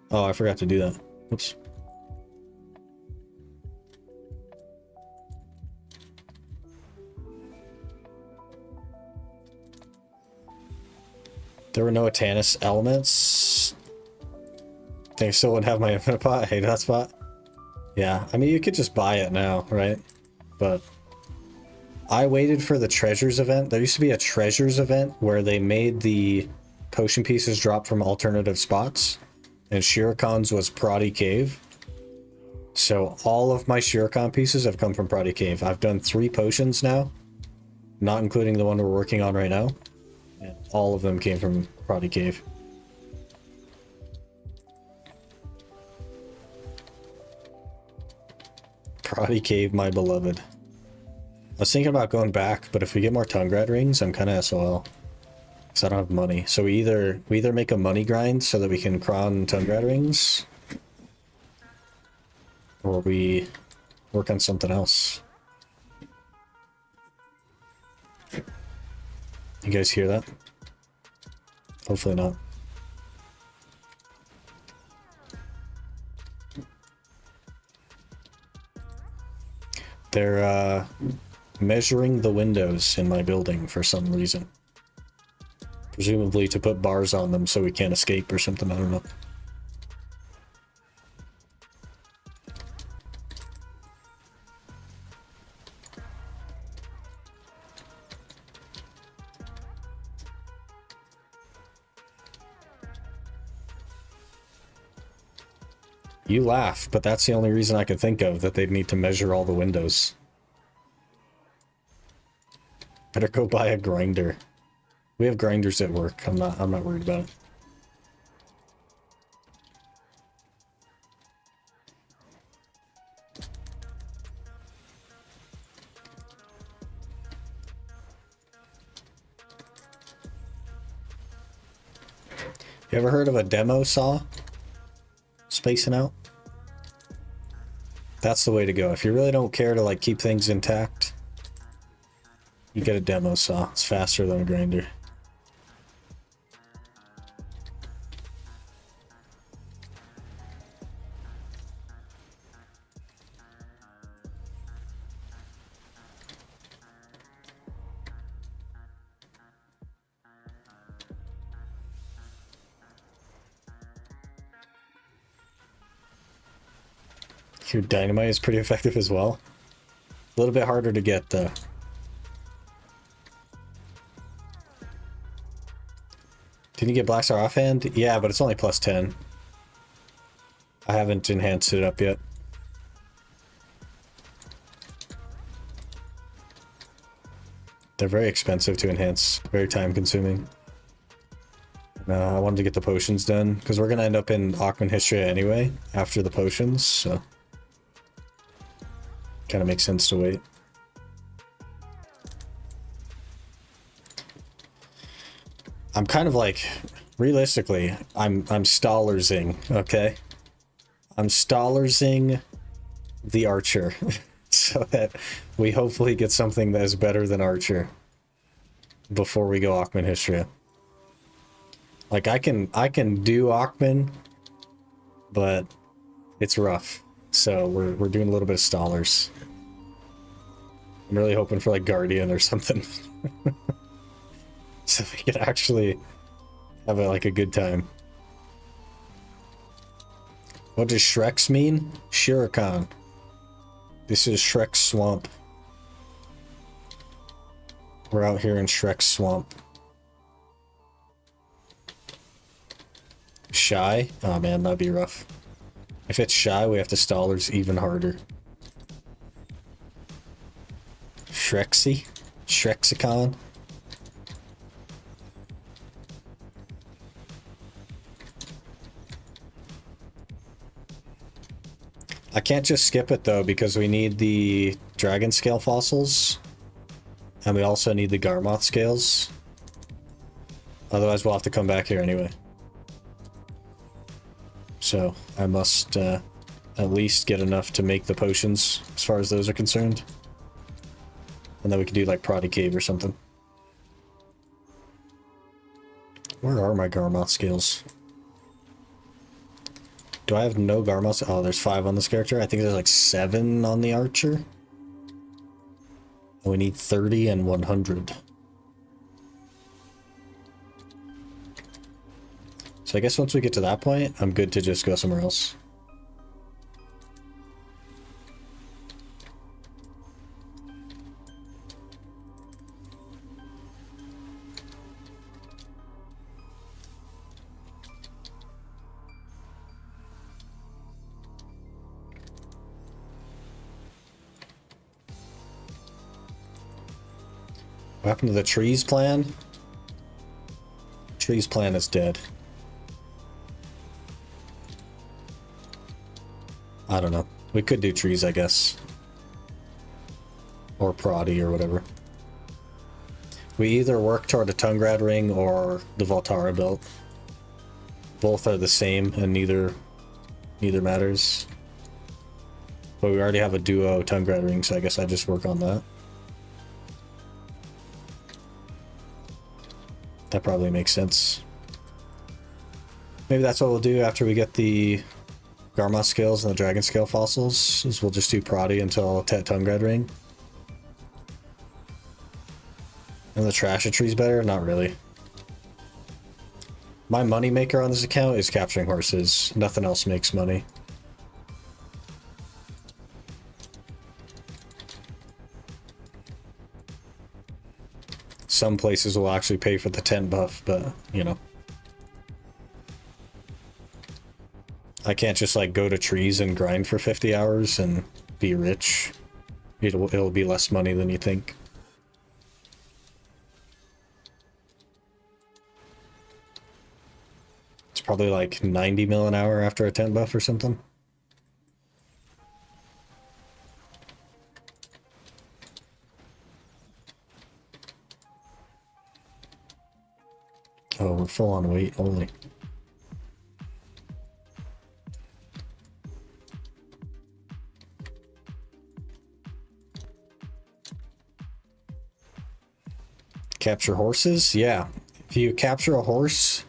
Oh, I forgot to do that. Oops. There were no Atanis elements. They still wouldn't have my infinite pot. I hate that spot. Yeah, I mean, you could just buy it now, right? But I waited for the treasures event. There used to be a treasures event where they made the potion pieces drop from alternative spots. And Shirakan's was Prodi Cave. So all of my Shirakan pieces have come from Prodi Cave. I've done 3 potions now, not including the one we're working on right now. And all of them came from Prodi Cave. Prodi Cave, my beloved. I was thinking about going back, but if we get more Tungrad rings, I'm kind of SOL. Because I don't have money. So we either make a money grind so that we can cron Tungrad rings, or we work on something else. You guys hear that? Hopefully not. They're measuring the windows in my building for some reason. Presumably to put bars on them so we can't escape or something, I don't know. You laugh, but that's the only reason I could think of, that they'd need to measure all the windows. Better go buy a grinder. We have grinders at work. I'm not worried about it. You ever heard of a demo saw? Spacing out? That's the way to go. If you really don't care to like keep things intact, you get a demo saw. It's faster than a grinder. Your dynamite is pretty effective as well. A little bit harder to get though. Didn't you get Black Star offhand? Yeah, but it's only plus 10. I haven't enhanced it up yet. They're very expensive to enhance, very time consuming. I wanted to get the potions done because we're gonna end up in Ackman Hysteria anyway after the potions, so kind of makes sense to wait. I'm kind of like, realistically, I'm Stalersing, okay? I'm Stalersing the Archer so that we hopefully get something that is better than Archer before we go Ackman Hysteria. Like I can do Ackman, but it's rough. So we're doing a little bit of Stallers. I'm really hoping for like Guardian or something. So we can actually have like a good time. What does Shrek's mean? Shiran. This is Shrek's swamp. We're out here in Shrek's swamp. Shy? Oh man, that'd be rough. If it's shy, we have to Stallers even harder. Shrexy? Shrexicon? I can't just skip it though because we need the dragon scale fossils and we also need the Garmoth scales. Otherwise we'll have to come back here anyway. So I must at least get enough to make the potions as far as those are concerned. And then we can do like Proddy Cave or something. Where are my Garmoth scales? Do I have no Garmoth? Oh, there's 5 on this character. I think there's like 7 on the Archer. And we need 30 and 100. So I guess once we get to that point, I'm good to just go somewhere else. What happened to the trees plan? Trees plan is dead. I don't know. We could do trees, I guess. Or Proddy or whatever. We either work toward a Tungrad ring or the Voltara belt. Both are the same and neither matters. But we already have a duo Tungrad ring, so I guess I just work on that. That probably makes sense. Maybe that's what we'll do after we get the Garmoth scales and the Dragon scale fossils, is we'll just do Proddy until Tet Tungrad ring. And the Trasha tree's better? Not really. My money maker on this account is capturing horses. Nothing else makes money. Some places will actually pay for the tent buff, but, you know. I can't just, like, go to trees and grind for 50 hours and be rich. It'll be less money than you think. It's probably, like, 90 mil an hour after a tent buff or something. Oh, we're full on weight only. Capture horses? Yeah. If you capture a horse,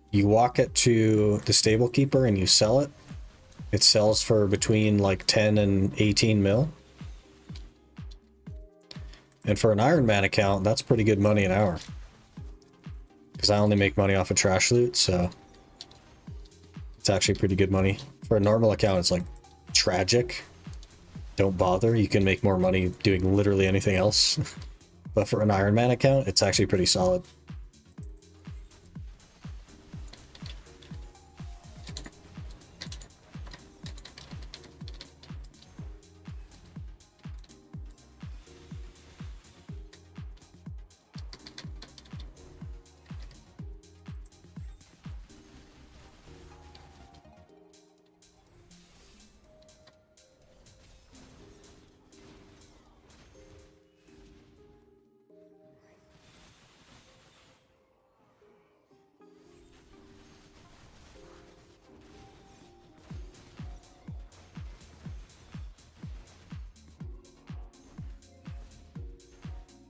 you walk it to the stable keeper and you sell it. It sells for between like 10 and 18 mil. And for an Iron Man account, that's pretty good money an hour. Because I only make money off of trash loot, so it's actually pretty good money. For a normal account, it's like tragic, don't bother. You can make more money doing literally anything else. But for an Iron Man account, it's actually pretty solid.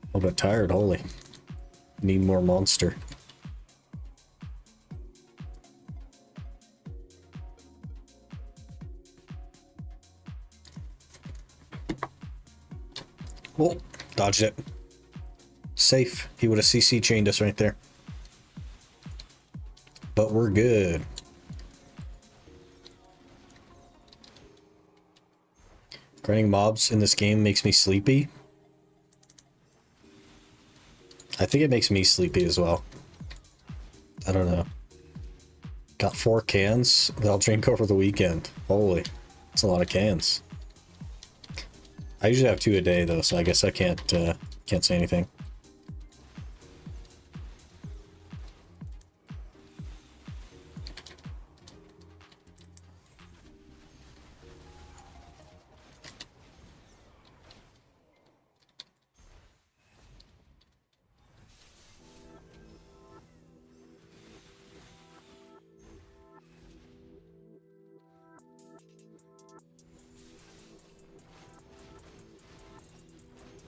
A little bit tired, holy. Need more monster. Oh, dodged it. Safe. He would have CC chained us right there. But we're good. Grinding mobs in this game makes me sleepy. I think it makes me sleepy as well. I don't know. Got 4 cans that I'll drink over the weekend. Holy, that's a lot of cans. I usually have 2 a day though, so I guess I can't say anything.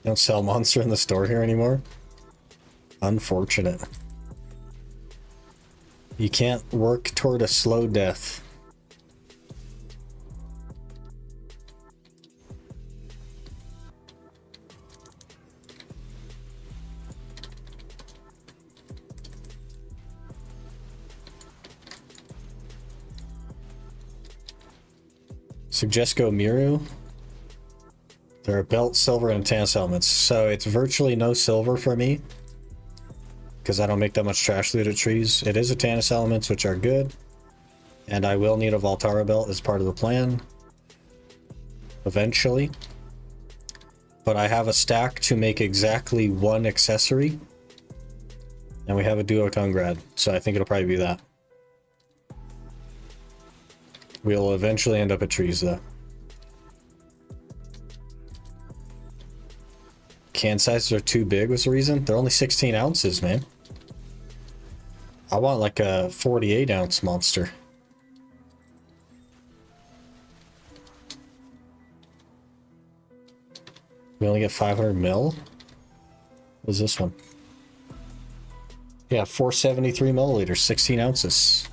Don't sell monster in the store here anymore. Unfortunate. You can't work toward a slow death. Suggest go Miru. There are belt, silver, and Tannis elements, so it's virtually no silver for me because I don't make that much trash looted trees. It is a Tannis elements, which are good, and I will need a Voltara belt as part of the plan eventually. But I have a stack to make exactly 1 accessory, and we have a duotone grad, so I think it'll probably be that. We'll eventually end up at trees though. Can sizes are too big was the reason. They're only 16 ounces, man. I want like a 48 ounce monster. We only get 500 mil. What's this one? Yeah, 473 milliliters, 16 ounces.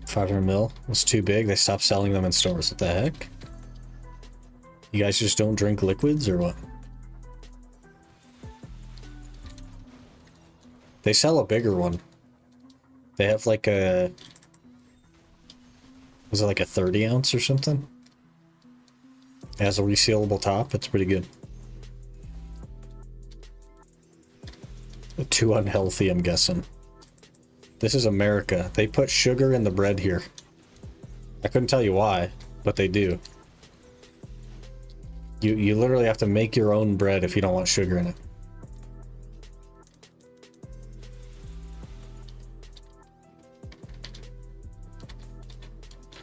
$500 mil was too big. They stopped selling them in stores. What the heck? You guys just don't drink liquids or what? They sell a bigger one. They have like a... Was it like a 30 ounce or something? It has a resealable top. It's pretty good. Too unhealthy, I'm guessing. This is America. They put sugar in the bread here. I couldn't tell you why, but they do. You literally have to make your own bread if you don't want sugar in it.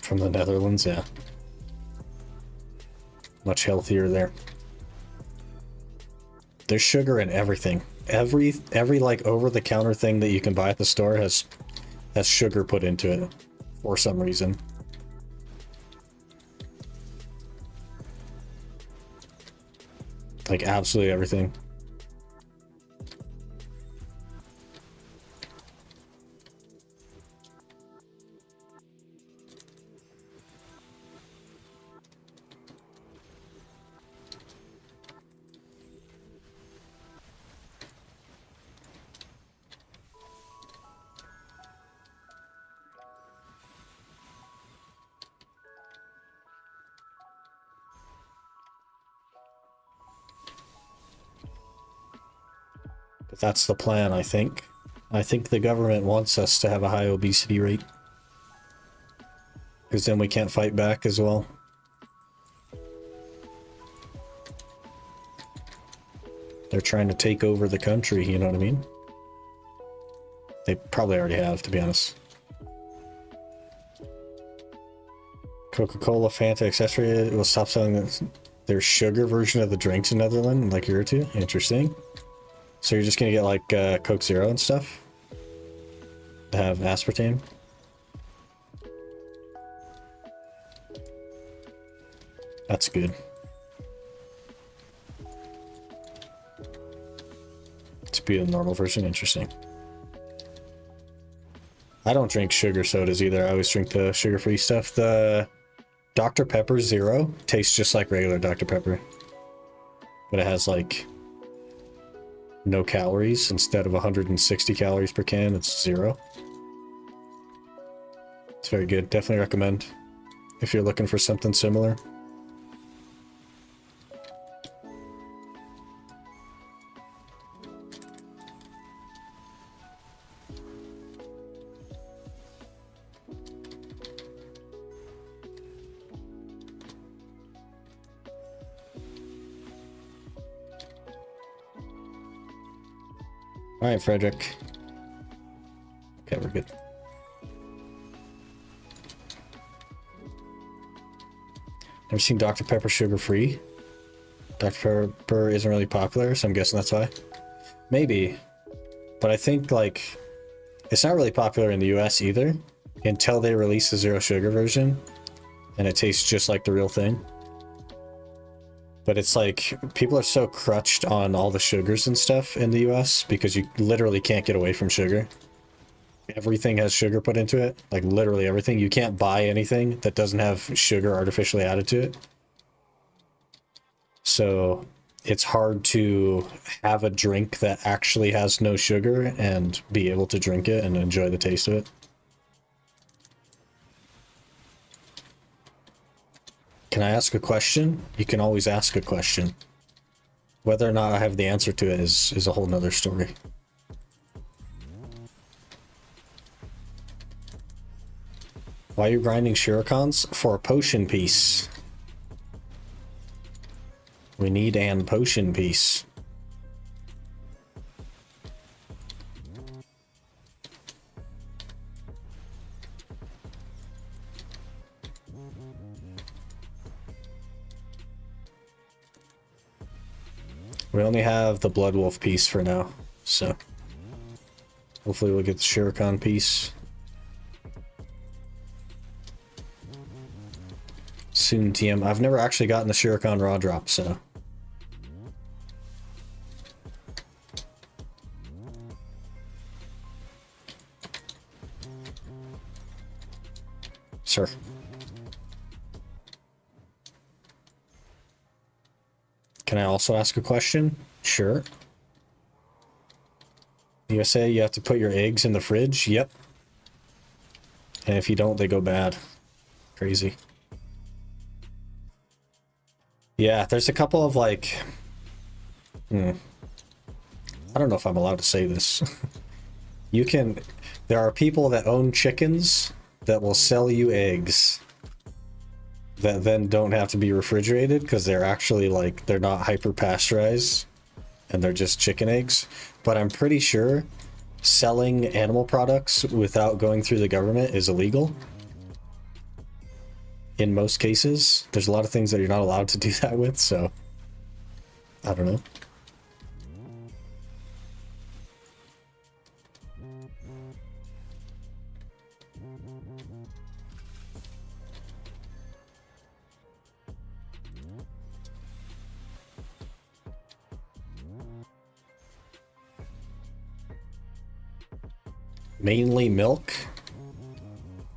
From the Netherlands, yeah. Much healthier there. There's sugar in everything. Every like over-the-counter thing that you can buy at the store has sugar put into it for some reason. Like absolutely everything. But that's the plan, I think. I think the government wants us to have a high obesity rate. Because then we can't fight back as well. They're trying to take over the country, you know what I mean? They probably already have, to be honest. Coca-Cola, Fanta, Accessory will stop selling their sugar version of the drinks in Netherlands in like a year or two. Interesting. So you're just gonna get like Coke Zero and stuff to have aspartame. That's good. To be a normal version, interesting. I don't drink sugar sodas either. I always drink the sugar-free stuff. The Dr. Pepper Zero tastes just like regular Dr. Pepper, but it has like no calories. Instead of 160 calories per can, it's 0. It's very good. Definitely recommend if you're looking for something similar. All right, Frederick. Okay, we're good. Never seen Dr. Pepper sugar-free. Dr. Pepper isn't really popular, so I'm guessing that's why. Maybe. But I think, like, it's not really popular in the US either until they release the zero sugar version, and it tastes just like the real thing. But it's like, people are so crutched on all the sugars and stuff in the US because you literally can't get away from sugar. Everything has sugar put into it, like literally everything. You can't buy anything that doesn't have sugar artificially added to it. So it's hard to have a drink that actually has no sugar and be able to drink it and enjoy the taste of it. Can I ask a question? You can always ask a question. Whether or not I have the answer to it is a whole nother story. Why are you grinding Shurikens? For a potion piece. We need an potion piece. We only have the Blood Wolf piece for now, so hopefully we'll get the Shuriken piece soon. TM. I've never actually gotten the Shuriken raw drop, so sir. Can I also ask a question? Sure. USA, you have to put your eggs in the fridge? Yep. And if you don't, they go bad. Crazy. Yeah, there's a couple of like... I don't know if I'm allowed to say this. You can... There are people that own chickens that will sell you eggs that then don't have to be refrigerated because they're actually like, they're not hyper pasteurized and they're just chicken eggs. But I'm pretty sure selling animal products without going through the government is illegal. In most cases, there's a lot of things that you're not allowed to do that with, so I don't know. Mainly milk?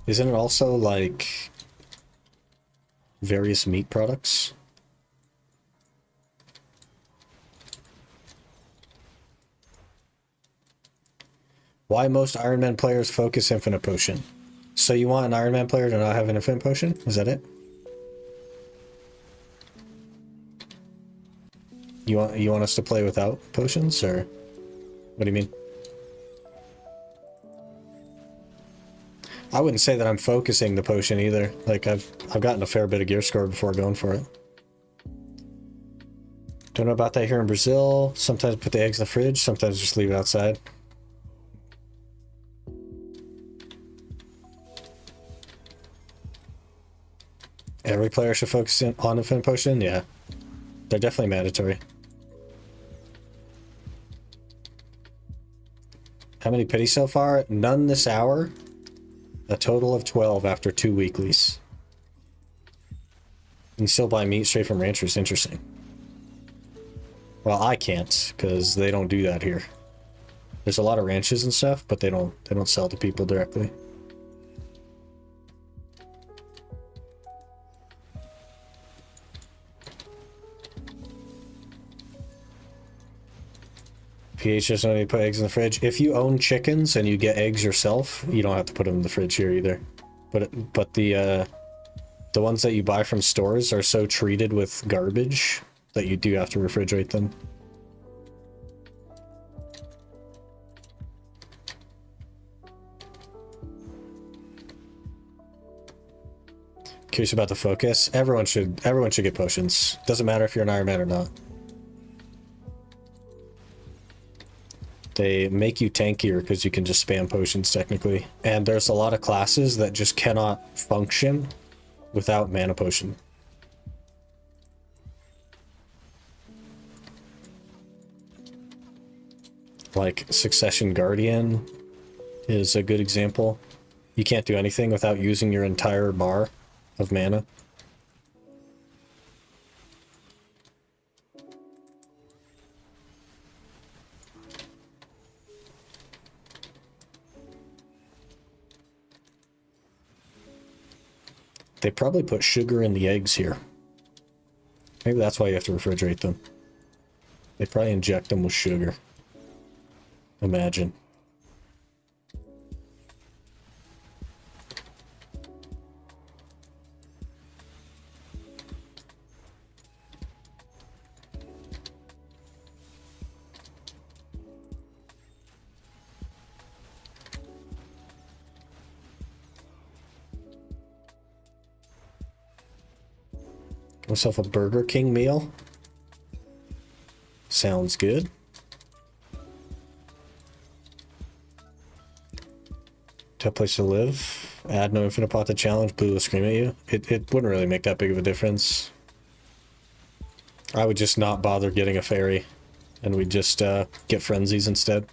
Isn't it also like various meat products? Why most Iron Man players focus Infinite Potion? So you want an Iron Man player to not have an Infinite Potion? Is that it? You want us to play without potions, or? What do you mean? I wouldn't say that I'm focusing the potion either. Like I've gotten a fair bit of gear score before going for it. Don't know about that here in Brazil. Sometimes put the eggs in the fridge, sometimes just leave it outside. Every player should focus on Infinite Potion? Yeah. They're definitely mandatory. How many pity so far? None this hour. A total of 12 after 2 weeklies. You can still buy meat straight from ranchers. Interesting. Well, I can't, because they don't do that here. There's a lot of ranches and stuff, but they don't sell to people directly. PH doesn't need to put eggs in the fridge. If you own chickens and you get eggs yourself, you don't have to put them in the fridge here either. But the ones that you buy from stores are so treated with garbage that you do have to refrigerate them. Curious about the focus. Everyone should get potions. Doesn't matter if you're an Iron Man or not. They make you tankier because you can just spam potions technically. And there's a lot of classes that just cannot function without mana potion. Like Succession Guardian is a good example. You can't do anything without using your entire bar of mana. They probably put sugar in the eggs here. Maybe that's why you have to refrigerate them. They probably inject them with sugar. Imagine. Get myself a Burger King meal. Sounds good. Tough place to live. Add no infinite pot to challenge. Blue will scream at you. It wouldn't really make that big of a difference. I would just not bother getting a fairy. And we'd just get frenzies instead.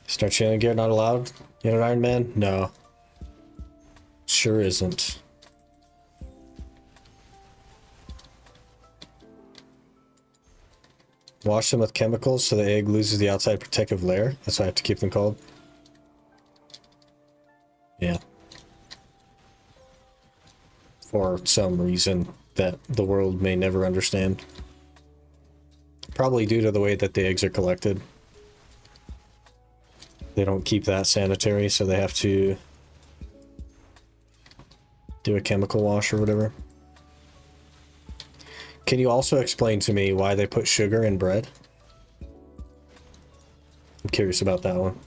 Start chaining gear not allowed? You know, Iron Man? No. Sure isn't. Wash them with chemicals so the egg loses the outside protective layer. That's why I have to keep them cold. Yeah. For some reason that the world may never understand. Probably due to the way that the eggs are collected. They don't keep that sanitary, so they have to do a chemical wash or whatever. Can you also explain to me why they put sugar in bread? I'm curious about that one.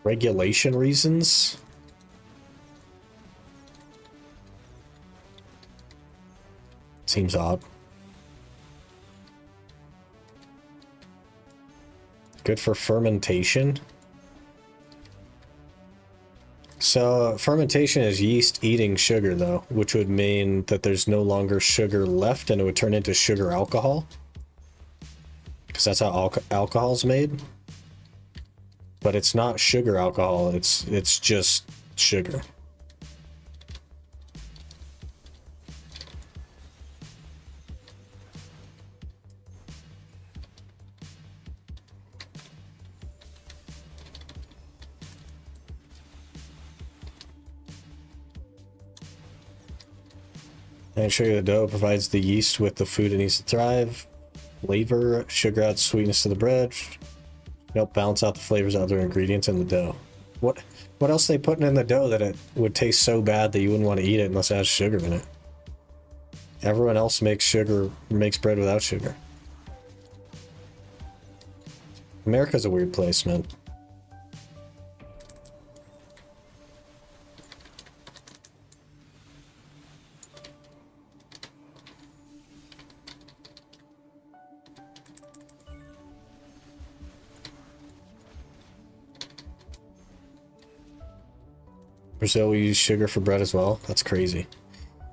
Regulation reasons? Seems odd. Good for fermentation. So fermentation is yeast eating sugar though, which would mean that there's no longer sugar left and it would turn into sugar alcohol. Because that's how alcohol's made. But it's not sugar alcohol, it's just sugar. And sugar the dough provides the yeast with the food it needs to thrive. Flavor, sugar adds sweetness to the bread. Help balance out the flavors of other ingredients in the dough. What else are they putting in the dough that it would taste so bad that you wouldn't want to eat it unless it has sugar in it? Everyone else makes bread without sugar. America's a weird place, man. Brazil, we use sugar for bread as well. That's crazy.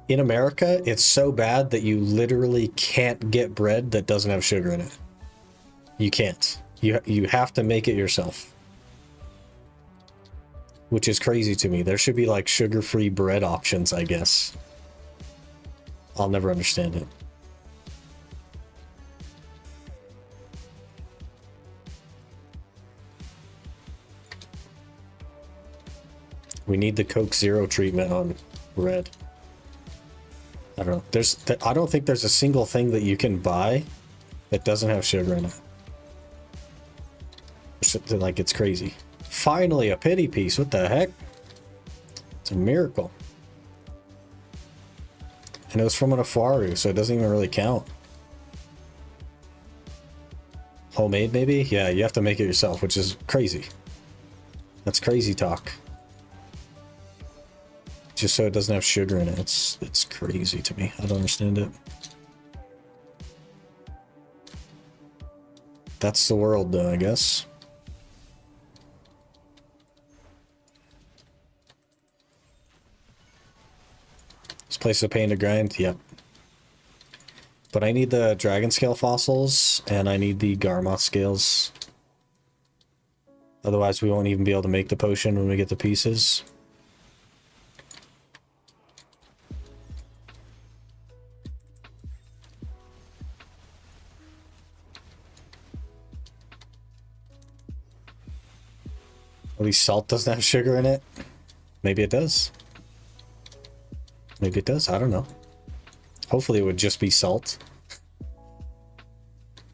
In America, it's so bad that you literally can't get bread that doesn't have sugar in it. You can't. You have to make it yourself. Which is crazy to me. There should be like sugar-free bread options, I guess. I'll never understand it. We need the Coke Zero treatment on bread. I don't know. I don't think there's a single thing that you can buy that doesn't have sugar in it. Like, it's crazy. Finally, a pity piece. What the heck? It's a miracle. And it was from an Afaru, so it doesn't even really count. Homemade, maybe? Yeah, you have to make it yourself, which is crazy. That's crazy talk. Just so it doesn't have sugar in it. It's crazy to me. I don't understand it. That's the world, though, I guess. This place is a pain to grind? Yep. But I need the dragon scale fossils, and I need the Garmoth scales. Otherwise, we won't even be able to make the potion when we get the pieces. At least salt doesn't have sugar in it. Maybe it does. Maybe it does. I don't know. Hopefully it would just be salt.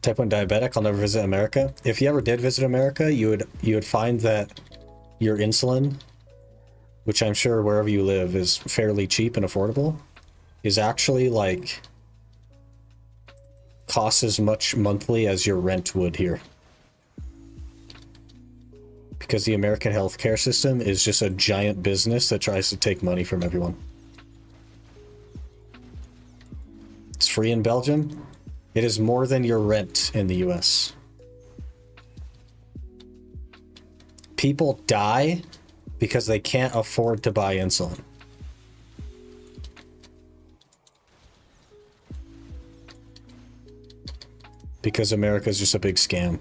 Type 1 diabetic. I'll never visit America. If you ever did visit America, you would find that your insulin, which I'm sure wherever you live is fairly cheap and affordable, is actually like costs as much monthly as your rent would here. Because the American healthcare system is just a giant business that tries to take money from everyone. It's free in Belgium. It is more than your rent in the US. People die because they can't afford to buy insulin. Because America's just a big scam.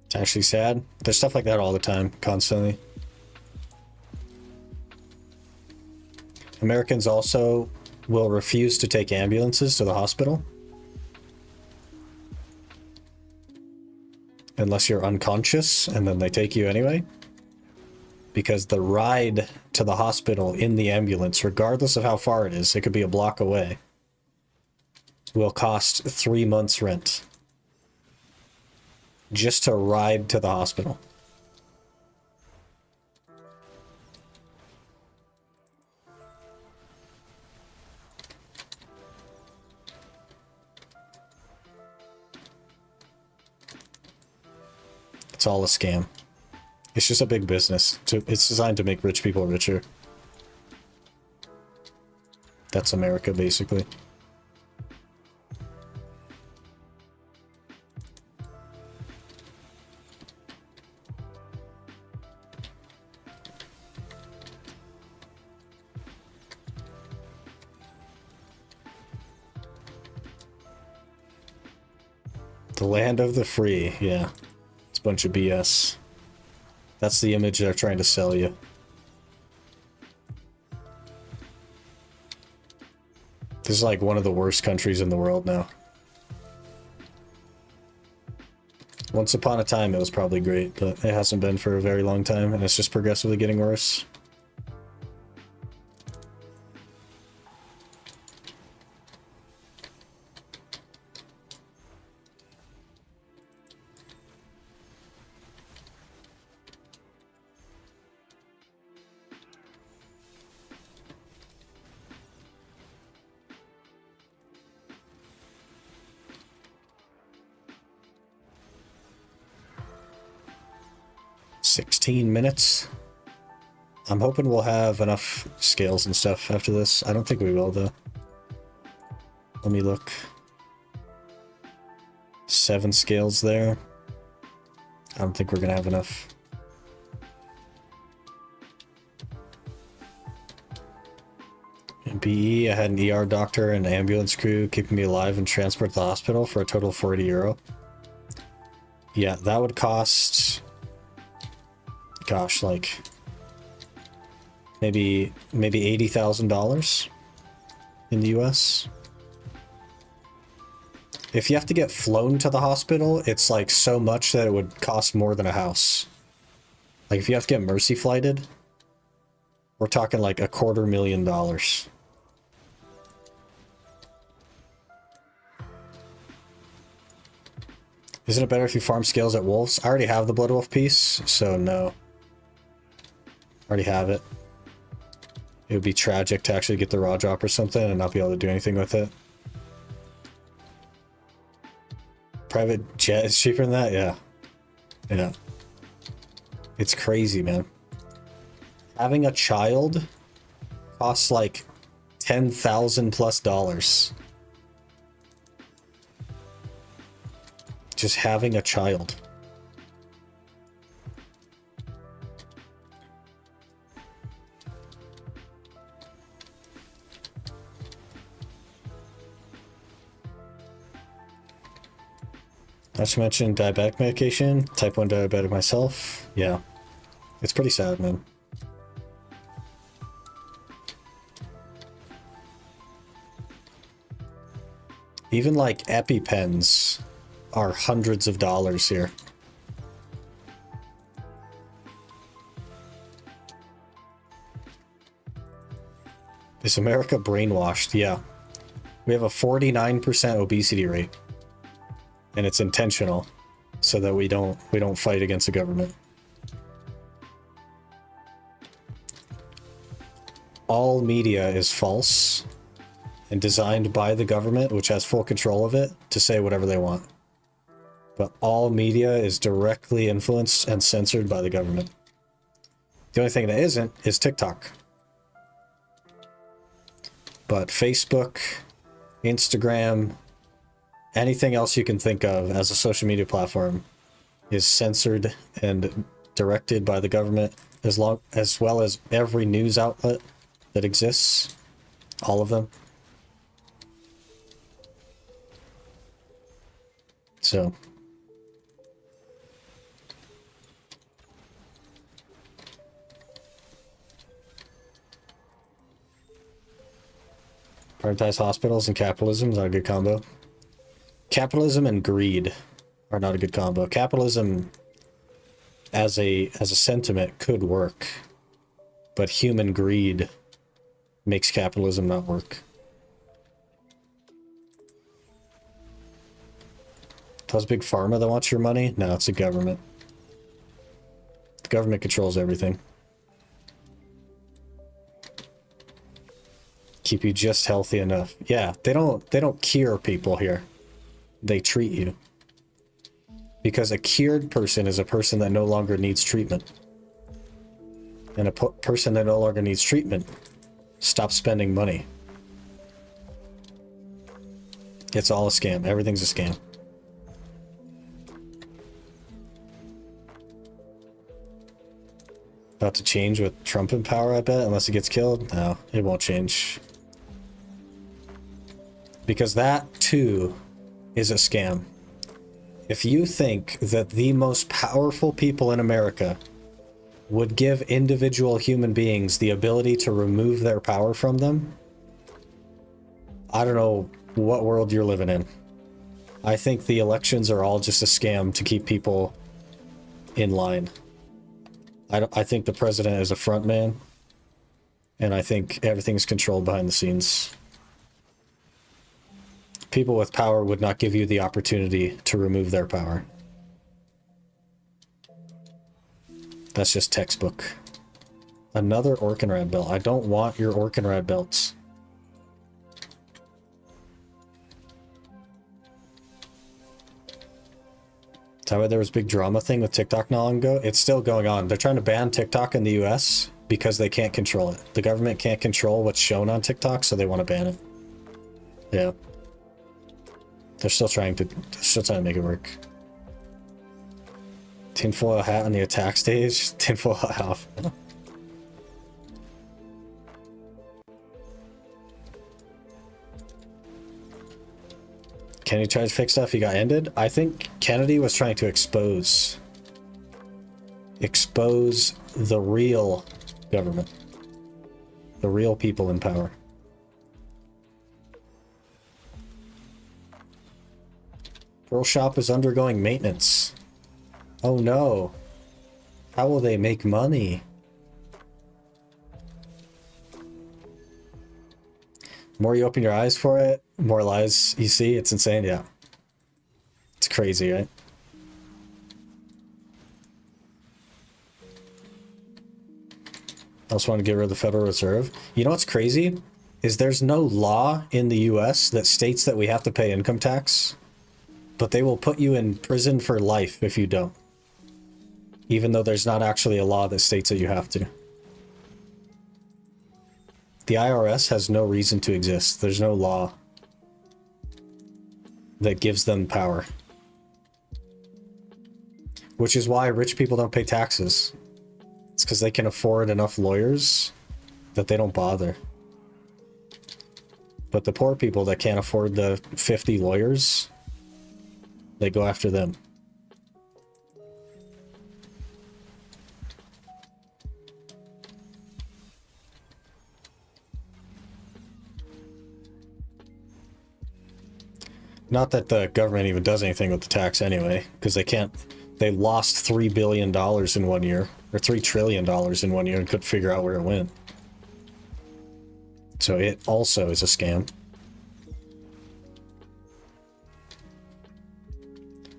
It's actually sad. There's stuff like that all the time, constantly. Americans also will refuse to take ambulances to the hospital unless you're unconscious, and then they take you anyway. Because the ride to the hospital in the ambulance, regardless of how far it is, it could be a block away, will cost 3 months' rent. Just to ride to the hospital. It's all a scam. It's just a big business. It's designed to make rich people richer. That's America, basically. The land of the free, yeah. It's a bunch of BS. That's the image they're trying to sell you. This is like one of the worst countries in the world now. Once upon a time it was probably great, but it hasn't been for a very long time, and it's just progressively getting worse. $16 I'm hoping we'll have enough scales and stuff after this. I don't think we will, though. Let me look. 7 scales there. I don't think we're gonna have enough. In BE, I had an ER doctor and an ambulance crew keeping me alive and transport to the hospital for a total of €40. Yeah, that would cost... gosh, like... maybe $80,000 in the US. If you have to get flown to the hospital, it's like so much that it would cost more than a house. Like if you have to get mercy flighted, we're talking like $250,000. Isn't it better if you farm scales at wolves? I already have the Blood Wolf piece, so no. Already have it. It would be tragic to actually get the raw drop or something and not be able to do anything with it. Private jet is cheaper than that? Yeah. Yeah. It's crazy, man. Having a child costs like $10,000+ just having a child. Not to mention diabetic medication, type 1 diabetic myself. Yeah. It's pretty sad, man. Even like EpiPens are hundreds of dollars here. Is America brainwashed? Yeah. We have a 49% obesity rate. And it's intentional so that we don't fight against the government. All media is false and designed by the government, which has full control of it, to say whatever they want. But all media is directly influenced and censored by the government. The only thing that isn't is TikTok. But Facebook, Instagram, anything else you can think of as a social media platform is censored and directed by the government, as well as every news outlet that exists. All of them. So... prioritize hospitals and capitalism is not a good combo. Capitalism and greed are not a good combo. Capitalism as a sentiment could work, but human greed makes capitalism not work. How's Big Pharma that wants your money? No, it's the government. The government controls everything. Keep you just healthy enough. Yeah, they don't cure people here. They treat you. Because a cured person is a person that no longer needs treatment. And a person that no longer needs treatment stops spending money. It's all a scam. Everything's a scam. About to change with Trump in power, I bet, unless he gets killed. No, it won't change. Because that, too, is a scam. If you think that the most powerful people in America would give individual human beings the ability to remove their power from them, I don't know what world you're living in. I think the elections are all just a scam to keep people in line. I think the president is a front man, and I think everything's controlled behind the scenes. People with power would not give you the opportunity to remove their power. That's just textbook. Another Orkinrad belt. I don't want your Orkinrad belts. Is that why there was a big drama thing with TikTok not long ago? It's still going on. They're trying to ban TikTok in the US because they can't control it. The government can't control what's shown on TikTok, so they want to ban it. Yeah. They're still trying to make it work. Tinfoil hat on the attack stage. Tinfoil hat off. Kennedy tried to fix stuff, he got ended. I think Kennedy was trying to expose the real government. The real people in power. Pearl Shop is undergoing maintenance. Oh no. How will they make money? The more you open your eyes for it, more lies you see. It's insane, yeah. It's crazy, right? I also want to get rid of the Federal Reserve. You know what's crazy? Is there's no law in the US that states that we have to pay income tax, but they will put you in prison for life if you don't. Even though there's not actually a law that states that you have to. The IRS has no reason to exist. There's no law that gives them power. Which is why rich people don't pay taxes. It's because they can afford enough lawyers that they don't bother. But the poor people that can't afford the 50 lawyers, they go after them. Not that the government even does anything with the tax anyway, because they can't. They lost $3 billion in 1 year, or $3 trillion in 1 year, and couldn't figure out where it went. So it also is a scam.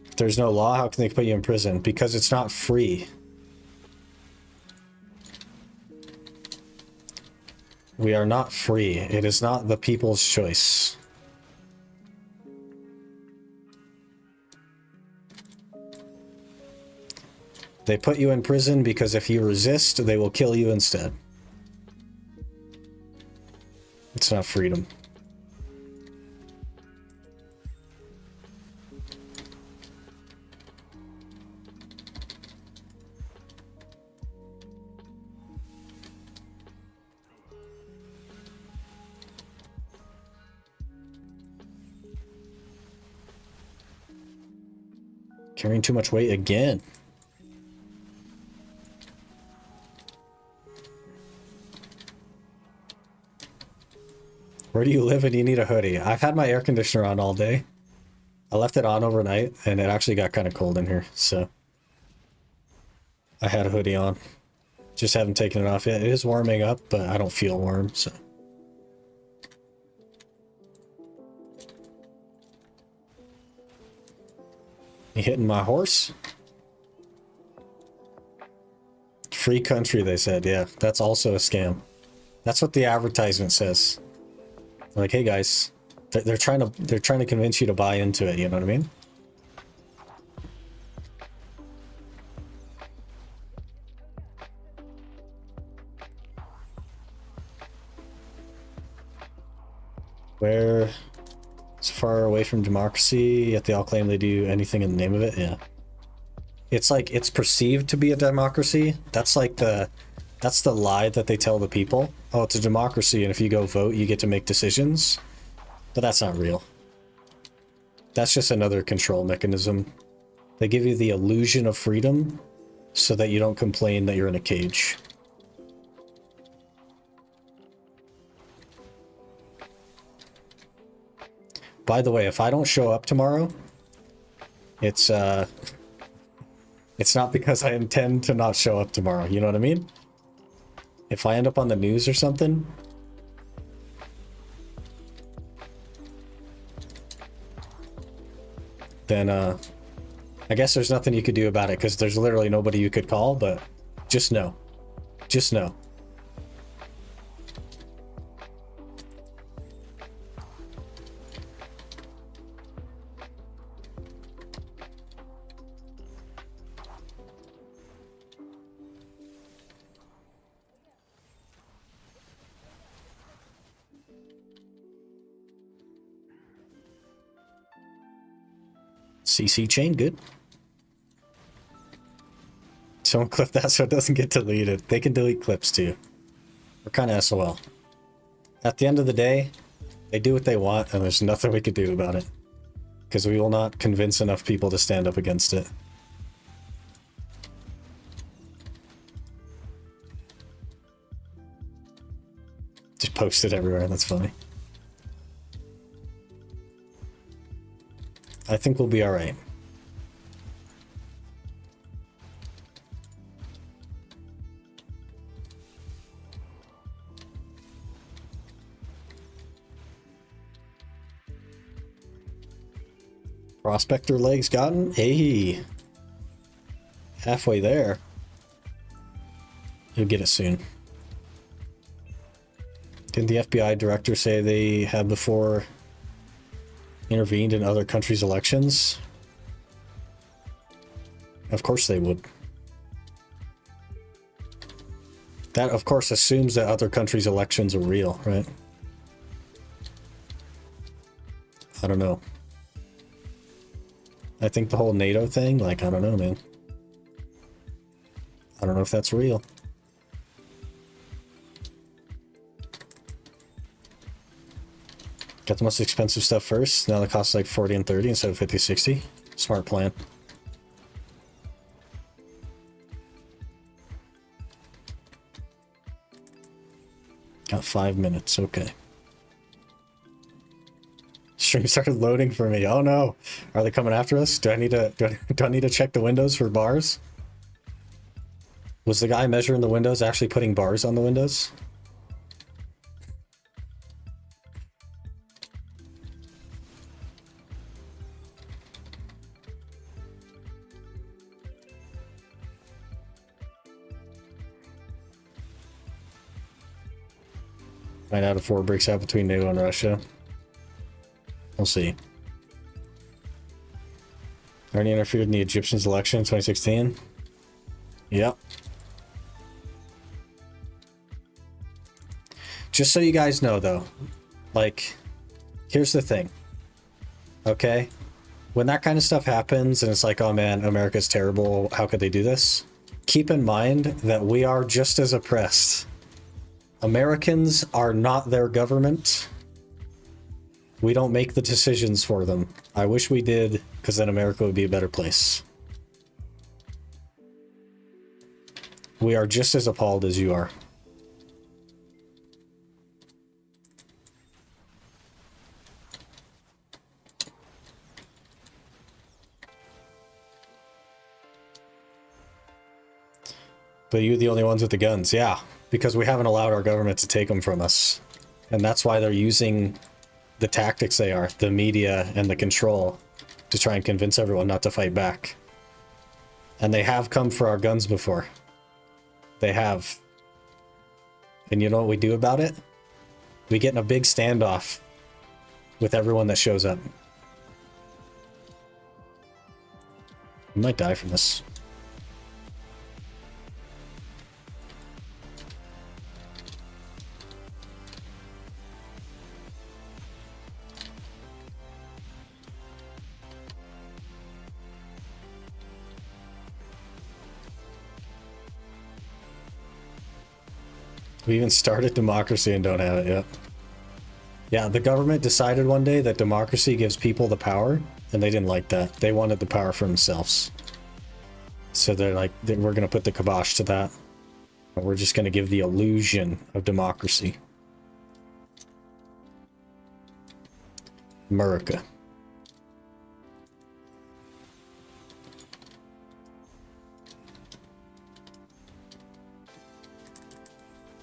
If there's no law, how can they put you in prison? Because it's not free. We are not free. It is not the people's choice. They put you in prison because if you resist, they will kill you instead. It's not freedom. Carrying too much weight again. Where do you live and you need a hoodie? I've had my air conditioner on all day. I left it on overnight and it actually got kind of cold in here, so I had a hoodie on. Just haven't taken it off yet. It is warming up, but I don't feel warm, so. You hitting my horse? Free country, they said. Yeah, that's also a scam. That's what the advertisement says. Like, hey guys, they're trying to convince you to buy into it. You know what I mean? Where it's far away from democracy, yet they all claim they do anything in the name of it. Yeah, it's like it's perceived to be a democracy. That's like that's the lie that they tell the people. Oh, it's a democracy, and if you go vote, you get to make decisions. But that's not real. That's just another control mechanism They give you the illusion of freedom so that you don't complain that you're in a cage. By the way, if I don't show up tomorrow, it's not because I intend to not show up tomorrow, you know what I mean? If I end up on the news or something, then I guess there's nothing you could do about it because there's literally nobody you could call, but just know. Just know. CC chain, good. Someone clip that so it doesn't get deleted. They can delete clips too. We're kind of SOL. At the end of the day, they do what they want and there's nothing we could do about it. Because we will not convince enough people to stand up against it. Just post it everywhere, that's funny. I think we'll be alright. Prospector legs gotten? Hey! Halfway there. You'll get it soon. Didn't the FBI director say they had before intervened in other countries' elections? Of course they would. That, of course, assumes that other countries' elections are real, right? I don't know. I think the whole NATO thing, like, I don't know, man. I don't know if that's real. Got the most expensive stuff first. Now the cost is like 40 and 30 instead of 50, 60. Smart plan. Got 5 minutes, okay. Stream started loading for me. Oh no. Are they coming after us? Do I need to check the windows for bars? Was the guy measuring the windows actually putting bars on the windows? Find out if war breaks out between NATO and Russia. We'll see. Already interfered in the Egyptians' election in 2016? Yep. Just so you guys know, though, like, here's the thing. Okay? When that kind of stuff happens and it's like, oh man, America's terrible, how could they do this? Keep in mind that we are just as oppressed. Americans are not their government. We don't make the decisions for them. I wish we did, because then America would be a better place. We are just as appalled as you are. But you're the only ones with the guns, yeah. Because we haven't allowed our government to take them from us. And that's why they're using the tactics they are, the media and the control, to try and convince everyone not to fight back. And they have come for our guns before. They have. And you know what we do about it? We get in a big standoff with everyone that shows up. We might die from this. We even started democracy and don't have it yet. Yeah, the government decided one day that democracy gives people the power and they didn't like that. They wanted the power for themselves. So they're like, we're going to put the kibosh to that. And we're just going to give the illusion of democracy. America.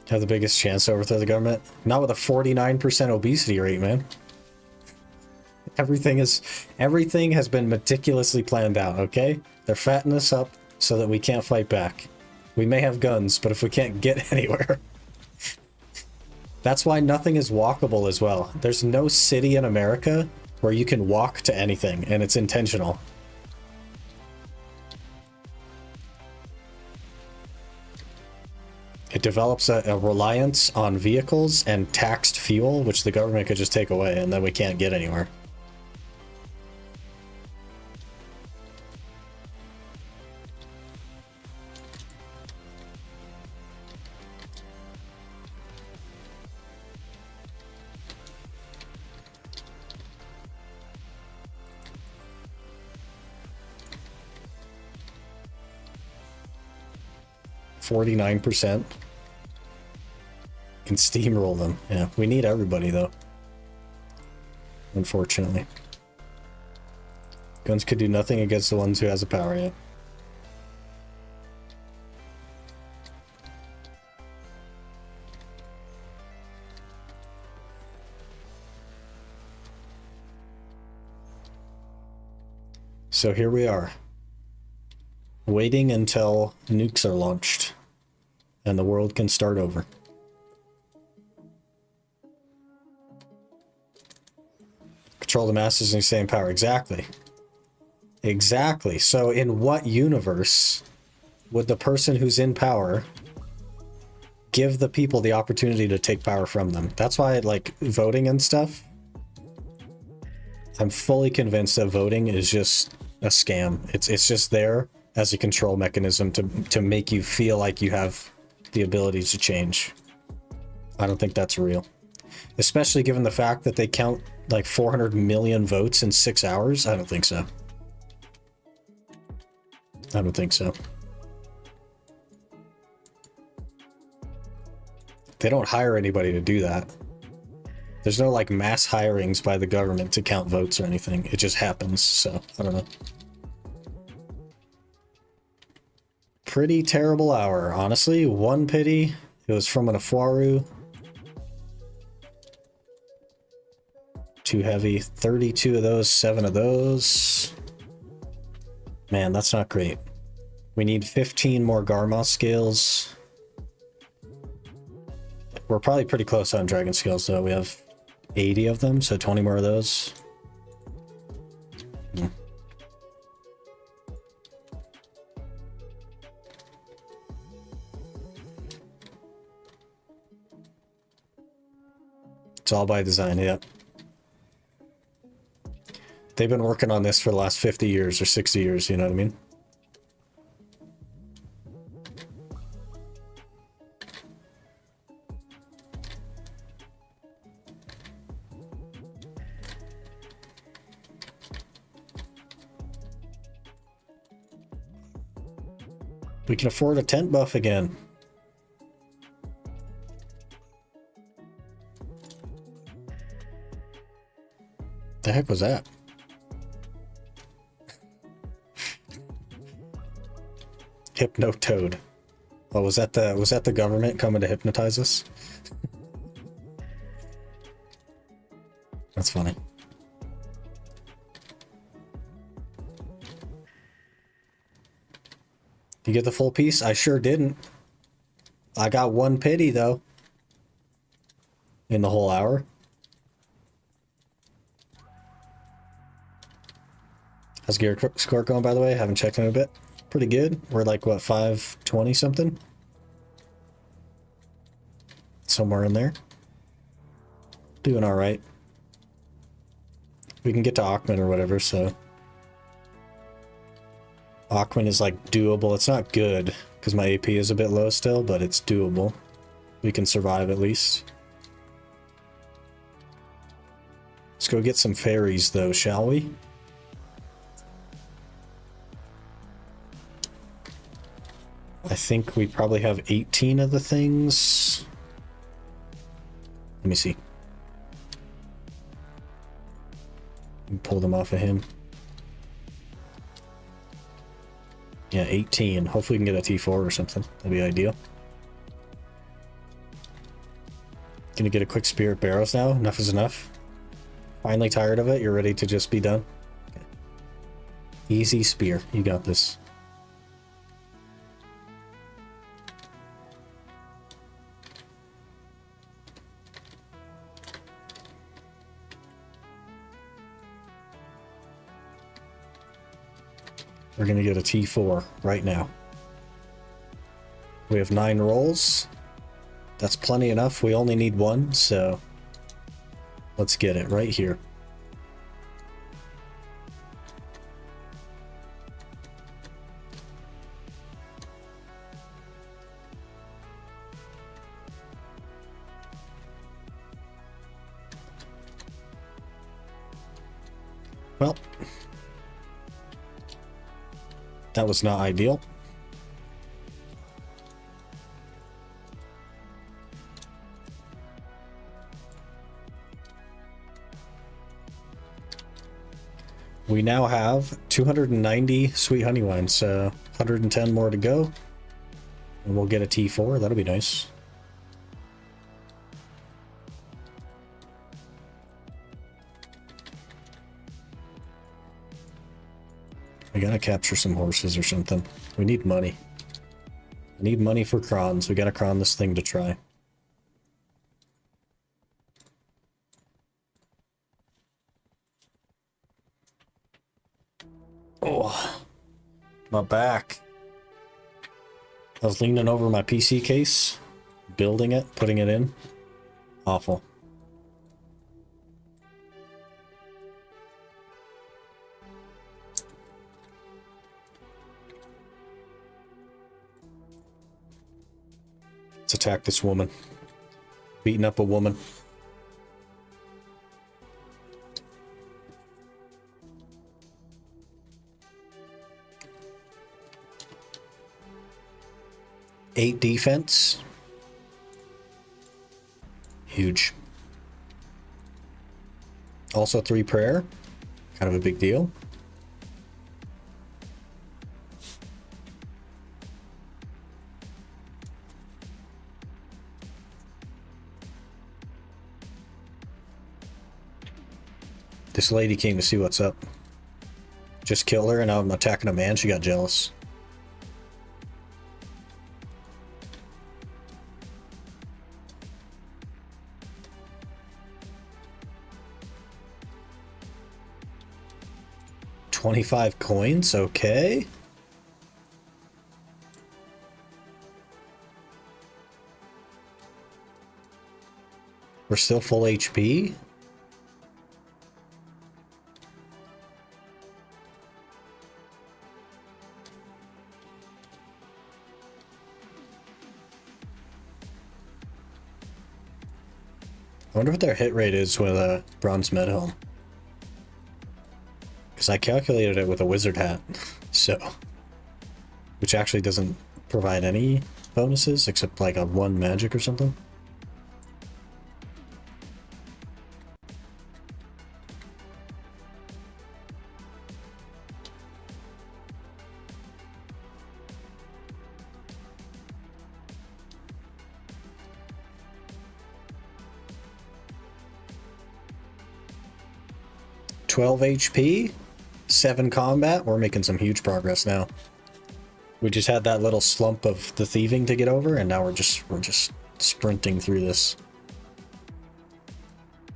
Have the biggest chance to overthrow the government? Not with a 49% obesity rate, man. Everything has been meticulously planned out, okay? They're fattening us up so that we can't fight back. We may have guns, but if we can't get anywhere... That's why nothing is walkable as well. There's no city in America where you can walk to anything, and it's intentional. It develops a reliance on vehicles and taxed fuel, which the government could just take away, and then we can't get anywhere. %49%. Can steamroll them. Yeah, we need everybody though. Unfortunately. Guns could do nothing against the ones who has the power yet. So here we are. Waiting until nukes are launched and the world can start over. Control the masses and stay in power. Exactly. Exactly. So in what universe would the person who's in power give the people the opportunity to take power from them? That's why, like, voting and stuff, I'm fully convinced that voting is just a scam. It's just there as a control mechanism to make you feel like you have the ability to change. I don't think that's real. Especially given the fact that they count like 400 million votes in 6 hours. I don't think so. I don't think so. They don't hire anybody to do that. There's no like mass hirings by the government to count votes or anything. It just happens, so I don't know. Pretty terrible hour, honestly. One pity. It was from an Afuaru. Too heavy. 32 of those, 7 of those. Man, that's not great. We need 15 more Garmoth scales. We're probably pretty close on dragon scales though. We have 80 of them, so 20 more of those. It's all by design, yeah. They've been working on this for the last 50 years or 60 years, you know what I mean? We can afford a tent buff again. The heck was that? Hypnotoad. Oh, was that the government coming to hypnotize us? That's funny. You get the full piece? I sure didn't. I got one pity though. In the whole hour. How's gear score going, by the way? Haven't checked in a bit. Pretty good. We're like, what, 520 something? Somewhere in there. Doing all right. We can get to Ackman or whatever, so... Ackman is like doable. It's not good, because my AP is a bit low still, but it's doable. We can survive at least. Let's go get some fairies, though, shall we? I think we probably have 18 of the things. Let me see. Pull them off of him. Yeah, 18. Hopefully we can get a T4 or something. That'd be ideal. Gonna get a quick Spirit Barrows now. Enough is enough. Finally tired of it. You're ready to just be done. Okay. Easy spear. You got this. We're gonna get a T4 right now. We have 9 rolls. That's plenty enough. We only need 1, so let's get it right here. Well, that was not ideal. We now have 290 sweet honey wines, so 110 more to go. And we'll get a T4, that'll be nice. We gotta capture some horses or something. We need money. We need money for crons. We gotta cron this thing to try. Oh, my back. I was leaning over my PC case, building it, putting it in. Awful. Let's attack this woman. Beating up a woman. Eight defense. Huge. Also 3 prayer. Kind of a big deal. This lady came to see what's up. Just killed her and now I'm attacking a man. She got jealous. $25 coins, okay. We're still full HP. I wonder what their hit rate is with a bronze med helm. Because I calculated it with a wizard hat, so, which actually doesn't provide any bonuses except like a 1 magic or something. $12 HP, 7 combat. We're making some huge progress now. We just had that little slump of the thieving to get over, and now we're just sprinting through this.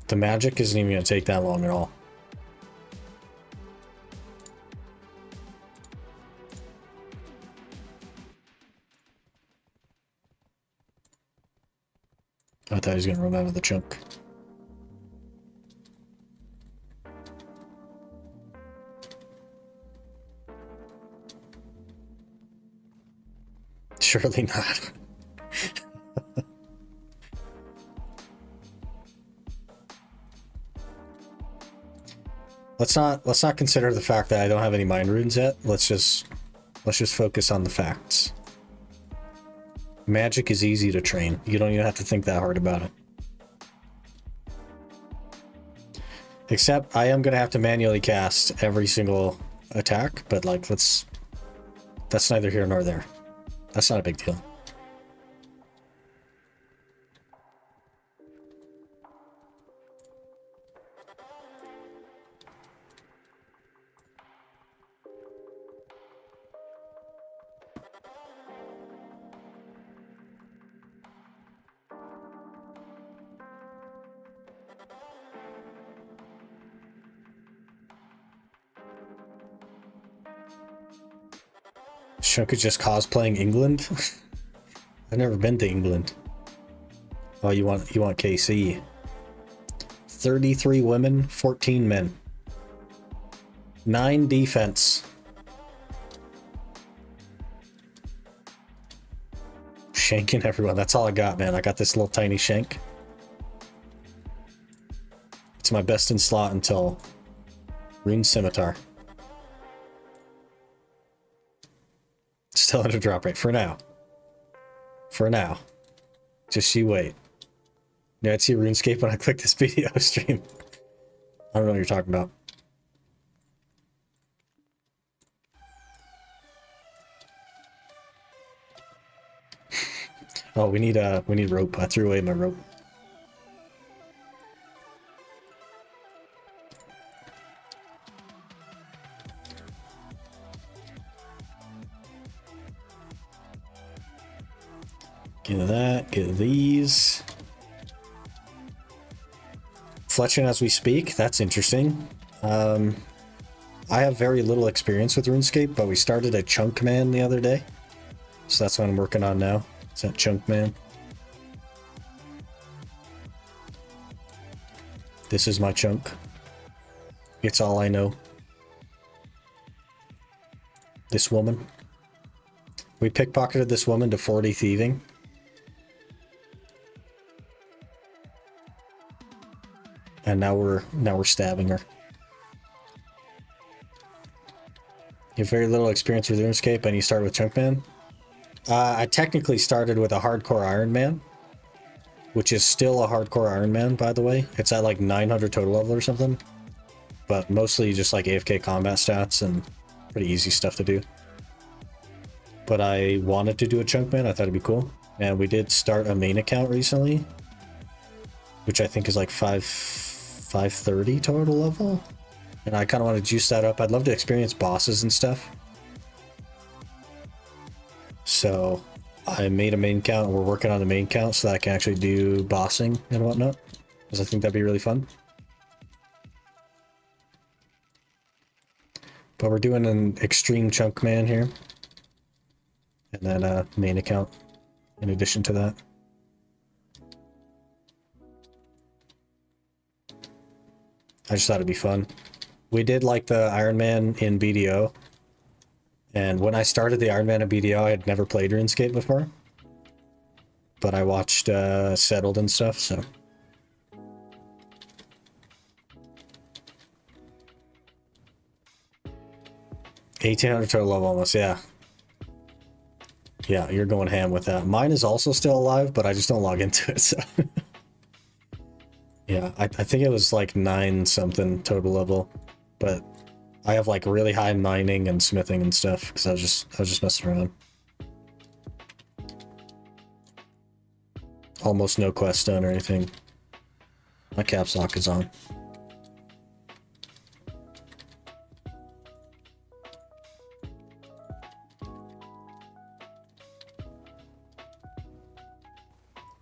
The magic isn't even going to take that long at all. I thought he was going to run out of the chunk. Surely not. Let's not consider the fact that I don't have any mind runes yet. Let's just focus on the facts. Magic is easy to train. You don't even have to think that hard about it. Except I am going to have to manually cast every single attack, but like that's neither here nor there. That's not a big deal. Shunka just cosplaying England? I've never been to England. Oh, you want KC. 33 women, 14 men. 9 defense. Shanking everyone. That's all I got, man. I got this little tiny shank. It's my best in slot until Rune Scimitar. Still at a drop rate for now. For now. Just you wait. Yeah, I'd see RuneScape when I click this video stream. I don't know what you're talking about. Oh, we need rope. I threw away my rope. Get that, get these. Fletching as we speak, that's interesting. I have very little experience with RuneScape, but we started a Chunkman the other day. So that's what I'm working on now. It's that Chunkman. This is my chunk. It's all I know. This woman. We pickpocketed this woman to 40 thieving. And now we're stabbing her. You have very little experience with RuneScape and you start with Chunkman? I technically started with a hardcore Iron Man, which is still a hardcore Iron Man, by the way. It's at like 900 total level or something. But mostly just like AFK combat stats and pretty easy stuff to do. But I wanted to do a Chunkman, I thought it'd be cool. And we did start a main account recently, which I think is like 530 total level. And I kind of want to juice that up. I'd love to experience bosses and stuff. So I made a main count and we're working on the main count so that I can actually do bossing and whatnot. Because I think that'd be really fun. But we're doing an Xtreme Chunkman here. And then a main account in addition to that. I just thought it'd be fun. We did like the Iron Man in BDO. And when I started the Iron Man in BDO, I had never played RuneScape before. But I watched Settled and stuff, so. $1,800 total level almost, yeah. Yeah, you're going ham with that. Mine is also still alive, but I just don't log into it, so. Yeah, I think it was like 9 something total level, but I have like really high mining and smithing and stuff because I was just messing around. Almost no quest done or anything. My caps lock is on.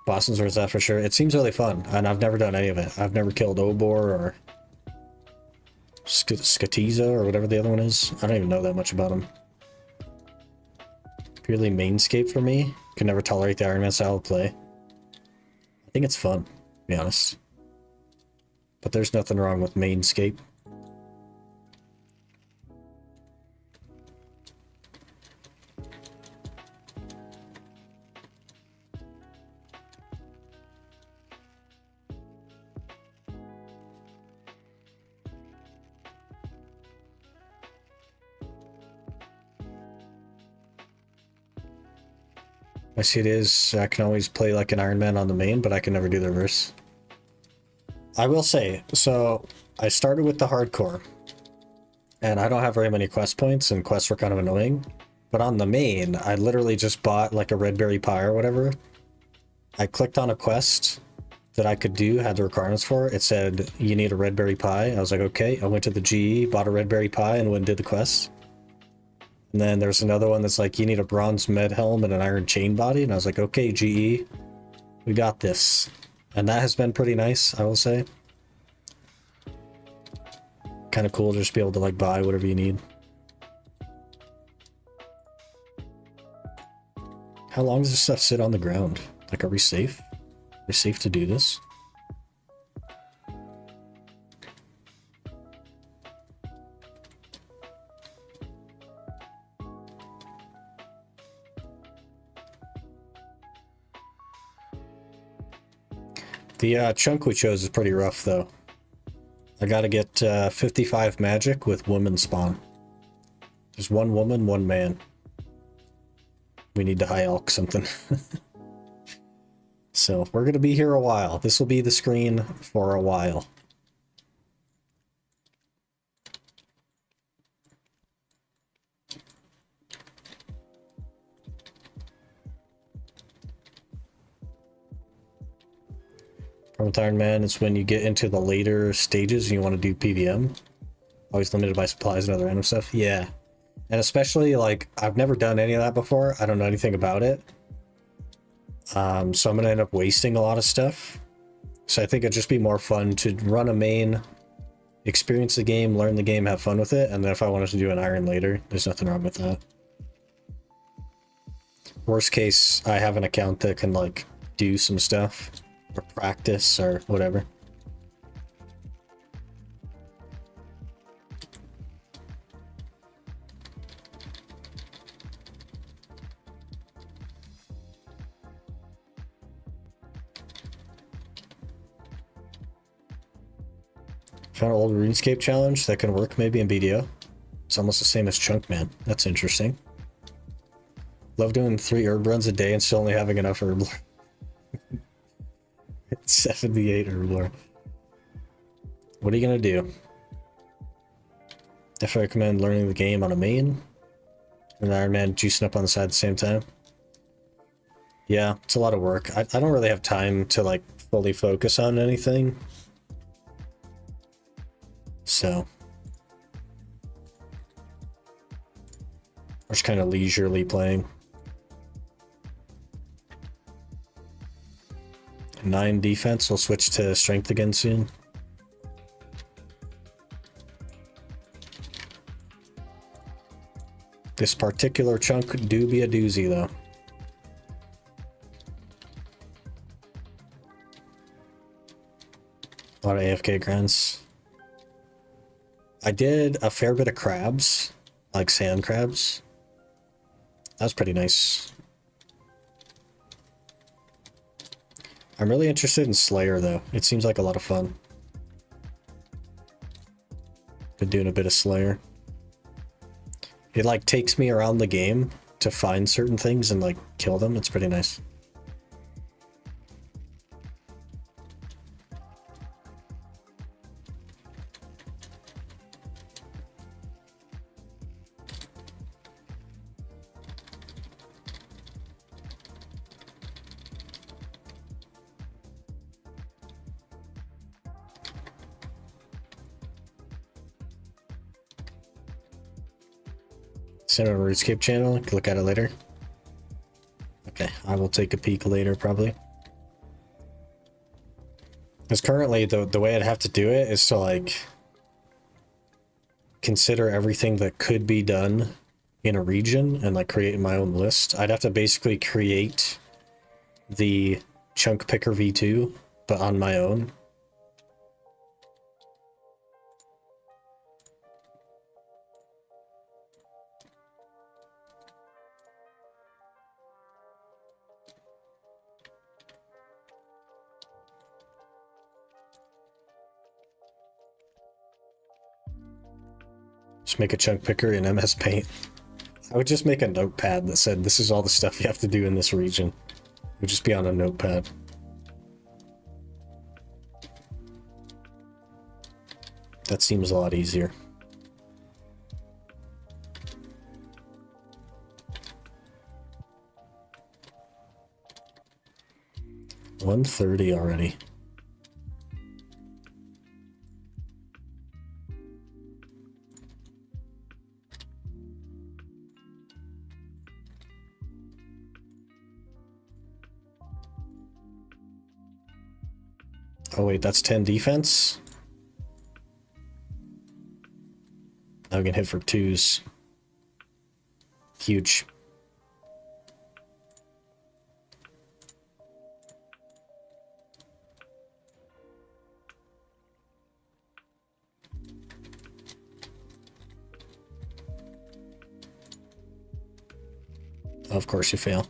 Boston's worth that for sure. It seems really fun, and I've never done any of it. I've never killed Obor or Skatiza or whatever the other one is. I don't even know that much about them. Purely mainscape for me. Could never tolerate the Iron Man style of play. I think it's fun, to be honest. But there's nothing wrong with mainscape. I see it is, I can always play like an Iron Man on the main, but I can never do the reverse. I will say, so I started with the hardcore, and I don't have very many quest points, and quests were kind of annoying. But on the main, I literally just bought like a red berry pie or whatever. I clicked on a quest that I could do, had the requirements for. It said, you need a red berry pie. I was like, okay. I went to the GE, bought a red berry pie, and went and did the quest. And then there's another one that's like, you need a bronze med helm and an iron chain body. And I was like, okay, GE, we got this. And that has been pretty nice, I will say. Kind of cool to just be able to like buy whatever you need. How long does this stuff sit on the ground? Like, are we safe? Are we safe to do this? The chunk we chose is pretty rough, though. I gotta get 55 magic with woman spawn. There's one woman, one man. We need to high elk something. So we're gonna be here a while. This will be the screen for a while. Problem with Iron Man is when you get into the later stages and you want to do PVM. Always limited by supplies and other random stuff. Yeah. And especially, like, I've never done any of that before. I don't know anything about it. So I'm going to end up wasting a lot of stuff. So I think it'd just be more fun to run a main, experience the game, learn the game, have fun with it. And then if I wanted to do an iron later, there's nothing wrong with that. Worst case, I have an account that can, like, do some stuff. Or practice, or whatever. Found an old RuneScape challenge that can work maybe in BDO. It's almost the same as Chunkman. That's interesting. Love doing 3 herb runs a day and still only having enough herb. 78 herb lore. What are you gonna do? Definitely recommend learning the game on a main. And Iron Man juicing up on the side at the same time. Yeah, it's a lot of work. I don't really have time to like fully focus on anything. So we're just kind of leisurely playing. 9 defense, we'll switch to strength again soon. This particular chunk do be a doozy though. A lot of AFK grunts. I did a fair bit of crabs, like sand crabs. That was pretty nice. I'm really interested in Slayer though. It seems like a lot of fun. Been doing a bit of Slayer. It like takes me around the game to find certain things and like kill them. It's pretty nice. Send it on a RuneScape channel. You can look at it later. Okay, I will take a peek later probably. Because currently the way I'd have to do it is to like consider everything that could be done in a region and like create my own list. I'd have to basically create the chunk picker v2 but on my own. Just make a chunk picker in MS Paint. I would just make a notepad that said, this is all the stuff you have to do in this region. It would just be on a notepad. That seems a lot easier. $130 already. Oh wait, that's 10 defense? Now we can hit for 2s. Huge. Of course you fail.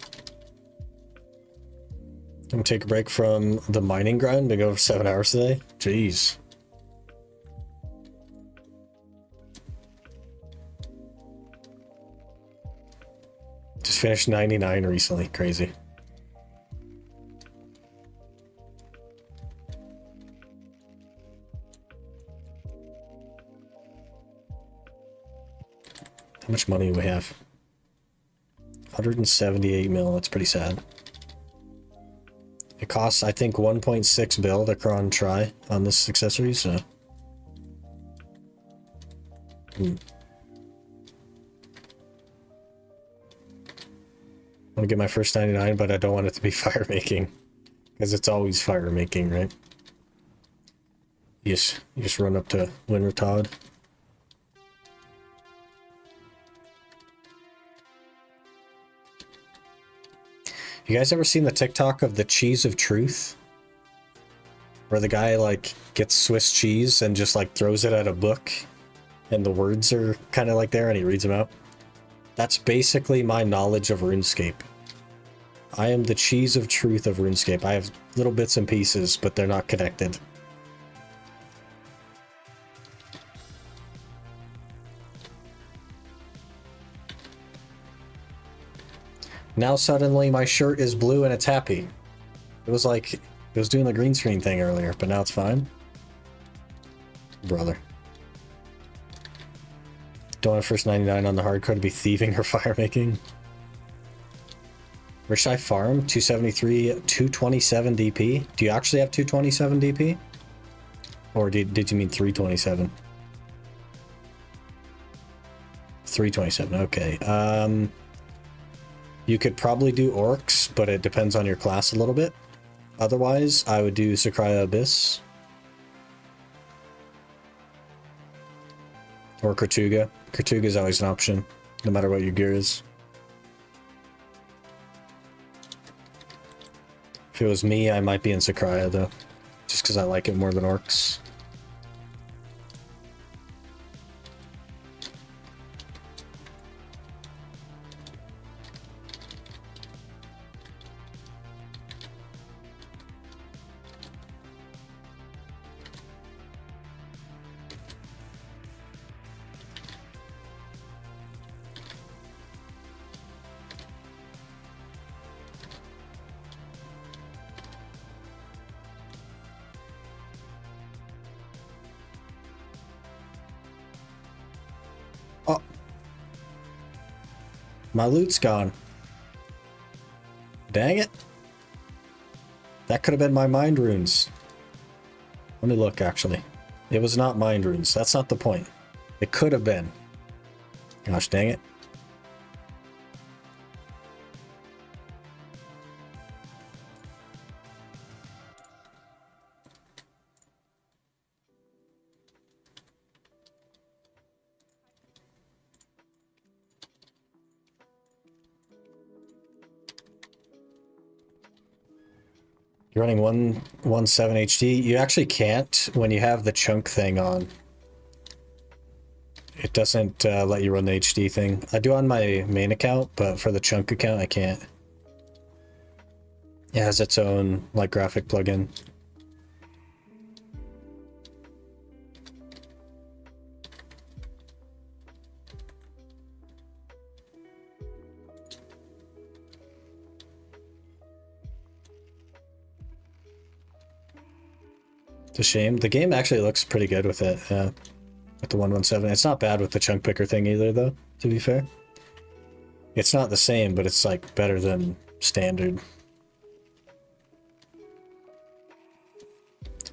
I'm gonna take a break from the mining grind. Been going for 7 hours today. Jeez. Just finished 99 recently. Crazy. How much money do we have? 178 mil. That's pretty sad. It costs, I think, 1.6 bill to cron try on this accessory, so. I want to get my first 99, but I don't want it to be fire making. Because it's always fire making, right? You just run up to Winter Todd. You guys ever seen the TikTok of the cheese of truth? Where the guy like gets Swiss cheese and just like throws it at a book and the words are kind of like there and he reads them out? That's basically my knowledge of RuneScape. I am the cheese of truth of RuneScape. I have little bits and pieces, but they're not connected. Now suddenly my shirt is blue and it's happy. It was like, it was doing the green screen thing earlier, but now it's fine. Brother. Don't have first 99 on the hardcore to be thieving or fire making. Where should I farm? 273, 227 DP? Do you actually have 227 DP? Or did you mean 327? 327, okay. You could probably do orcs, but it depends on your class a little bit. Otherwise, I would do Sakraya Abyss. Or Kertuga. Kertuga is always an option, no matter what your gear is. If it was me, I might be in Sakraya, though. Just because I like it more than orcs. Oh. My loot's gone. Dang it. That could have been my mind runes. Let me look, actually. It was not mind runes. That's not the point. It could have been. Gosh dang it. You're running 117 HD. You actually can't when you have the chunk thing on. It doesn't let you run the HD thing. I do on my main account, but for the chunk account, I can't. It has its own like graphic plugin. It's a shame. The game actually looks pretty good with it, with the 117. It's not bad with the chunk picker thing either, though, to be fair. It's not the same, but it's like better than standard.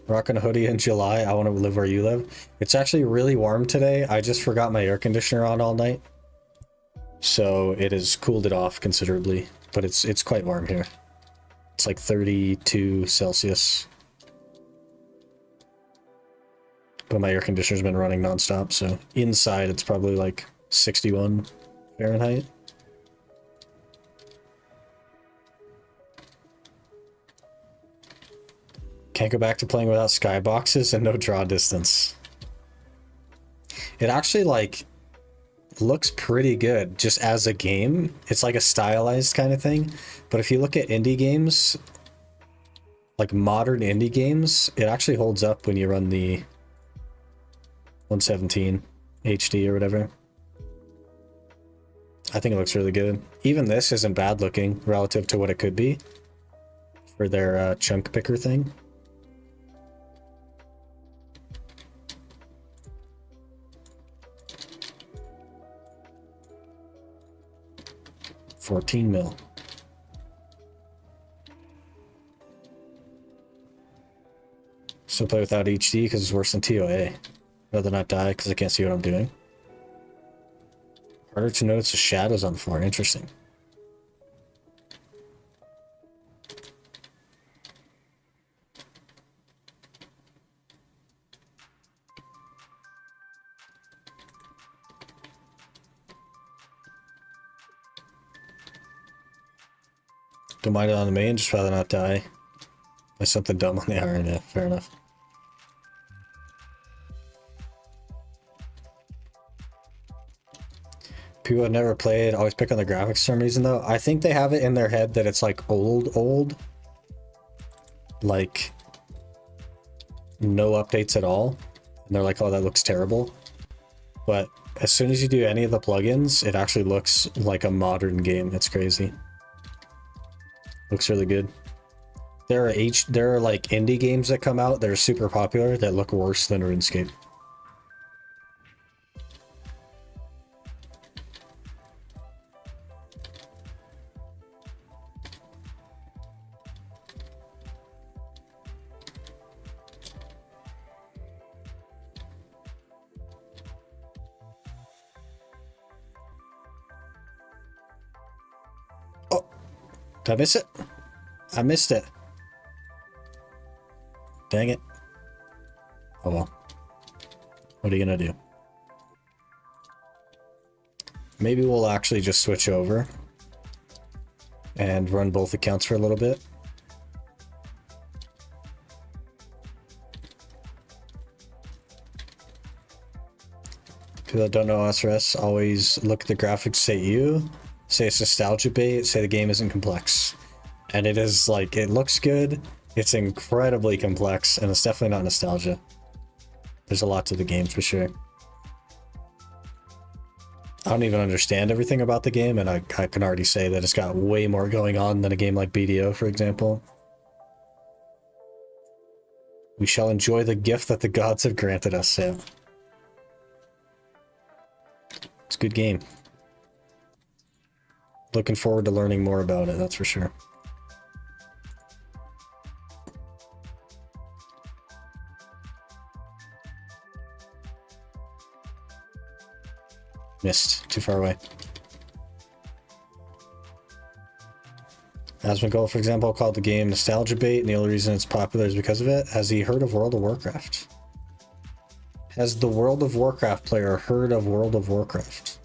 Rocking a hoodie in July. I want to live where you live. It's actually really warm today. I just forgot my air conditioner on all night, so it has cooled it off considerably. But it's quite warm here. It's like 32 Celsius. But my air conditioner's been running nonstop, so inside it's probably like 61 Fahrenheit. Can't go back to playing without skyboxes and no draw distance. It actually like looks pretty good just as a game. It's like a stylized kind of thing. But if you look at indie games, like modern indie games, it actually holds up when you run the 117 HD or whatever. I think it looks really good. Even this isn't bad looking relative to what it could be for their chunk picker thing. $14 mil. Still play without HD because it's worse than TOA. Rather not die because I can't see what I'm doing. Harder to notice the shadows on the floor. Interesting. Don't mind it on the main, just rather not die by something dumb on the iron. Yeah, fair enough. People have never played always pick on the graphics for some reason though. I think they have it in their head that it's like old. Like no updates at all. And they're like, oh, that looks terrible. But as soon as you do any of the plugins, it actually looks like a modern game. It's crazy. Looks really good. There are like indie games that come out that are super popular that look worse than RuneScape. Oh, did I miss it? I missed it. Dang it. Oh well. What are you gonna do? Maybe we'll actually just switch over and run both accounts for a little bit. People that don't know SRS always look at the graphics, say it's nostalgia bait, say the game isn't complex. And it is like, it looks good, it's incredibly complex, and it's definitely not nostalgia. There's a lot to the game for sure. I don't even understand everything about the game, and I can already say that it's got way more going on than a game like BDO, for example. We shall enjoy the gift that the gods have granted us, yeah. It's a good game. Looking forward to learning more about it, that's for sure. Missed. Too far away. Asmongold, for example, called the game nostalgia bait, and the only reason it's popular is because of it. Has he heard of World of Warcraft? Has the World of Warcraft player heard of World of Warcraft?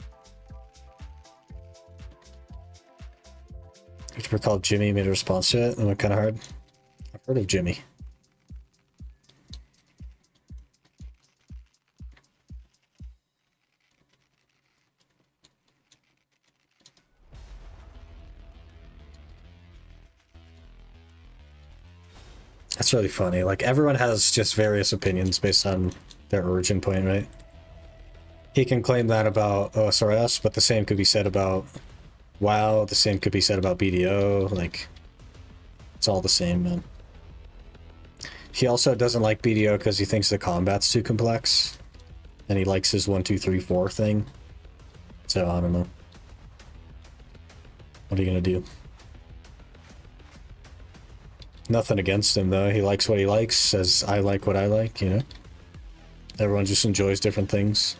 YouTuber called Jimmy made a response to it, and went kind of hard. I've heard of Jimmy. That's really funny. Like, everyone has just various opinions based on their origin point, right? He can claim that about OSRS, but the same could be said about WoW, the same could be said about BDO, like, it's all the same, man. He also doesn't like BDO because he thinks the combat's too complex. And he likes his 1, 2, 3, 4 thing. So, I don't know. What are you gonna do? Nothing against him, though. He likes what he likes, says I like what I like, you know? Everyone just enjoys different things.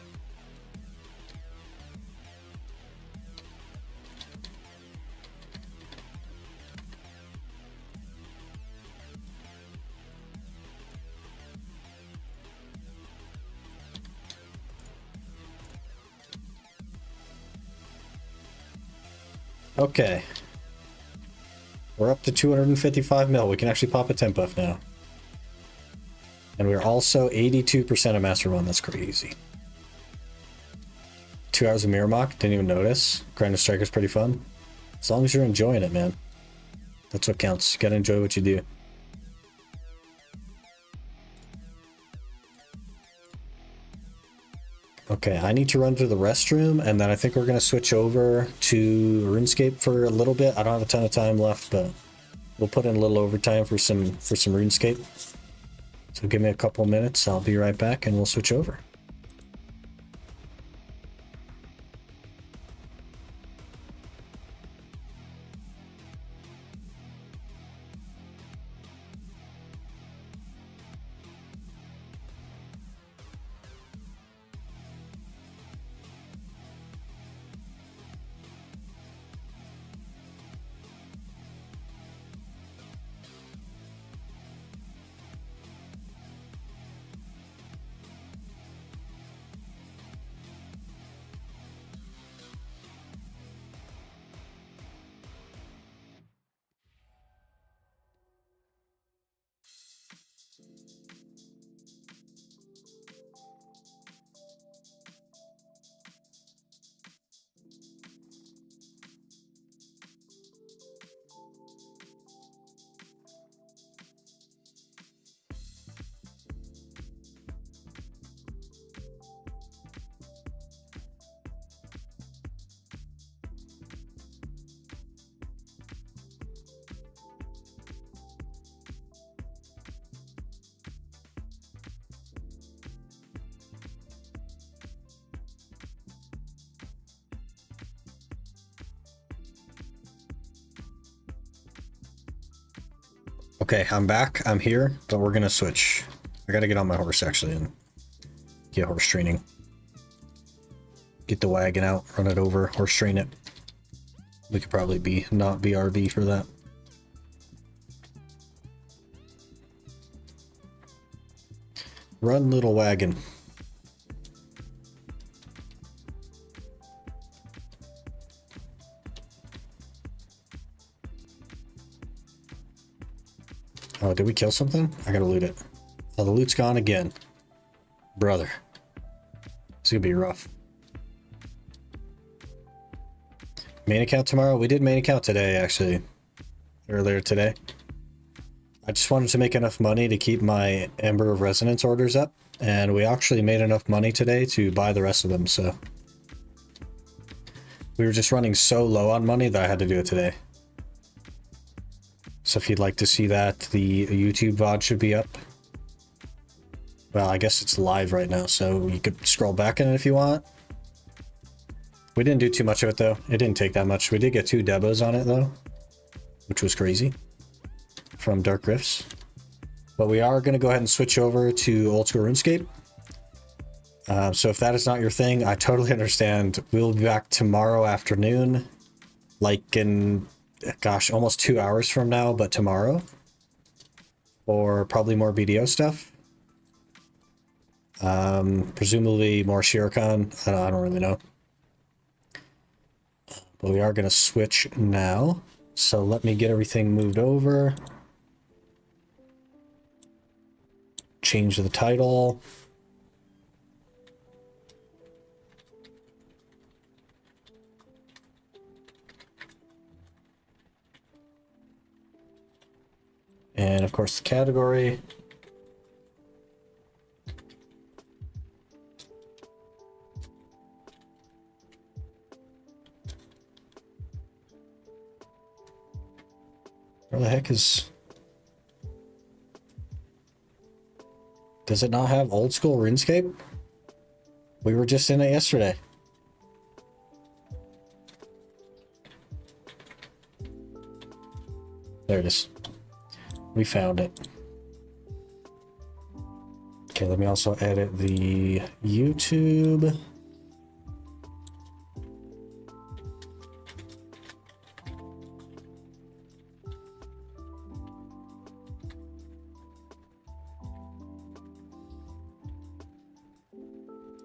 Okay. We're up to 255 mil. We can actually pop a temp buff now. And we're also 82% of Master 1. That's crazy. 2 hours of Mirror Mock. Didn't even notice. Grind of Striker's pretty fun. As long as you're enjoying it, man. That's what counts. You gotta enjoy what you do. Okay, I need to run to the restroom, and then I think we're gonna switch over to RuneScape for a little bit. I don't have a ton of time left, but we'll put in a little overtime for some RuneScape. So give me a couple minutes. I'll be right back, and we'll switch over. Okay, I'm back. I'm here, but we're gonna switch. I gotta get on my horse actually and get horse training. Get the wagon out, run it over, horse train it. We could probably be not BRB for that. Run, little wagon. Oh, did we kill something? I gotta loot it. Oh, the loot's gone again. Brother. It's gonna be rough. Main account tomorrow? We did main account today, actually. Earlier today. I just wanted to make enough money to keep my Ember of Resonance orders up. And we actually made enough money today to buy the rest of them, so... We were just running so low on money that I had to do it today. So if you'd like to see that, the YouTube VOD should be up. Well, I guess it's live right now, so you could scroll back in it if you want. We didn't do too much of it, though. It didn't take that much. We did get 2 debos on it, though, which was crazy, from Dark Rifts. But we are going to go ahead and switch over to Old School RuneScape. So if that is not your thing, I totally understand. We'll be back tomorrow afternoon, like in... gosh, almost 2 hours from now, but tomorrow. Or probably more BDO stuff. Presumably more Shiran. I don't really know. But we are going to switch now. So let me get everything moved over. Change the title. And of course the category. Where the heck is... Does it not have old school RuneScape? We were just in it yesterday. There it is. We found it. Okay, let me also edit the YouTube.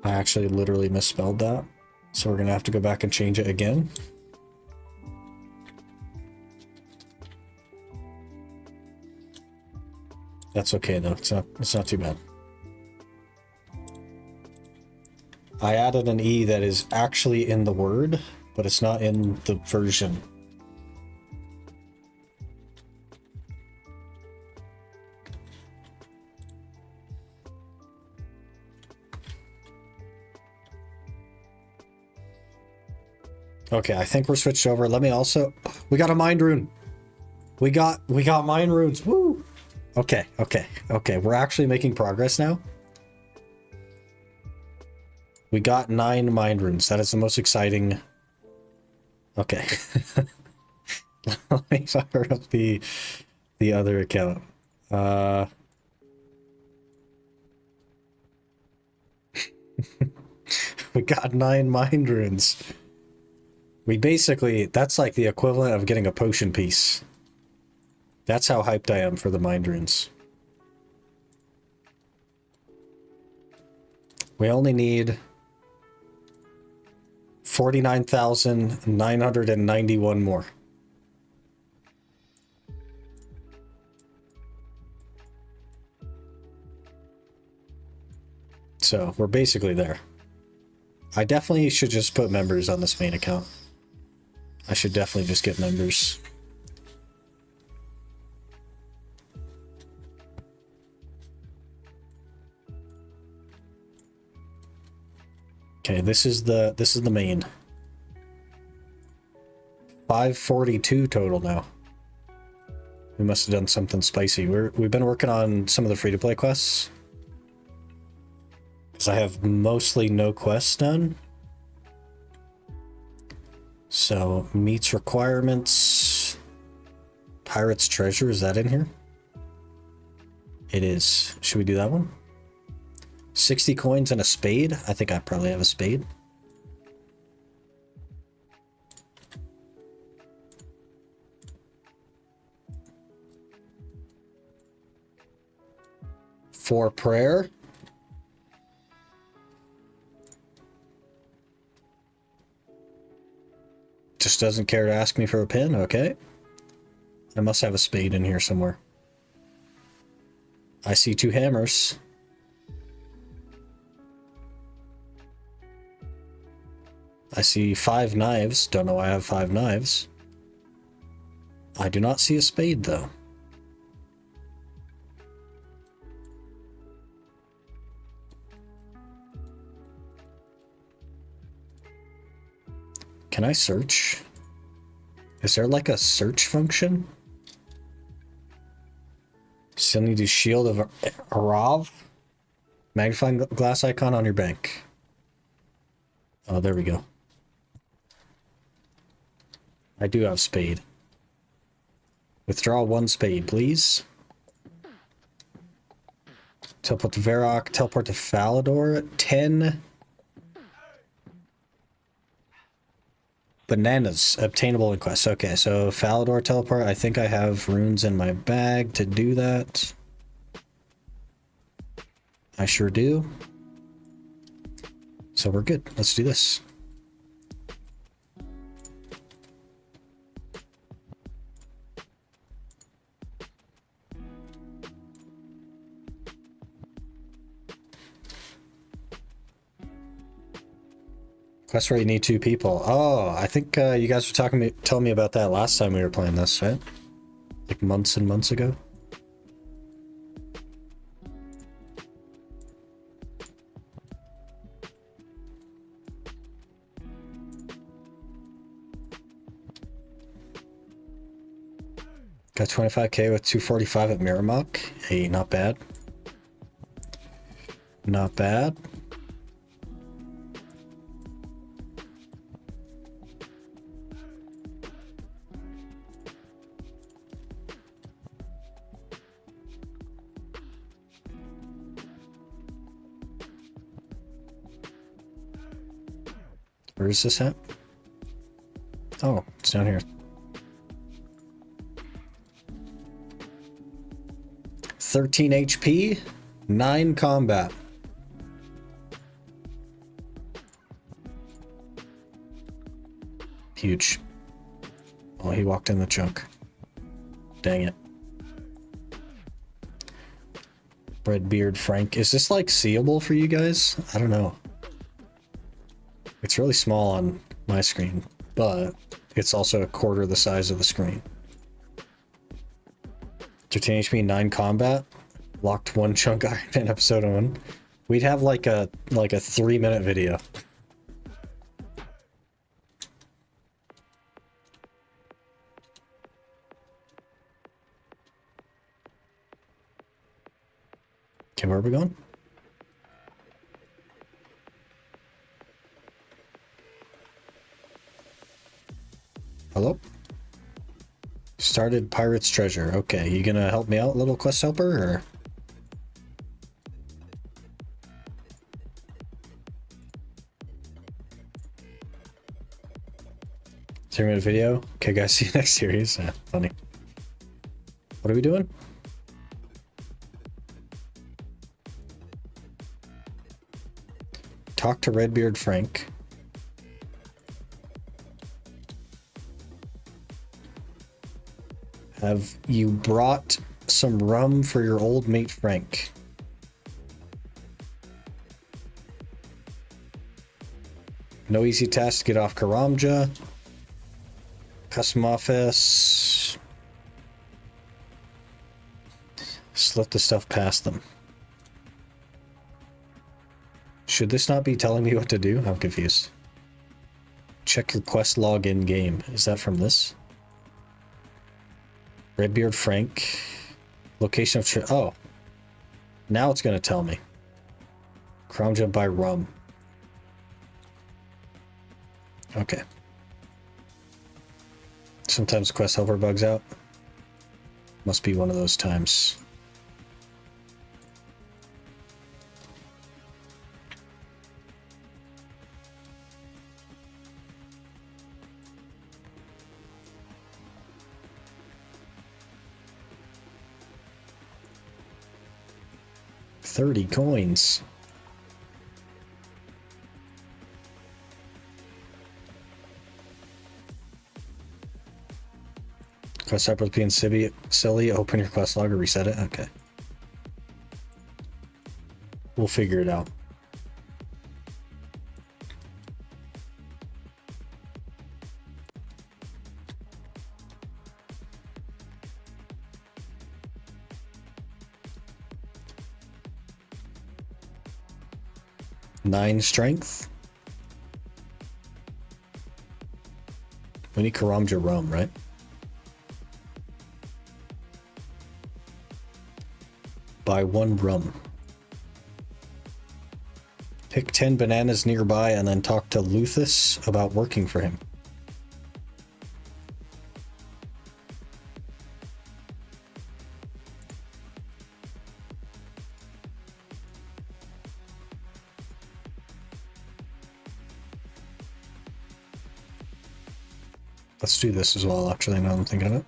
I actually literally misspelled that, so we're gonna have to go back and change it again. That's okay though, it's not too bad. I added an E that is actually in the word, but it's not in the version. Okay, I think we're switched over. Let me also... We got a mind rune. We got mind runes. Woo! Okay. We're actually making progress now. We got 9 mind runes. That is the most exciting... Okay. Let me fire up the other account. We got 9 mind runes. We basically, that's like the equivalent of getting a potion piece. That's how hyped I am for the mind runes. We only need 49,991 more. So we're basically there. I definitely should just put members on this main account. I should definitely just get members. Okay, this is the main. 542 total now. We must have done something spicy. We've been working on some of the free-to-play quests. Because I have mostly no quests done. So, meets requirements. Pirate's treasure, is that in here? It is. Should we do that one? 60 coins and a spade. I think I probably have a spade. For prayer. Just doesn't care to ask me for a pin. Okay. I must have a spade in here somewhere. I see 2 hammers. I see 5 knives. Don't know why I have 5 knives. I do not see a spade, though. Can I search? Is there like a search function? Still need to shield of Arav. Magnifying glass icon on your bank. Oh, there we go. I do have spade. Withdraw 1 spade, please. Teleport to Varrock. Teleport to Falador. 10 bananas obtainable in quests. Okay, so Falador teleport. I think I have runes in my bag to do that. I sure do. So we're good. Let's do this. Quest where you need 2 people. Oh, I think you guys were telling me about that last time we were playing this, right? Like months and months ago. Got 25k with 245 at Miramok. Hey, not bad. Not bad. Where is this at? Oh, it's down here. 13 HP, 9 combat. Huge. Oh, he walked in the chunk. Dang it. Redbeard Frank. Is this like seeable for you guys? I don't know. It's really small on my screen, but it's also a quarter the size of the screen. 13 HP, 9 combat. Locked 1 chunk Iron Man episode 1. We'd have like a 3-minute video. Okay, where are we going? Hello? Started Pirate's Treasure. Okay, you gonna help me out, little quest helper, or? Terminate video. Okay, guys, see you next series. Funny. What are we doing? Talk to Redbeard Frank. Have you brought some rum for your old mate Frank? No easy task to get off Karamja. Custom office. Slip the stuff past them. Should this not be telling me what to do? I'm confused. Check your quest log in game. Is that from this? Redbeard Frank. Location of... Oh. Now it's going to tell me. Crown jump by rum. Okay. Sometimes quest helper bugs out. Must be one of those times. $30 coins. Quest helper being silly. Open your quest log or reset it. Okay. We'll figure it out. Nine strength. We need Karamja rum, right? Buy 1 rum. Pick 10 bananas nearby and then talk to Luthus about working for him. Let's do this as well, actually, now I'm thinking of it.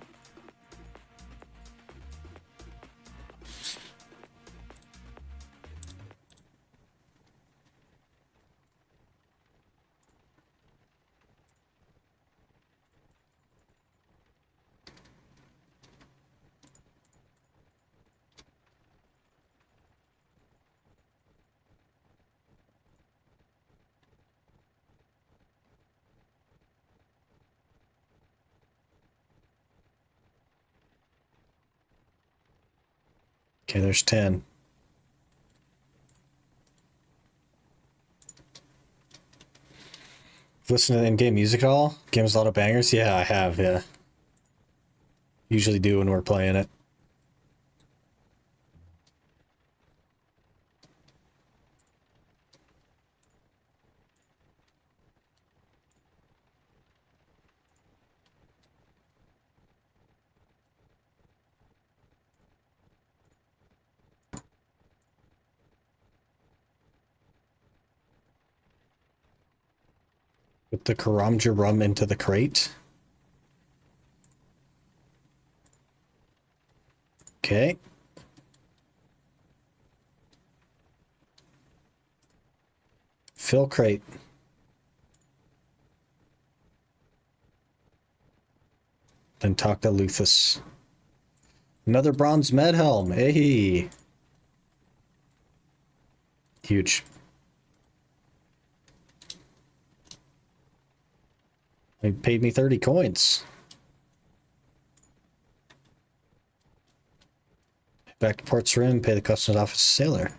Okay, there's 10. Listen to the in-game music at all? Game has a lot of bangers? Yeah, I have, yeah. Usually do when we're playing it. Put the Karamja rum into the crate. Okay. Fill crate. Then talk to Luthus. Another bronze med helm. Hey. Huge. They paid me 30 coins. Back to Port Shiran, pay the customs office sailor.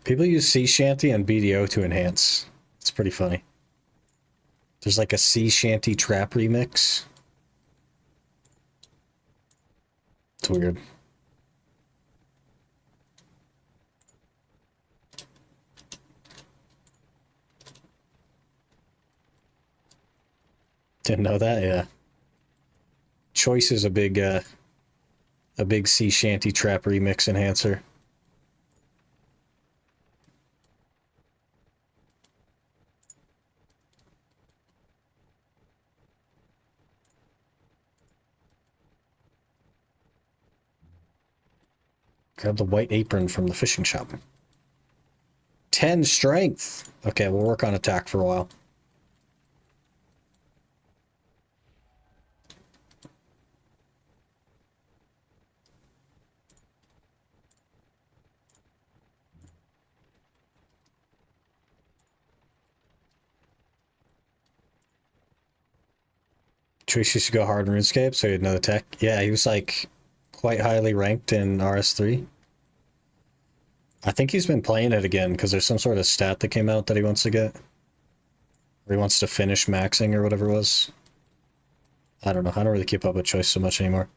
People use sea shanty and BDO to enhance. It's pretty funny. There's like a sea shanty trap remix. It's weird. Didn't know that, yeah. Choice is a big sea shanty trap remix enhancer. Grab the white apron from the fishing shop. 10 strength. Okay, we'll work on attack for a while. Choice used to go hard in RuneScape, so he had another tech. Yeah, he was like quite highly ranked in RS3. I think he's been playing it again because there's some sort of stat that came out that he wants to get. Or he wants to finish maxing or whatever it was. I don't know. I don't really keep up with Choice so much anymore.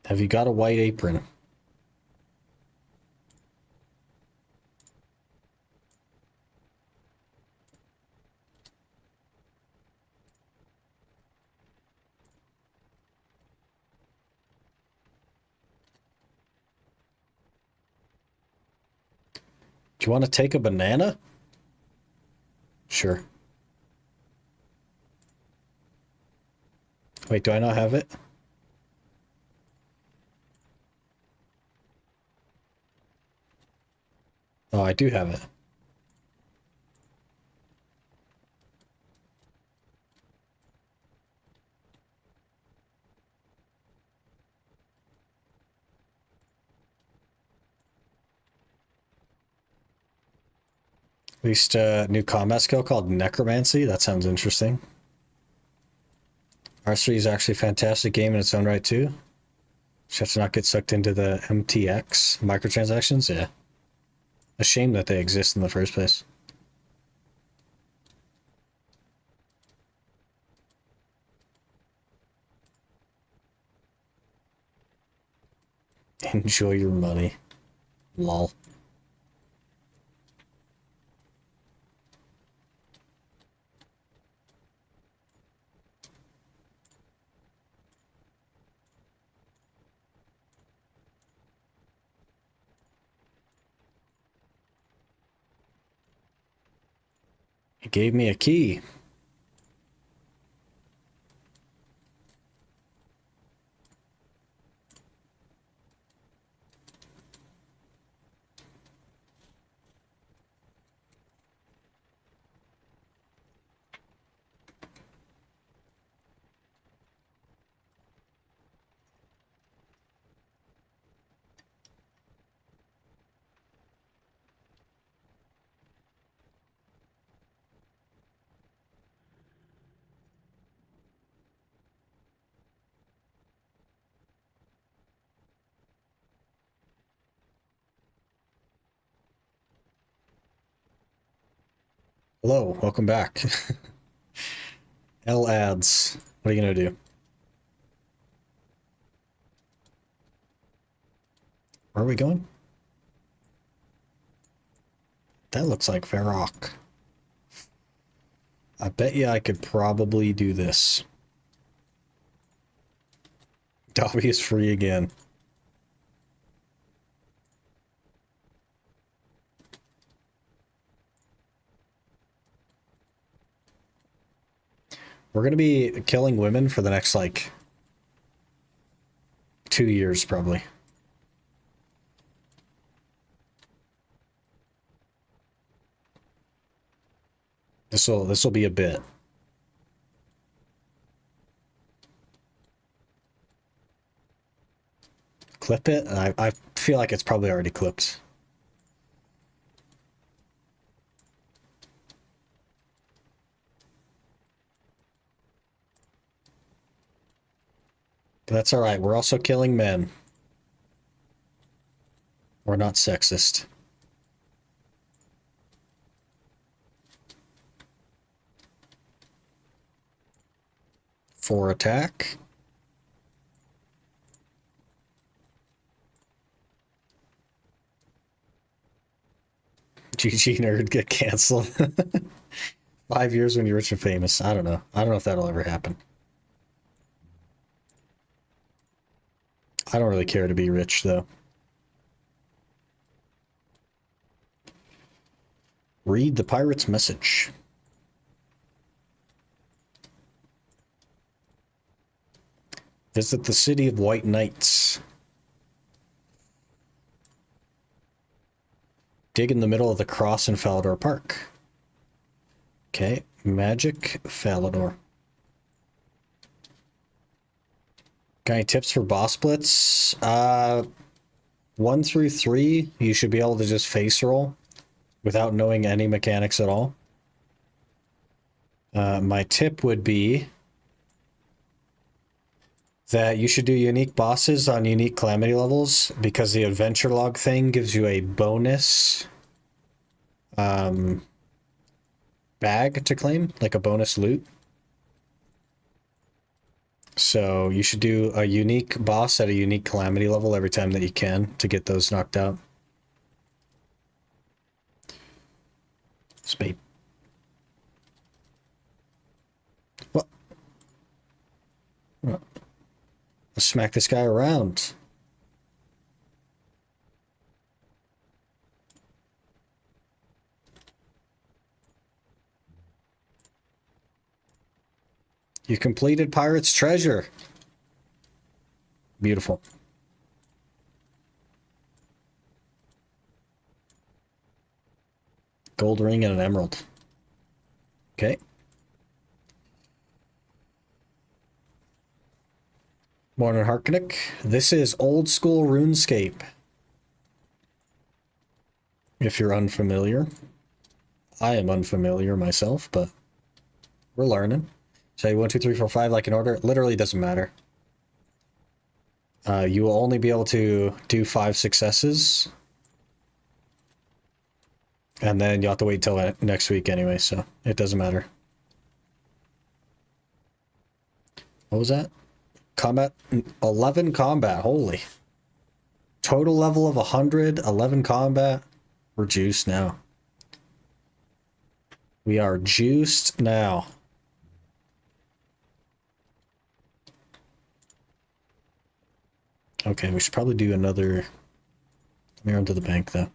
Have you got a white apron? Do you want to take a banana? Sure. Wait, do I not have it? Oh, I do have it. At least a new combat skill called Necromancy. That sounds interesting. R3 is actually a fantastic game in its own right, too. Just have to not get sucked into the MTX microtransactions. Yeah. A shame that they exist in the first place. Enjoy your money. Lol. He gave me a key. Hello, welcome back. L ads. What are you gonna do? Where are we going? That looks like Varrock. I bet you I could probably do this. Dobby is free again. We're gonna be killing women for the next, like, 2 years, probably. This'll be a bit. Clip it? I feel like it's probably already clipped. But that's alright, we're also killing men. We're not sexist. For attack. GG nerd get canceled. 5 years when you're rich and famous. I don't know. I don't know if that'll ever happen. I don't really care to be rich, though. Read the pirate's message. Visit the city of White Knights. Dig in the middle of the cross in Falador Park. Okay, Magic Falador. Got any tips for boss splits? 1 through 3, you should be able to just face roll without knowing any mechanics at all. My tip would be that you should do unique bosses on unique calamity levels, because the adventure log thing gives you a bonus bag to claim, like a bonus loot. So you should do a unique boss at a unique calamity level every time that you can to get those knocked out. Spade. What? Let's smack this guy around. You completed Pirate's Treasure. Beautiful. Gold ring and an emerald. Okay. Morning, Harknick. This is old school RuneScape. If you're unfamiliar. I am unfamiliar myself, but we're learning. Say 1, 2, 3, 4, 5 like in order. It literally doesn't matter. You will only be able to do 5 successes. And then you'll have to wait till next week anyway, so it doesn't matter. What was that? Combat? 11 combat, holy. Total level of 100, 11 combat. We're juiced now. We are juiced now. Okay, we should probably do another... Let me run to the bank, though.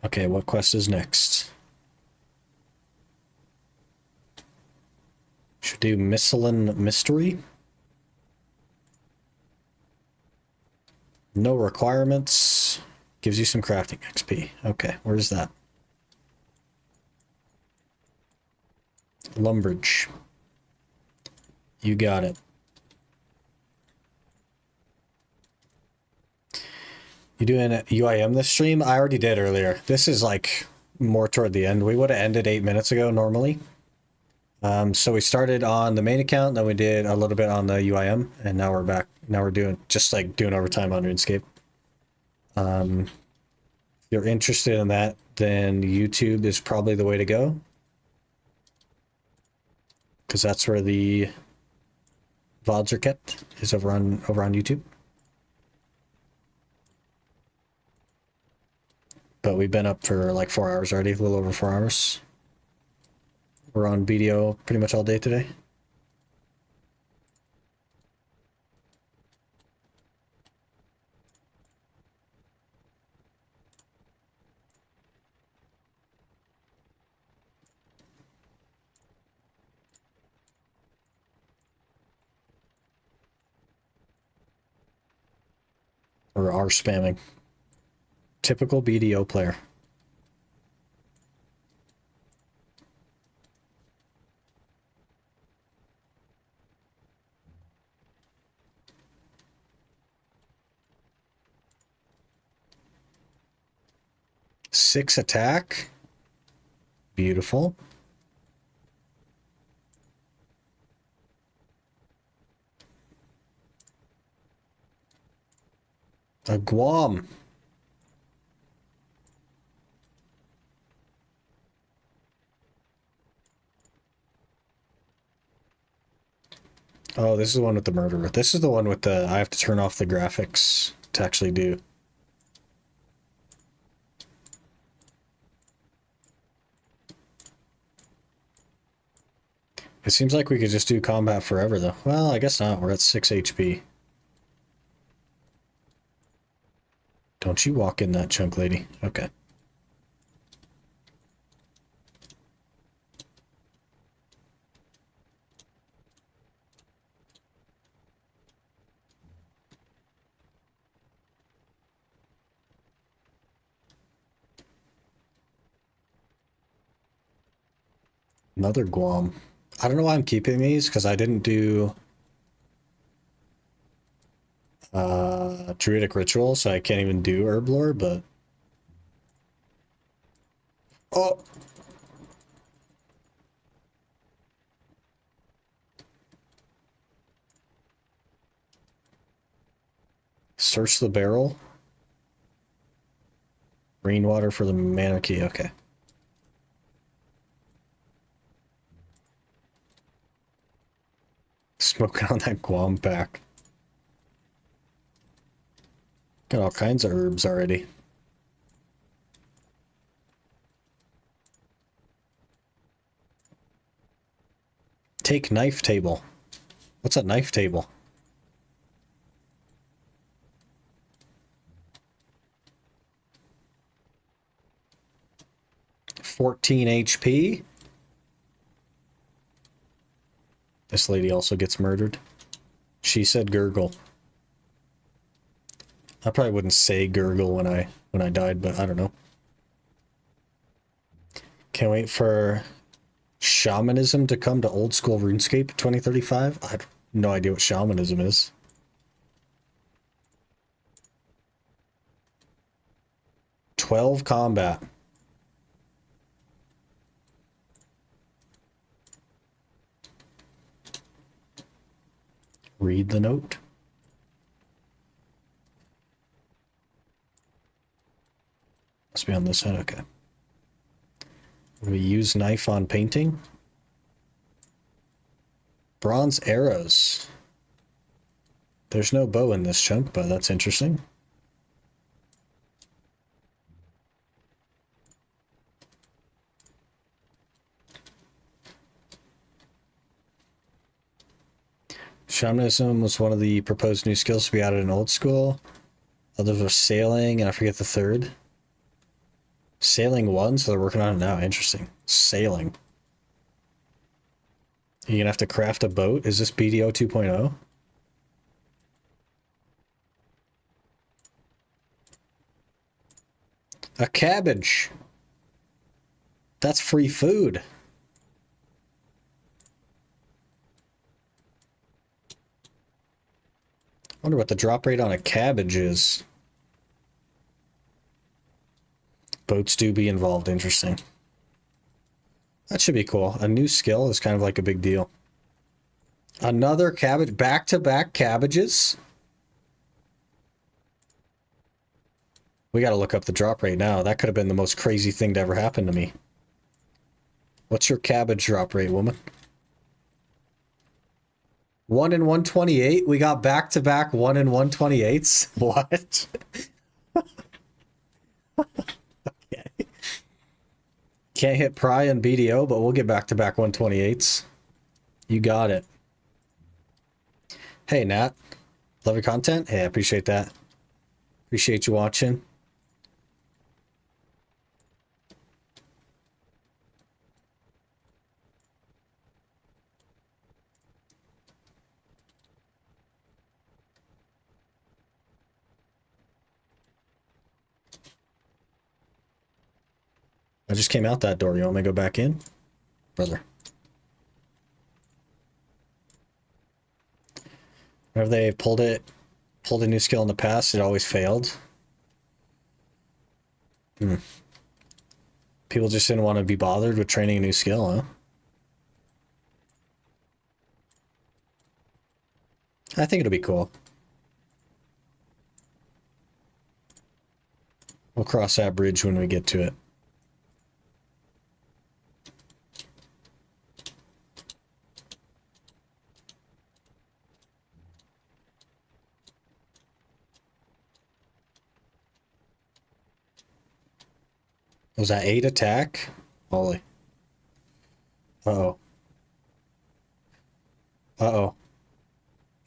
Okay, what quest is next? Should do Miscellaneous Mystery. No requirements. Gives you some crafting XP. Okay, where's that? Lumbridge. You got it. You doing UIM this stream? I already did earlier. This is like more toward the end. We would have ended 8 minutes ago normally. So we started on the main account, then we did a little bit on the UIM, and now we're back. Now we're doing overtime on RuneScape. If you're interested in that, then YouTube is probably the way to go. Because that's where the VODs are kept is over on YouTube. But we've been up for like 4 hours already, a little over 4 hours. We're on video pretty much all day today. Or are spamming. Typical BDO player. Six attack. Beautiful. A Guam. Oh, this is the one with the murderer. This is the one with the... I have to turn off the graphics to actually do. It seems like we could just do combat forever, though. Well, I guess not. We're at 6 HP. Don't you walk in that chunk, lady. Okay. Another Guam. I don't know why I'm keeping these, because I didn't do Druidic Ritual, so I can't even do Herblore, but... Oh! Search the barrel. Rainwater for the Monarchy, okay. Smoking on that Guam pack. Got all kinds of herbs already. Take knife table. What's a knife table? $14 HP. This lady also gets murdered. She said gurgle. I probably wouldn't say gurgle when I died, but I don't know. Can't wait for shamanism to come to old school RuneScape 2035. I have no idea what shamanism is. "12 combat. Read the note. Must be on this side, okay. We use knife on painting. Bronze arrows. There's no bow in this chunk, but that's interesting. Shamanism was one of the proposed new skills to be added in old school. Others were sailing, and I forget the third. Sailing 1, so they're working on it now. Interesting. Sailing. You're gonna have to craft a boat? Is this BDO 2.0? A cabbage. That's free food. Wonder what the drop rate on a cabbage is. Boats do be involved. Interesting. That should be cool. A new skill is kind of like a big deal. Another cabbage. Back-to-back cabbages. We gotta look up the drop rate now. That could have been the most crazy thing to ever happen to me. What's your cabbage drop rate, woman? 1 in 128? We got back-to-back 1 in 128s? What? Okay. Can't hit Pry and BDO, but we'll get back-to-back 128s. You got it. Hey, Nat. Love your content? Hey, I appreciate that. Appreciate you watching. I just came out that door. You want me to go back in? Brother. Whenever they pulled a new skill in the past, it always failed. People just didn't want to be bothered with training a new skill, huh? I think it'll be cool. We'll cross that bridge when we get to it. Was that 8 attack? Holy. Uh-oh. Uh-oh.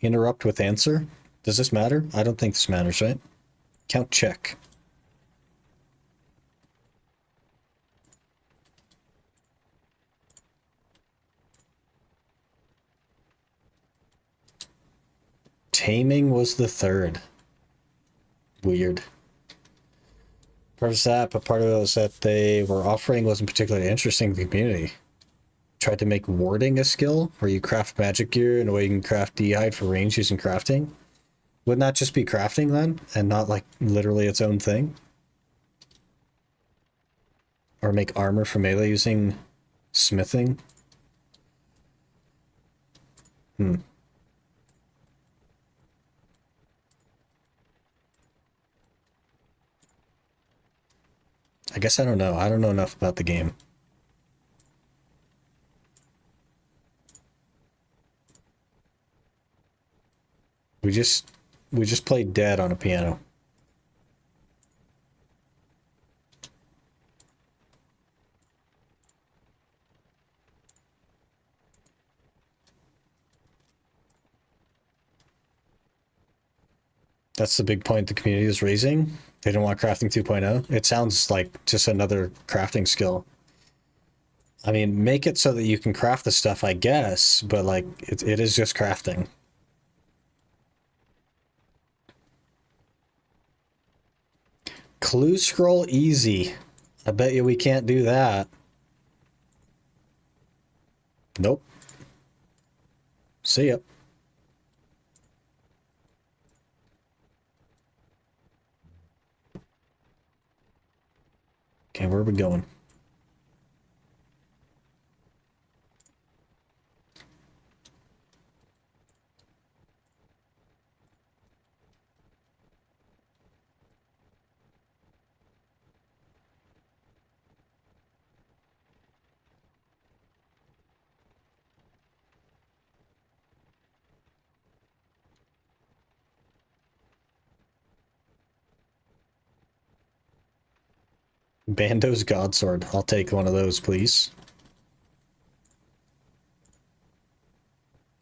Interrupt with answer? Does this matter? I don't think this matters, right? Count check. Taming was the 3rd. Weird. Part of that, but part of it was that they were offering wasn't particularly interesting to the community. Tried to make warding a skill, where you craft magic gear in a way you can craft D-hide for range using crafting. Wouldn't that just be crafting then, and not like literally its own thing? Or make armor for melee using smithing? I guess I don't know. I don't know enough about the game. We just played Dead on a piano. That's the big point the community is raising. They don't want crafting 2.0. It sounds like just another crafting skill. I mean, make it so that you can craft the stuff, I guess, but like, it is just crafting. Clue scroll easy. I bet you we can't do that. Nope. See ya. Okay, where are we going? Bando's Godsword. I'll take one of those, please.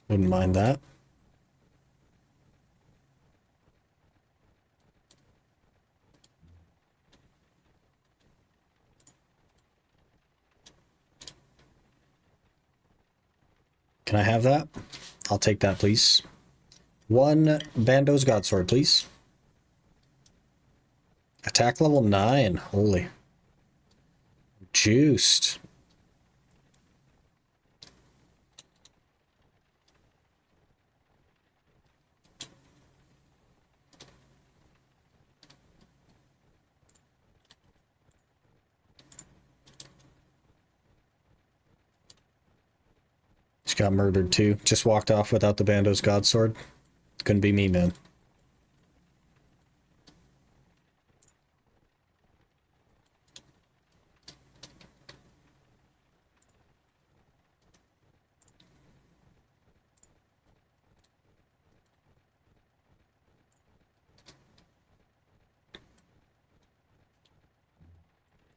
Wouldn't mind that. Can I have that? I'll take that, please. One Bando's Godsword, please. Attack level 9. Holy. Juiced. Just got murdered too. Just walked off without the Bando's Godsword. Couldn't be me, man.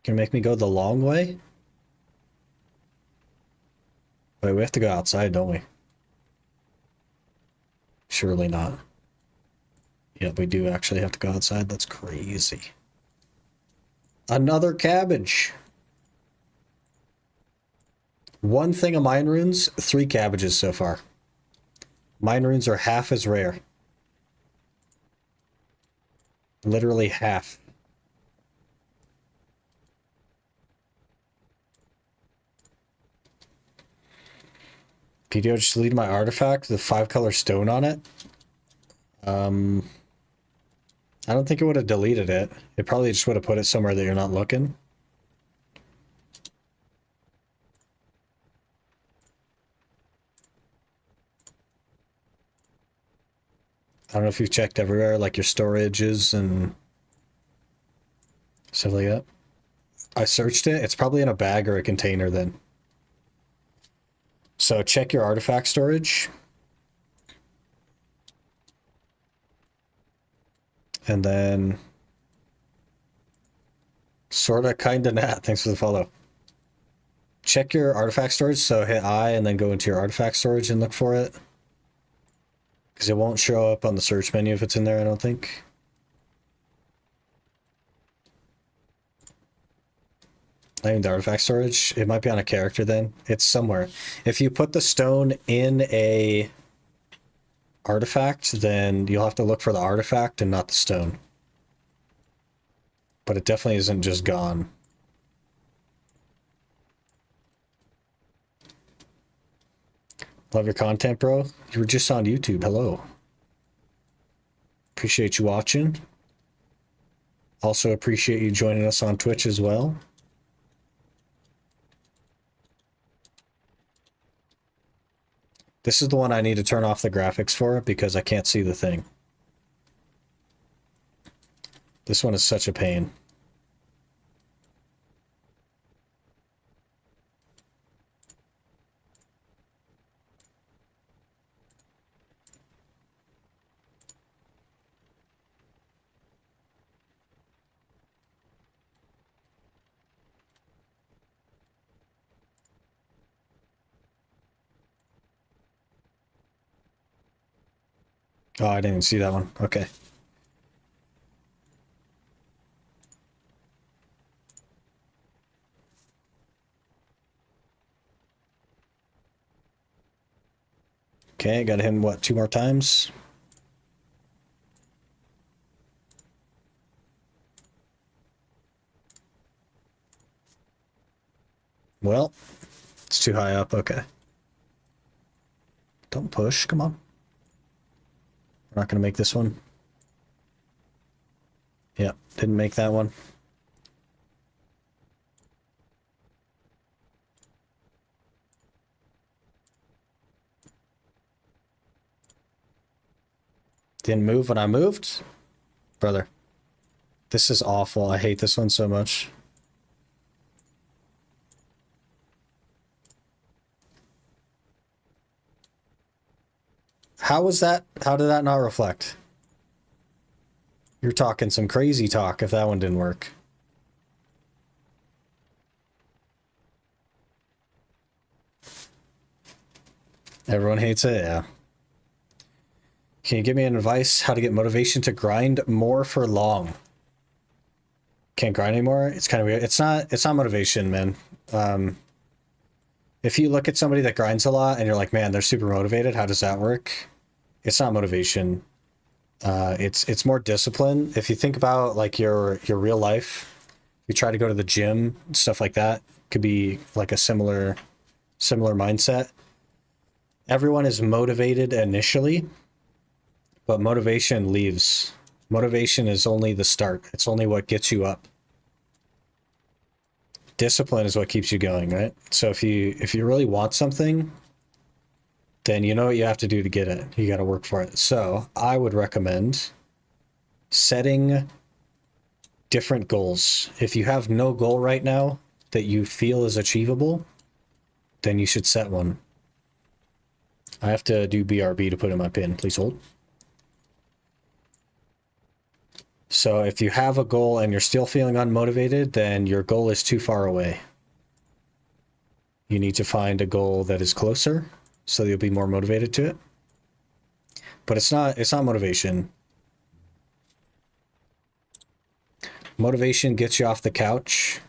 Gonna make me go the long way? Wait, we have to go outside, don't we? Surely not. Yep, we do actually have to go outside. That's crazy. Another cabbage. One thing of mine runes, 3 cabbages so far. Mine runes are half as rare. Literally half. PDO just deleted my artifact, the 5-color stone on it. I don't think it would have deleted it. It probably just would have put it somewhere that you're not looking. I don't know if you've checked everywhere, like your storages and stuff like that. I searched it. It's probably in a bag or a container then. So check your artifact storage. And then sorta kinda not. Thanks for the follow. Check your artifact storage, so hit I and then go into your artifact storage and look for it. Because it won't show up on the search menu if it's in there, I don't think. I mean, the artifact storage, it might be on a character then. It's somewhere. If you put the stone in a artifact, then you'll have to look for the artifact and not the stone. But it definitely isn't just gone. Love your content, bro. You were just on YouTube. Hello. Appreciate you watching. Also appreciate you joining us on Twitch as well. This is the one I need to turn off the graphics for because I can't see the thing. This one is such a pain. Oh, I didn't even see that one. Okay. Okay, got him, what, 2 more times? Well, it's too high up. Okay. Don't push. Come on. We're not going to make this one. Yep, didn't make that one. Didn't move when I moved? Brother. This is awful. I hate this one so much. How was that? How did that not reflect? You're talking some crazy talk if that one didn't work. Everyone hates it, yeah. Can you give me an advice how to get motivation to grind more for long? Can't grind anymore? It's kind of weird. It's not motivation, man. If you look at somebody that grinds a lot and you're like, man, they're super motivated, how does that work? It's not motivation. It's more discipline. If you think about like your real life, you try to go to the gym, stuff like that, could be like a similar mindset. Everyone is motivated initially, but motivation leaves. Motivation is only the start. It's only what gets you up. Discipline is what keeps you going, right? So if you really want something, then you know what you have to do to get it. You got to work for it. So I would recommend setting different goals. If you have no goal right now that you feel is achievable, then you should set one. I have to do BRB to put in my pin. Please hold. So if you have a goal and you're still feeling unmotivated, then your goal is too far away. You need to find a goal that is closer so you'll be more motivated to it. But it's not motivation. Motivation gets you off the couch.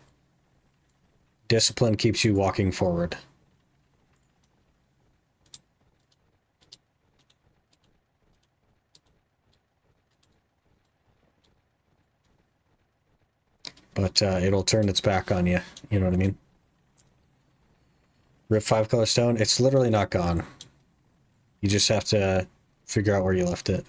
Discipline keeps you walking forward. But it'll turn its back on you. You know what I mean? Rip 5-color stone. It's literally not gone. You just have to figure out where you left it.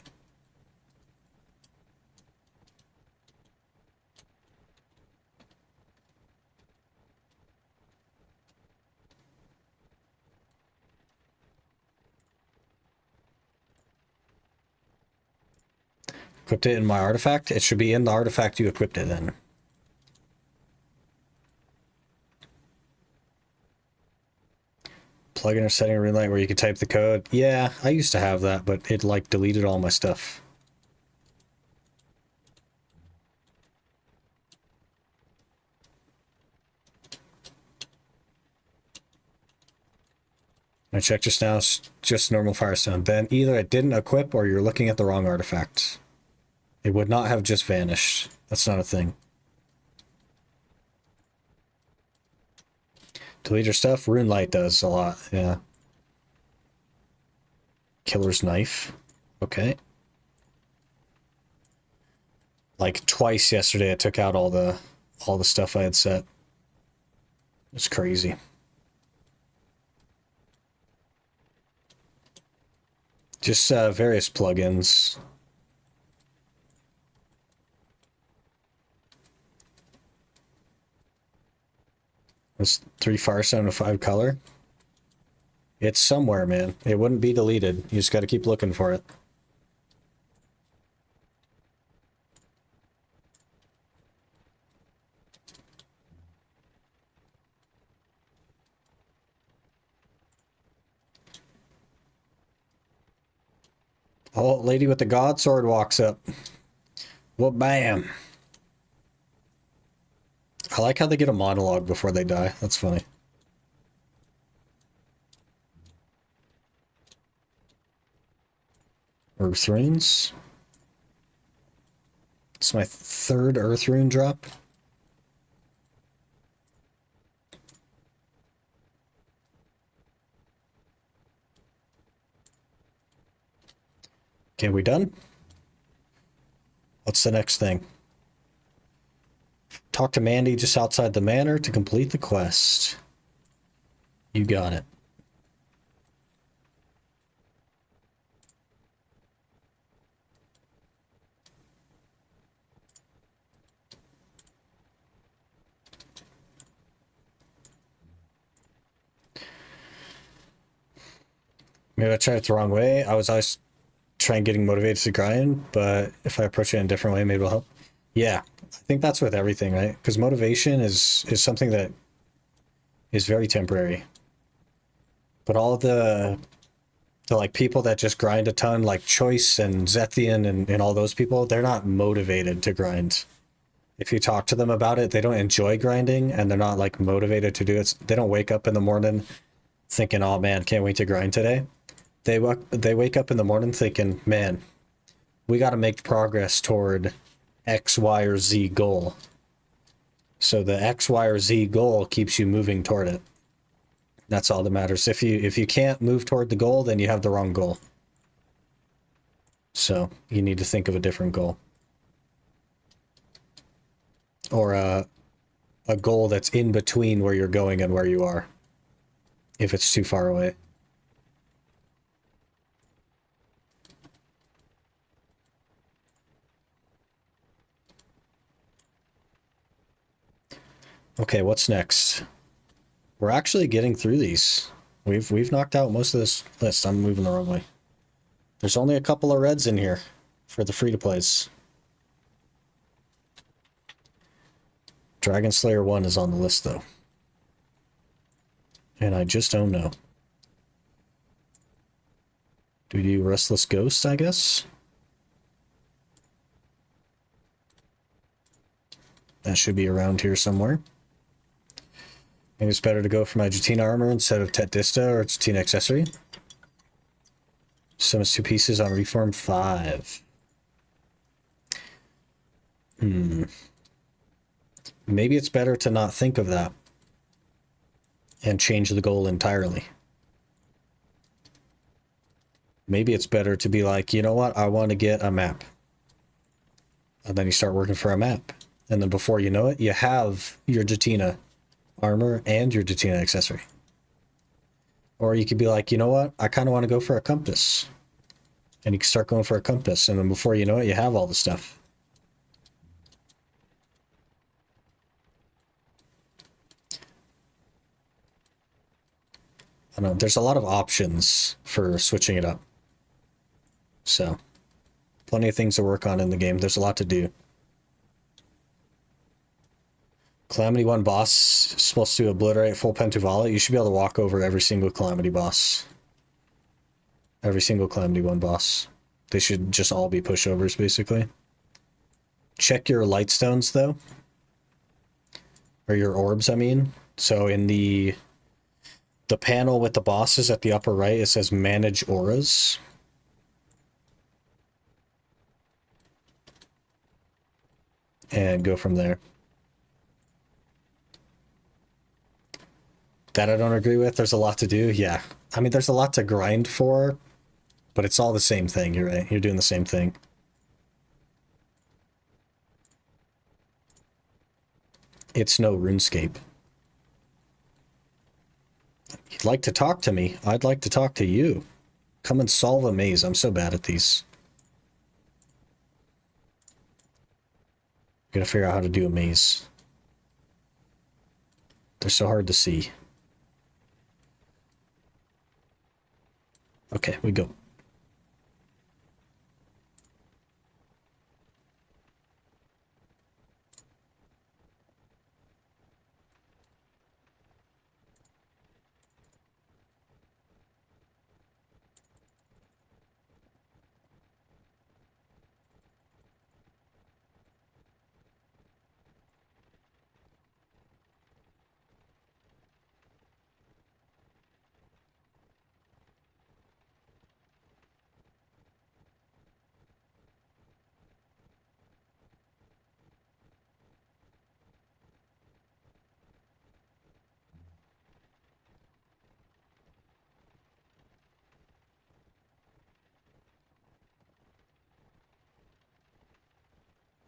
Equipped it in my artifact. It should be in the artifact you equipped it in. Plugin or setting a rune light where you can type the code. Yeah, I used to have that, but it like deleted all my stuff. I checked just now, it's just normal firestone. Then either it didn't equip or you're looking at the wrong artifact. It would not have just vanished. That's not a thing. Delete your stuff? Rune light does a lot, yeah. Killer's knife. Okay. Like twice yesterday I took out all the stuff I had set. It's crazy. Just various plugins. It's 3 firestone and 5 color. It's somewhere, man. It wouldn't be deleted. You just got to keep looking for it. Oh, lady with the god sword walks up. Well, bam. I like how they get a monologue before they die. That's funny. Earth runes. It's my 3rd earth rune drop. Okay, we done? What's the next thing? Talk to Mandy just outside the manor to complete the quest. You got it. Maybe I tried it the wrong way. I was always trying getting motivated to grind, but if I approach it in a different way, maybe it'll help. Yeah, I think that's with everything, right? Because motivation is something that is very temporary. But all the like people that just grind a ton, like Choice and Zethian and all those people, they're not motivated to grind. If you talk to them about it, they don't enjoy grinding and they're not like motivated to do it. They don't wake up in the morning thinking, oh man, can't wait to grind today. They wake up in the morning thinking, man, we got to make progress toward X, Y, or Z goal. So the X, Y, or Z goal keeps you moving toward it. That's all that matters. If you can't move toward the goal, then you have the wrong goal. So you need to think of a different goal. Or a goal that's in between where you're going and where you are, if it's too far away. Okay, what's next? We're actually getting through these. We've knocked out most of this list. I'm moving the wrong way. There's only a couple of reds in here for the free-to-plays. Dragon Slayer 1 is on the list, though. And I just don't know. Do we do Restless Ghost, I guess? That should be around here somewhere. Maybe it's better to go for my Jutina armor instead of Tetdista or Jutina accessory. Summons 2 pieces on Reform 5. Maybe it's better to not think of that and change the goal entirely. Maybe it's better to be like, you know what, I want to get a map. And then you start working for a map. And then before you know it, you have your Jutina armor and your Jutina accessory. Or you could be like, you know what, I kind of want to go for a compass. And you can start going for a compass. And then before you know it, you have all the stuff. I don't know, there's a lot of options for switching it up. So, plenty of things to work on in the game. There's a lot to do. Calamity 1 boss is supposed to obliterate full Pentuvala. You should be able to walk over every single Calamity boss. Every single Calamity 1 boss. They should just all be pushovers, basically. Check your lightstones, though. Or your orbs, I mean. So in the panel with the bosses at the upper right, it says Manage Auras. And go from there. That I don't agree with. There's a lot to do. Yeah. I mean, there's a lot to grind for, but it's all the same thing. You're right. You're doing the same thing. It's no RuneScape. You'd like to talk to me? I'd like to talk to you. Come and solve a maze. I'm so bad at these. Gotta figure out how to do a maze. They're so hard to see. Okay, we go.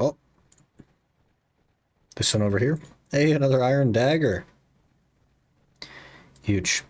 Oh. This one over here. Hey, another iron dagger. Huge.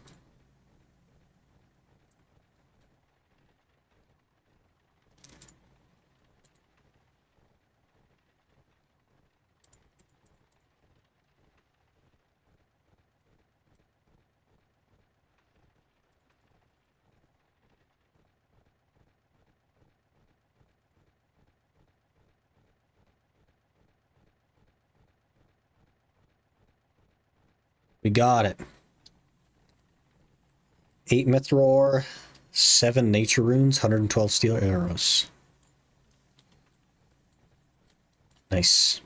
We got it. 8 Mithril, 7 Nature Runes, 112 Steel Arrows. Nice.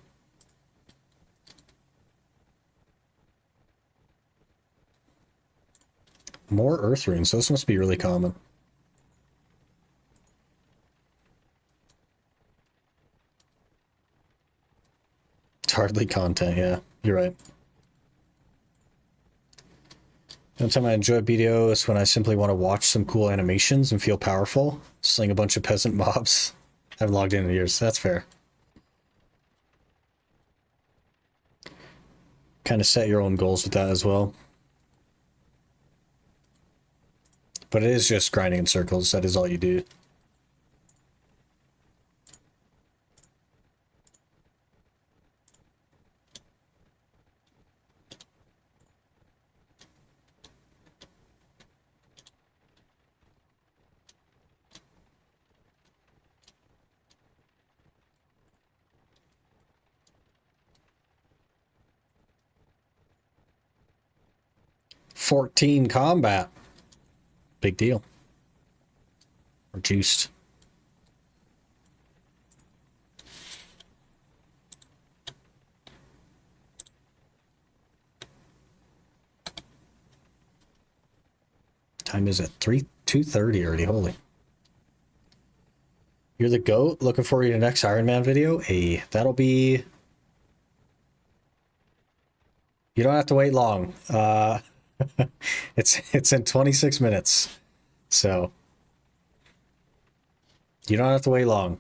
More Earth Runes. Those must be really common. It's hardly content, yeah. You're right. The only time I enjoy BDO is when I simply want to watch some cool animations and feel powerful. Sling a bunch of peasant mobs. I haven't logged in years. That's fair. Kind of set your own goals with that as well. But it is just grinding in circles. That is all you do. "14 combat." Big deal. Or juiced. time is it? 2:30 already, holy. You're the GOAT. Looking forward to your next Iron Man video. Hey, that'll be... You don't have to wait long. It's in 26 minutes. So you don't have to wait long.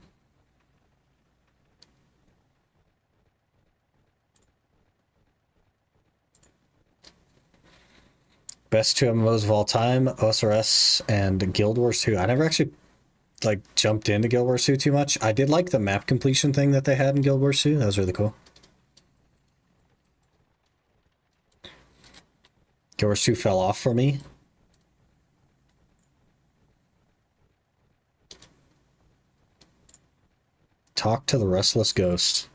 Best two MMOs of all time, OSRS and Guild Wars 2. I never actually like jumped into Guild Wars 2 too much. I did like the map completion thing that they had in Guild Wars 2. That was really cool. Guild Wars 2 fell off for me. Talk to the Restless Ghost.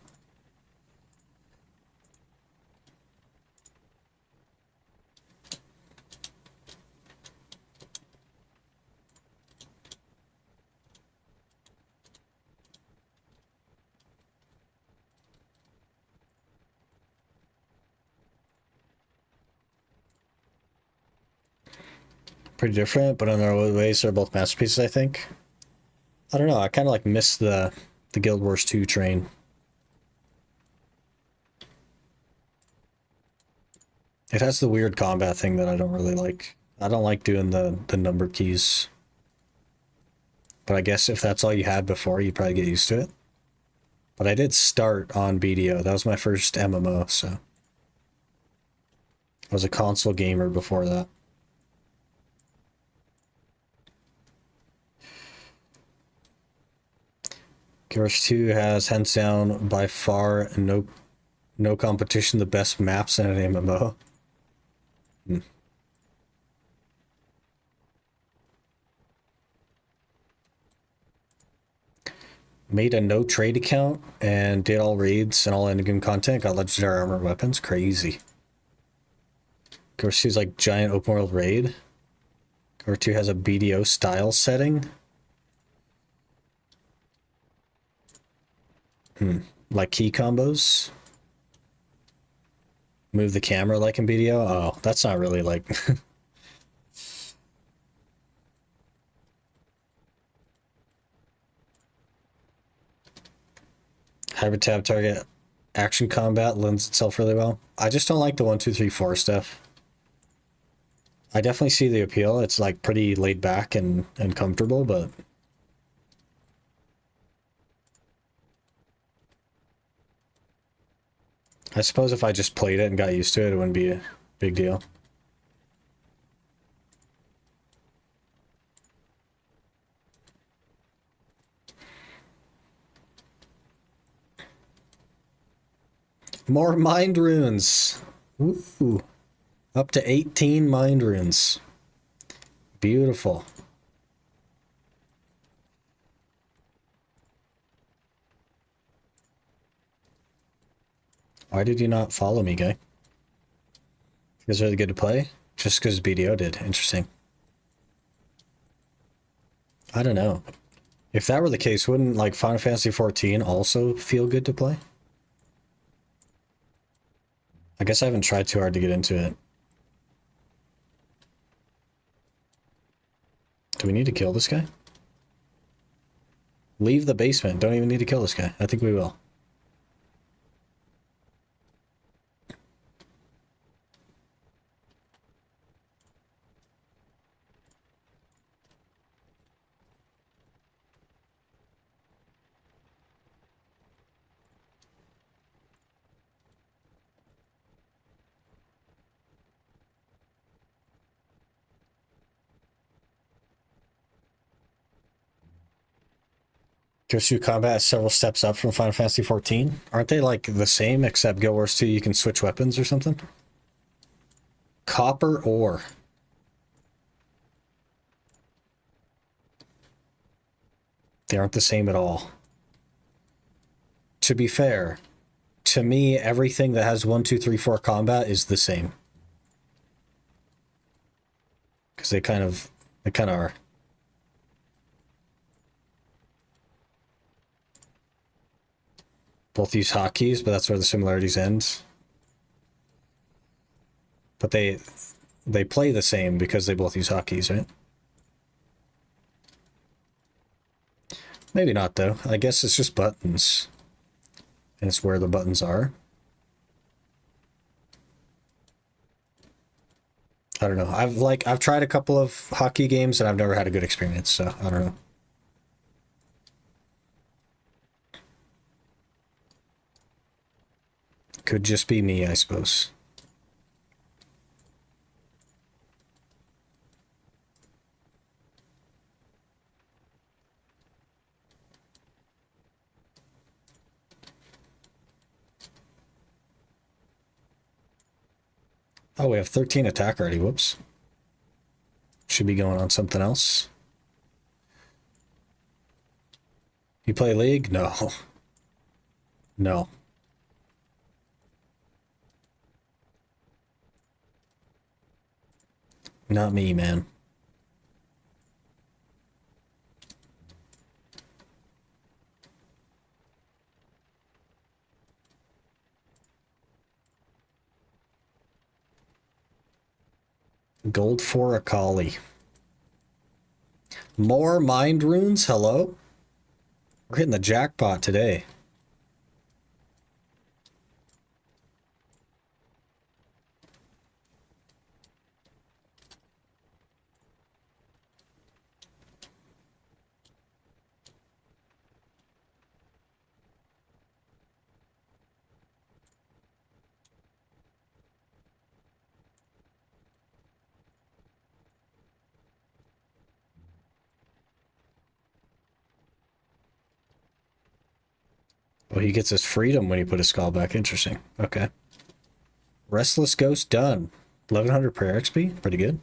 Pretty different, but in their own ways, they're both masterpieces, I think. I don't know, I kind of like miss the Guild Wars 2 train. It has the weird combat thing that I don't really like. I don't like doing the number keys. But I guess if that's all you had before, you'd probably get used to it. But I did start on BDO. That was my first MMO, so... I was a console gamer before that. Guild Wars 2 has, hands down, by far, no competition, the best maps in an MMO. Made a no trade account and did all raids and all endgame content. Got legendary armor and weapons. Crazy. Guild Wars 2 is like giant open world raid. Guild Wars 2 has a BDO style setting. Like key combos. Move the camera like in BDO. Oh, that's not really like... Hybrid tab target action combat lends itself really well. I just don't like the 1, 2, 3, 4 stuff. I definitely see the appeal. It's like pretty laid back and comfortable, but... I suppose if I just played it and got used to it, it wouldn't be a big deal. More mind runes. Ooh. Up to 18 mind runes. Beautiful. Why did you not follow me, guy? It was really good to play? Just because BDO did. Interesting. I don't know. If that were the case, wouldn't like Final Fantasy XIV also feel good to play? I guess I haven't tried too hard to get into it. Do we need to kill this guy? Leave the basement. Don't even need to kill this guy. I think we will. Guild Wars 2 combat is several steps up from Final Fantasy XIV. Aren't they like the same, except Guild Wars 2 you can switch weapons or something? Copper ore. They aren't the same at all. To be fair, to me, everything that has 1, 2, 3, 4 combat is the same. Because they kind of are. Both use hotkeys, but that's where the similarities end. But they they play the same because they both use hotkeys, right? Maybe not, though. I guess it's just buttons. And it's where the buttons are. I don't know. I've tried a couple of hockey games and I've never had a good experience, so I don't know. Could just be me, I suppose. Oh, we have 13 attack already. Whoops. Should be going on something else. You play League? No. No. Not me, man. Gold for Akali. More mind runes? Hello? We're hitting the jackpot today. Oh, he gets his freedom when he put his skull back. Interesting. Okay. Restless Ghost done. 1100 per XP. Pretty good.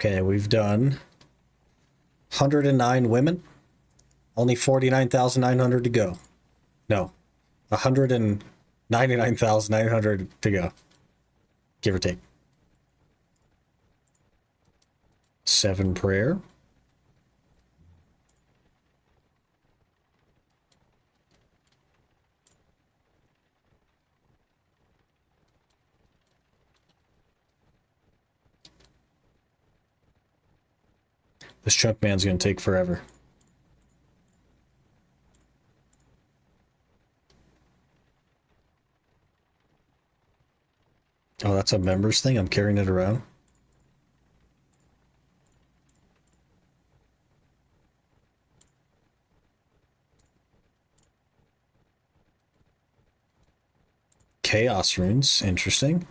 Okay, we've done 109 women. Only 49,900 to go. No, 199,900 to go. Give or take. 7 prayer. This Chunkman's gonna take forever. Oh, that's a members thing? I'm carrying it around. Chaos runes, interesting.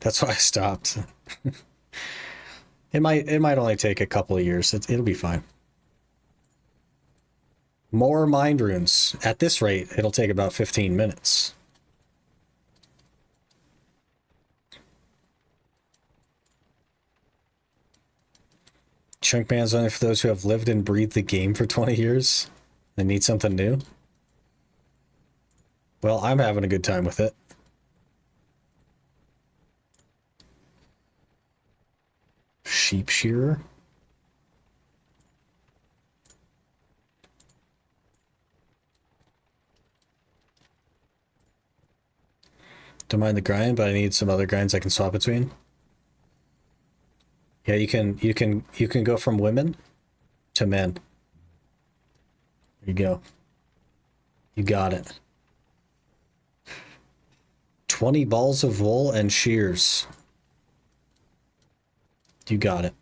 That's why I stopped. It might only take a couple of years. It'll be fine. More mind runes. At this rate, it'll take about 15 minutes. Chunkman's only for those who have lived and breathed the game for 20 years. They need something new. Well, I'm having a good time with it. Sheep shearer. Don't mind the grind, but I need some other grinds I can swap between. Yeah, you can go from women to men. There you go. You got it. 20 balls of wool and shears. You got it.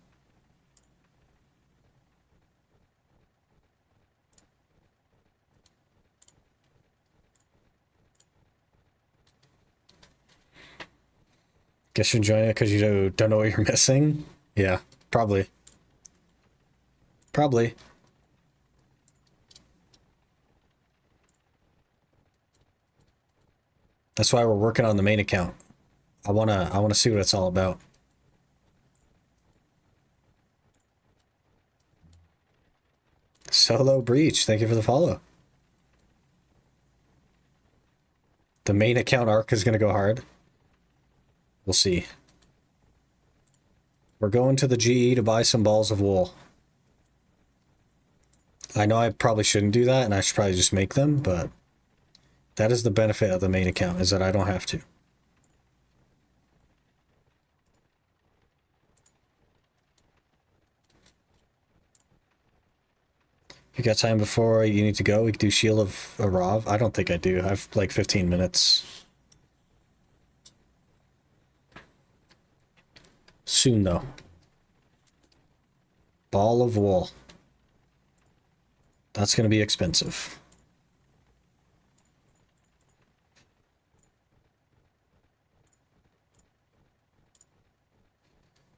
Guess you're enjoying it because you don't know what you're missing? Yeah, probably. Probably. That's why we're working on the main account. I wanna see what it's all about. Solo Breach, thank you for the follow. The main account arc is gonna go hard. We'll see. We're going to the GE to buy some balls of wool. I know I probably shouldn't do that, and I should probably just make them, but that is the benefit of the main account, is that I don't have to. If you got time before you need to go, we could do Shield of Arav. I don't think I do. I have like 15 minutes. Soon, though. Ball of wool. That's going to be expensive.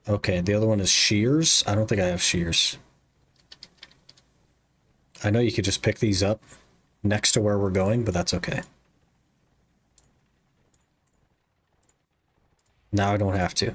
Okay, the other one is shears. I don't think I have shears. I know you could just pick these up next to where we're going, but that's okay. Now I don't have to.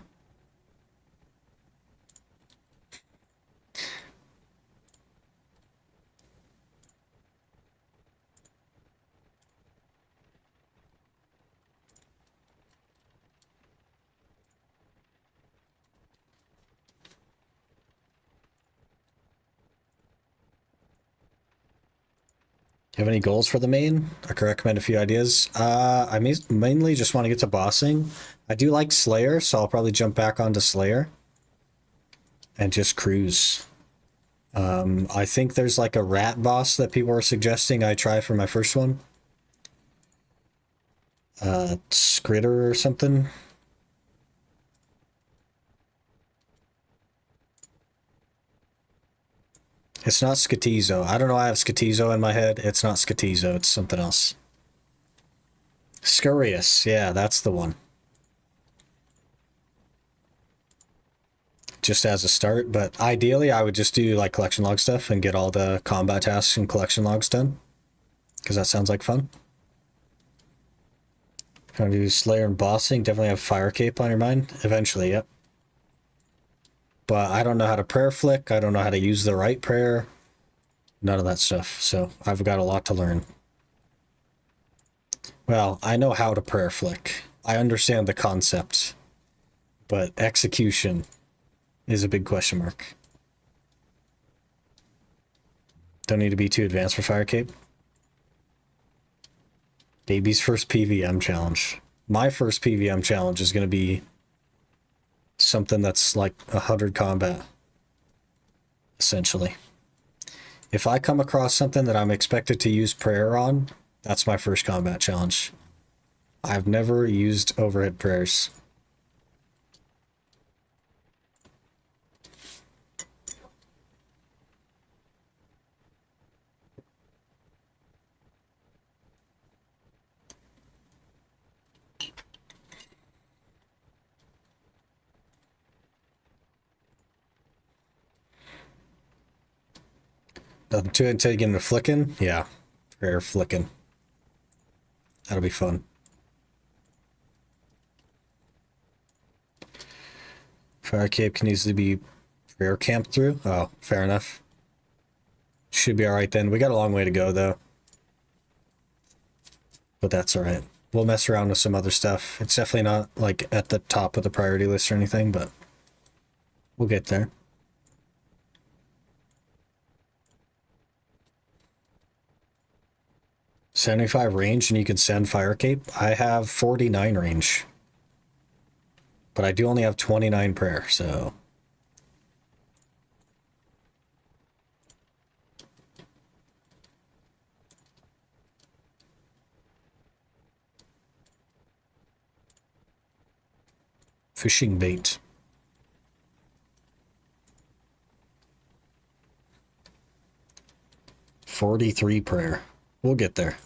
You have any goals for the main? I could recommend a few ideas. I mainly just want to get to bossing. I do like Slayer, so I'll probably jump back onto Slayer and just cruise. I think there's like a rat boss that people are suggesting I try for my first one. Skritter or something. It's not Skatizo. I don't know why I have Skatizo in my head. It's not Skatizo. It's something else. Scurious. Yeah, that's the one. Just as a start, but ideally I would just do like collection log stuff and get all the combat tasks and collection logs done. Because that sounds like fun. Gonna do Slayer and bossing. Definitely have Fire Cape on your mind. Eventually, yep. But I don't know how to prayer flick. I don't know how to use the right prayer. None of that stuff. So I've got a lot to learn. Well, I know how to prayer flick. I understand the concept. But execution is a big question mark. Don't need to be too advanced for Fire Cape. Baby's first PVM challenge. My first PVM challenge is going to be something that's like 100 combat, essentially. If I come across something that I'm expected to use prayer on, that's my first combat challenge. I've never used overhead prayers. Nothing to it until you get into flicking. Yeah, prayer flicking. That'll be fun. Fire Cape can easily be prayer camped through. Oh, fair enough. Should be alright then. We got a long way to go though. But that's alright. We'll mess around with some other stuff. It's definitely not like at the top of the priority list or anything, but we'll get there. 75 range and you can send Fire Cape. I have 49 range. But I do only have 29 prayer, so... Fishing bait. $43 prayer. We'll get there.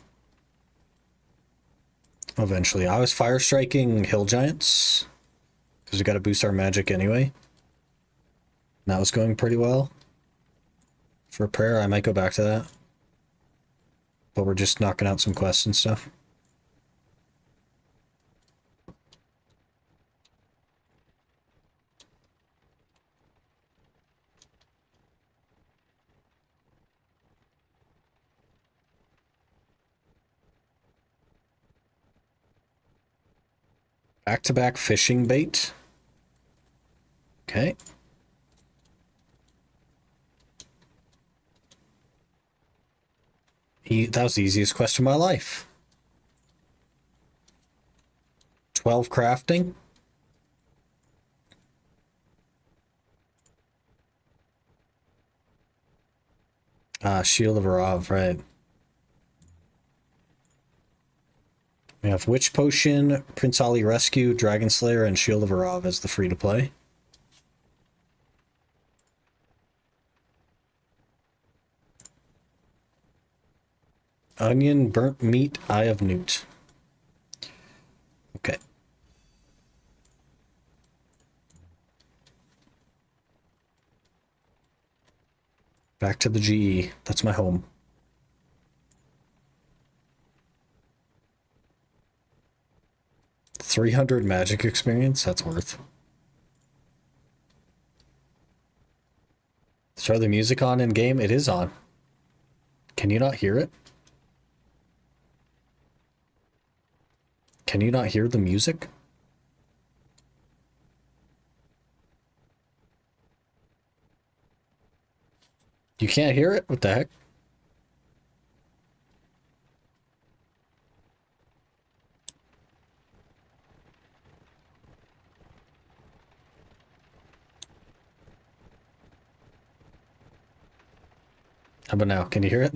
Eventually. I was fire striking hill giants because we got to boost our magic anyway. And that was going pretty well. for prayer. I might go back to that. But we're just knocking out some quests and stuff. Back-to-back fishing bait. Okay. That was the easiest quest of my life. 12 crafting. Shield of Arav, right. We have Witch Potion, Prince Ali Rescue, Dragon Slayer, and Shield of Arav as the free-to-play. Onion, Burnt Meat, Eye of Newt. Okay. Back to the GE. That's my home. $300 magic experience? That's worth. Throw the music on in game? It is on. Can you not hear it? Can you not hear the music? You can't hear it? What the heck? How about now? Can you hear it?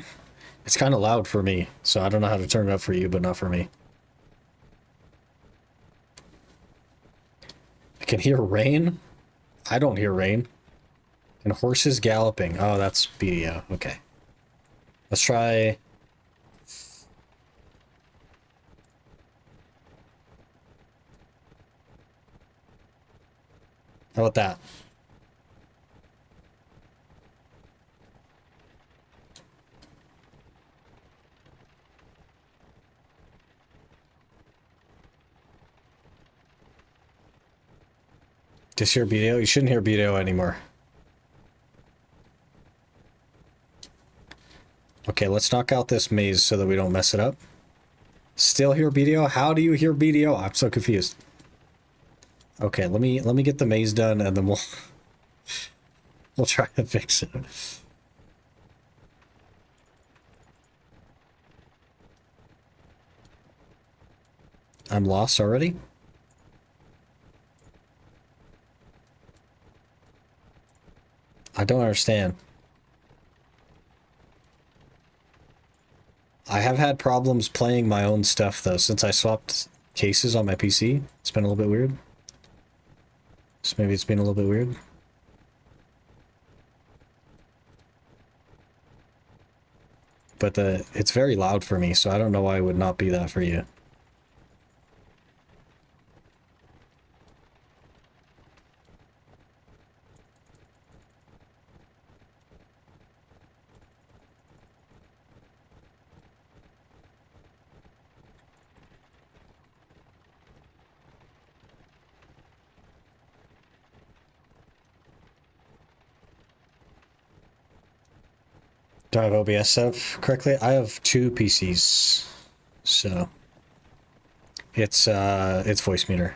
It's kind of loud for me, so I don't know how to turn it up for you, but not for me. I can hear rain? I don't hear rain. And horses galloping. Oh, that's BDO. Okay. Let's try... How about that? Just hear BDO? You shouldn't hear BDO anymore. Okay, let's knock out this maze so that we don't mess it up. Still hear BDO? How do you hear BDO? I'm so confused. Okay, let me get the maze done and then we'll try to fix it. I'm lost already? I don't understand. I have had problems playing my own stuff though since I swapped cases on my PC. It's been a little bit weird. So maybe it's been a little bit weird. But it's very loud for me, so I don't know why it would not be that for you. Do I have OBS set up correctly? I have 2 PCs, so it's voice meter.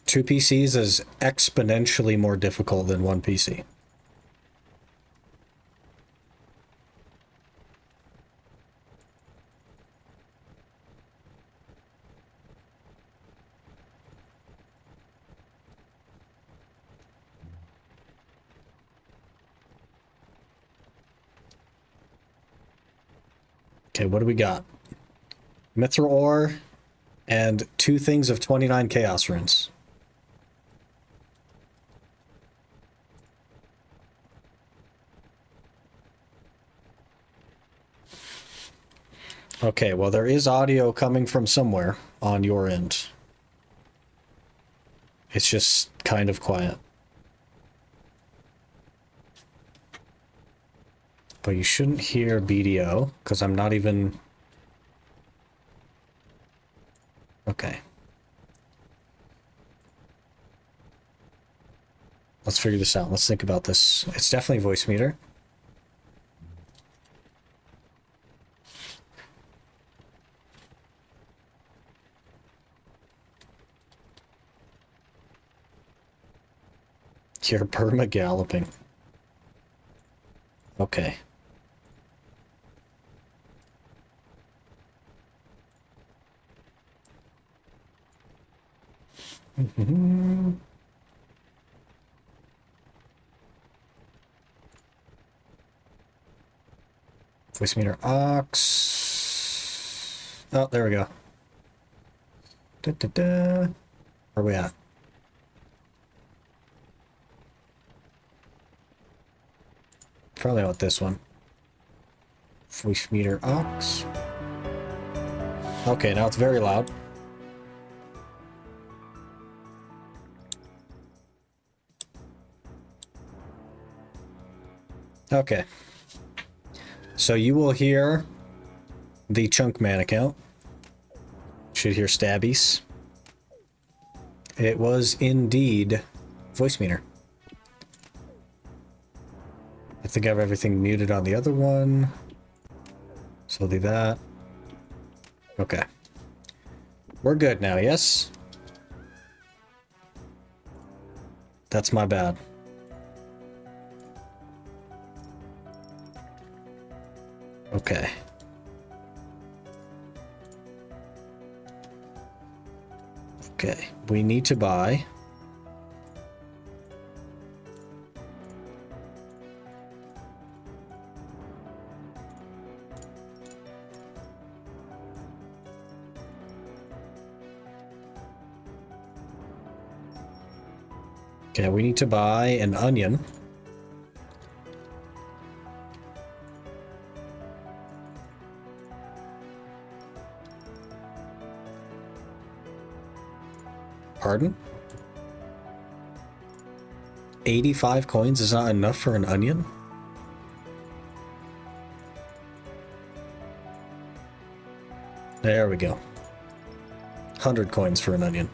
Two PCs is exponentially more difficult than one PC. Okay, what do we got? Mithril ore and 2 things of 29 chaos runes. Okay, well there is audio coming from somewhere. on your end. It's just kind of quiet. But you shouldn't hear BDO, because I'm not even... Okay. Let's figure this out. Let's think about this. It's definitely voice meter. You're perma galloping. Okay. Voice meter ox. Oh, there we go. Where are we at? Probably not this one. Voice meter ox. Okay, now it's very loud. Okay. So you will hear the Chunkman account. Should hear stabbies. It was indeed voice meter. I think I have everything muted on the other one. So I'll do that. Okay. We're good now, yes? That's my bad. Okay. Okay, we need to buy... Okay, we need to buy an onion. Pardon? 85 coins is not enough for an onion? There we go. 100 coins for an onion.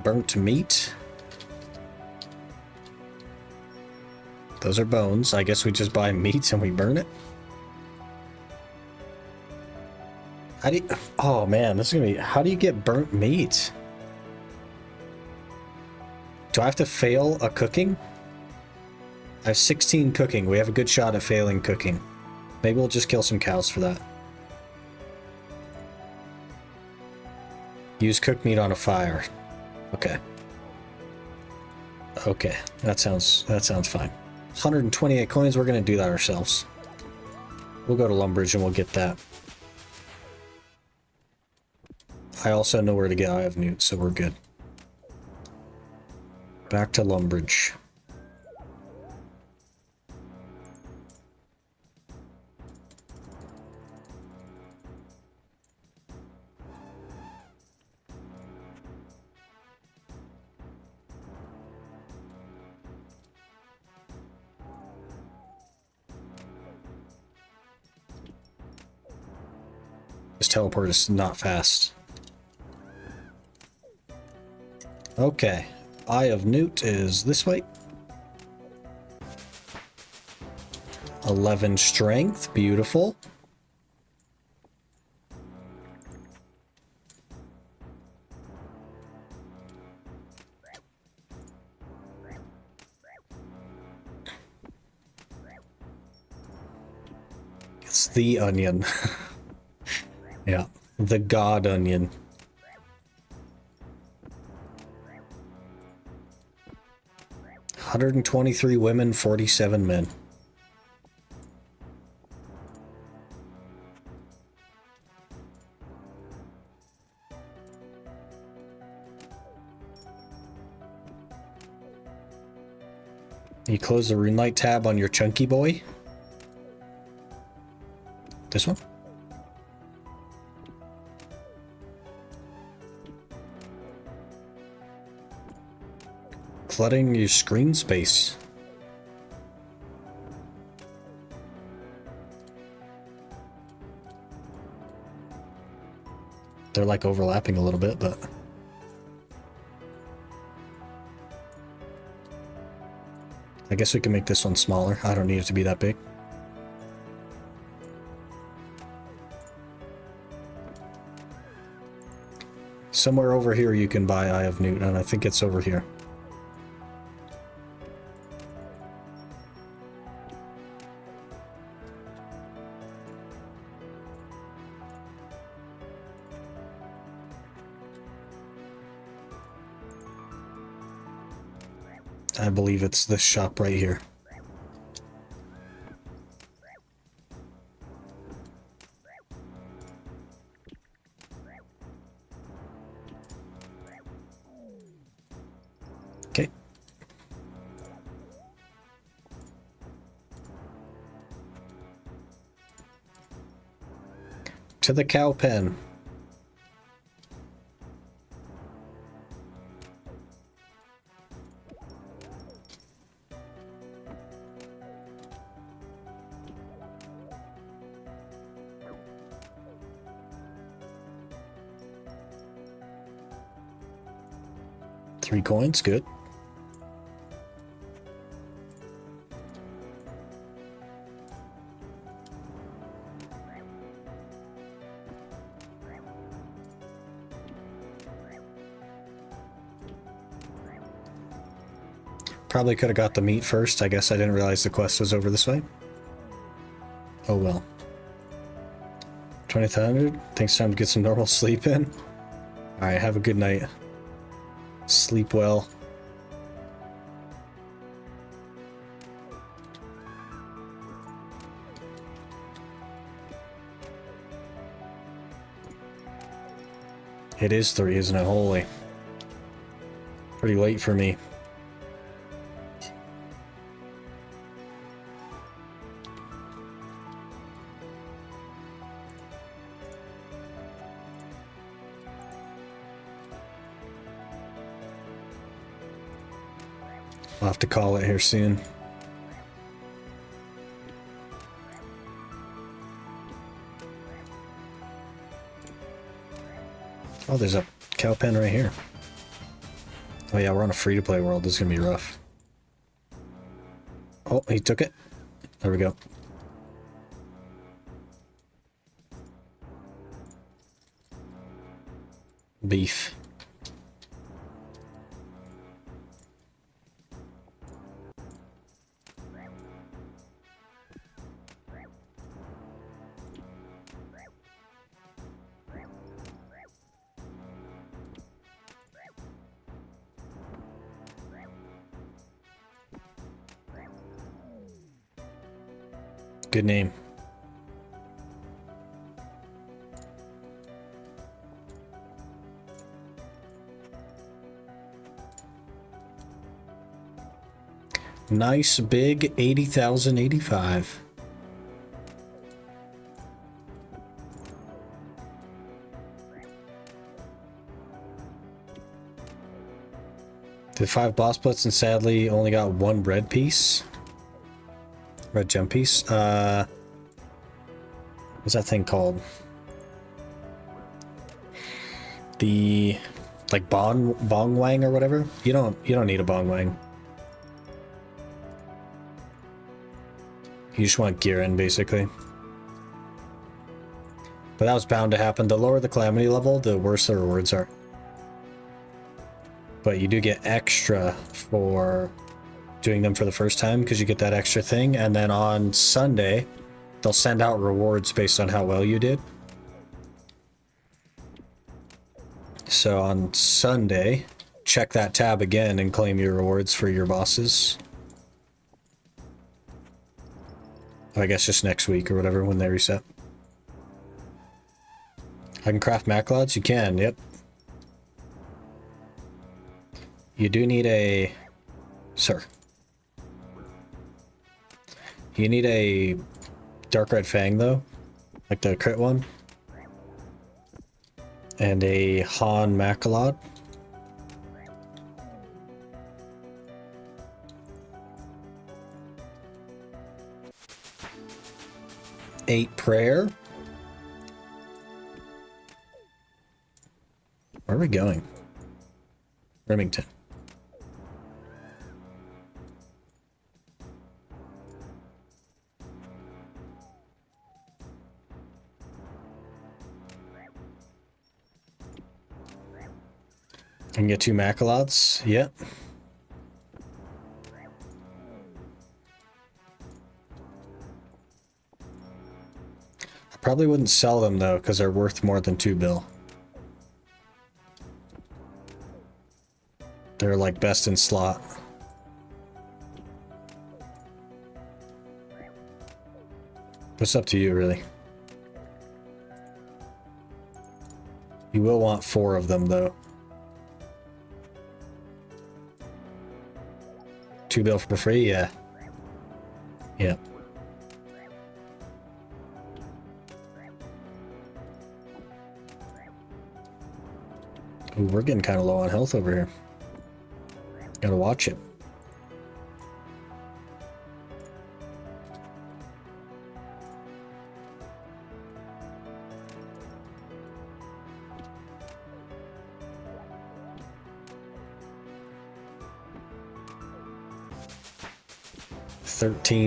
Burnt meat. Those are bones. I guess we just buy meat and we burn it. How do you... Oh man, this is gonna be... How do you get burnt meat? Do I have to fail a cooking? I have 16 cooking. We have a good shot at failing cooking. Maybe we'll just kill some cows for that. Use cooked meat on a fire. Okay. Okay, that sounds fine. 128 coins, we're gonna do that ourselves. We'll go to Lumbridge and we'll get that. I also know where to get Eye of Newt, so we're good. Back to Lumbridge. This teleport is not fast. Okay. Eye of Newt is this way. 11 strength. Beautiful. It's the onion. Yeah, the god onion. $123 women, 47 men. You close the RuneLight tab on your chunky boy. This one? flooding your screen space. They're like overlapping a little bit, but... I guess we can make this one smaller. I don't need it to be that big. Somewhere over here you can buy Eye of Newt, and I think it's over here. I believe it's this shop right here. Okay. To the cow pen. Three coins, good. Probably could have got the meat first. I guess I didn't realize the quest was over this way. Oh well. 20,000. Thinks time to get some normal sleep in. Alright, have a good night. Sleep well. It is 3, isn't it? Holy. Pretty late for me. I'll have to call it here soon. Oh, there's a cow pen right here. Oh yeah, we're on a free-to-play world. This is gonna be rough. Oh, he took it. There we go. Beef. Good name. Nice big 80,085. Did 5 boss splits and sadly only got 1 red piece. Red gem piece. What's that thing called? The like bong wang or whatever. You don't need a bong wang. You just want gear in basically. But that was bound to happen. The lower the calamity level, the worse the rewards are. But you do get extra for doing them for the first time because you get that extra thing, and then on Sunday they'll send out rewards based on how well you did. So on Sunday, check that tab again and claim your rewards for your bosses. I guess just next week or whatever when they reset. I can craft maclods? You can, yep. You do need a... Sir. You need a dark red fang though, like the crit one, and a Han Macalod. 8 prayer. Where are we going? Remington. Can get 2 Macalots. Yep. I probably wouldn't sell them though, because they're worth more than 2 bill. They're like best in slot. It's up to you, really. You will want 4 of them though. 2 bill for free, yeah. Yep. Ooh, we're getting kind of low on health over here. Gotta watch it.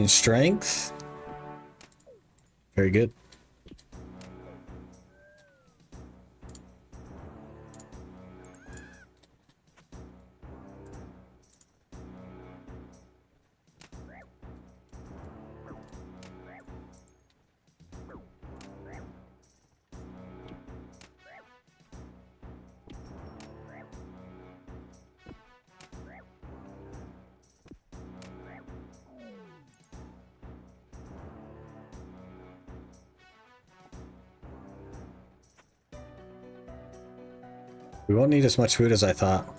Strength. Very good. We won't need as much food as I thought.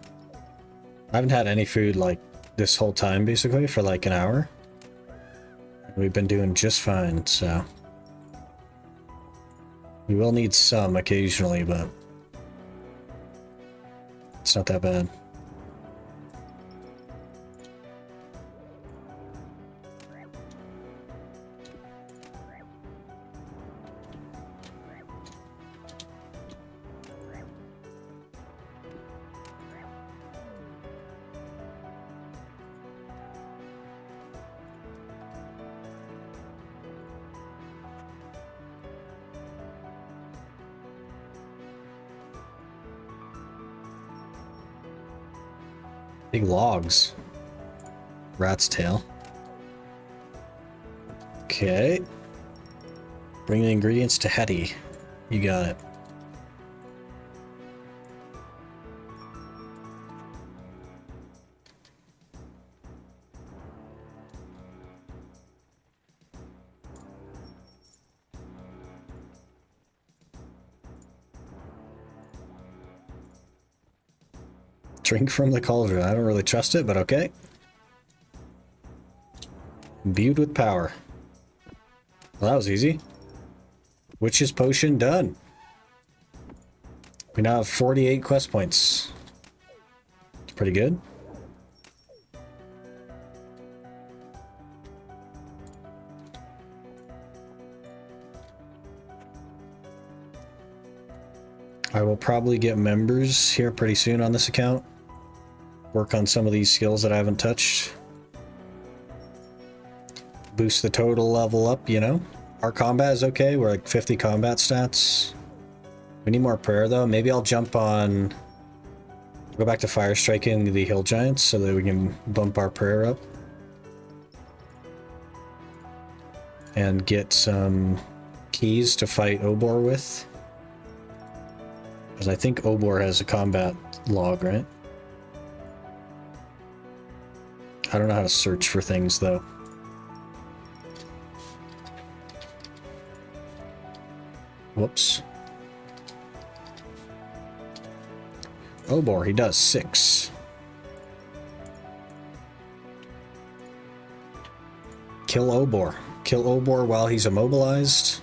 I haven't had any food like this whole time basically for like an hour. We've been doing just fine, so we will need some occasionally, but it's not that bad. Big logs. Rat's tail. Okay. Bring the ingredients to Hetty. You got it. Drink from the cauldron. I don't really trust it, but okay. Imbued with power. Well, that was easy. Witch's potion done. We now have 48 quest points. It's pretty good. I will probably get members here pretty soon on this account. Work on some of these skills that I haven't touched. Boost the total level up, you know. Our combat is okay. We're like 50 combat stats. We need more prayer though. Maybe I'll jump on... Go back to fire striking the hill giants so that we can bump our prayer up. And get some keys to fight Obor with. Because I think Obor has a combat log, right? I don't know how to search for things, though. Whoops. Obor, he does 6. Kill Obor. Kill Obor while he's immobilized.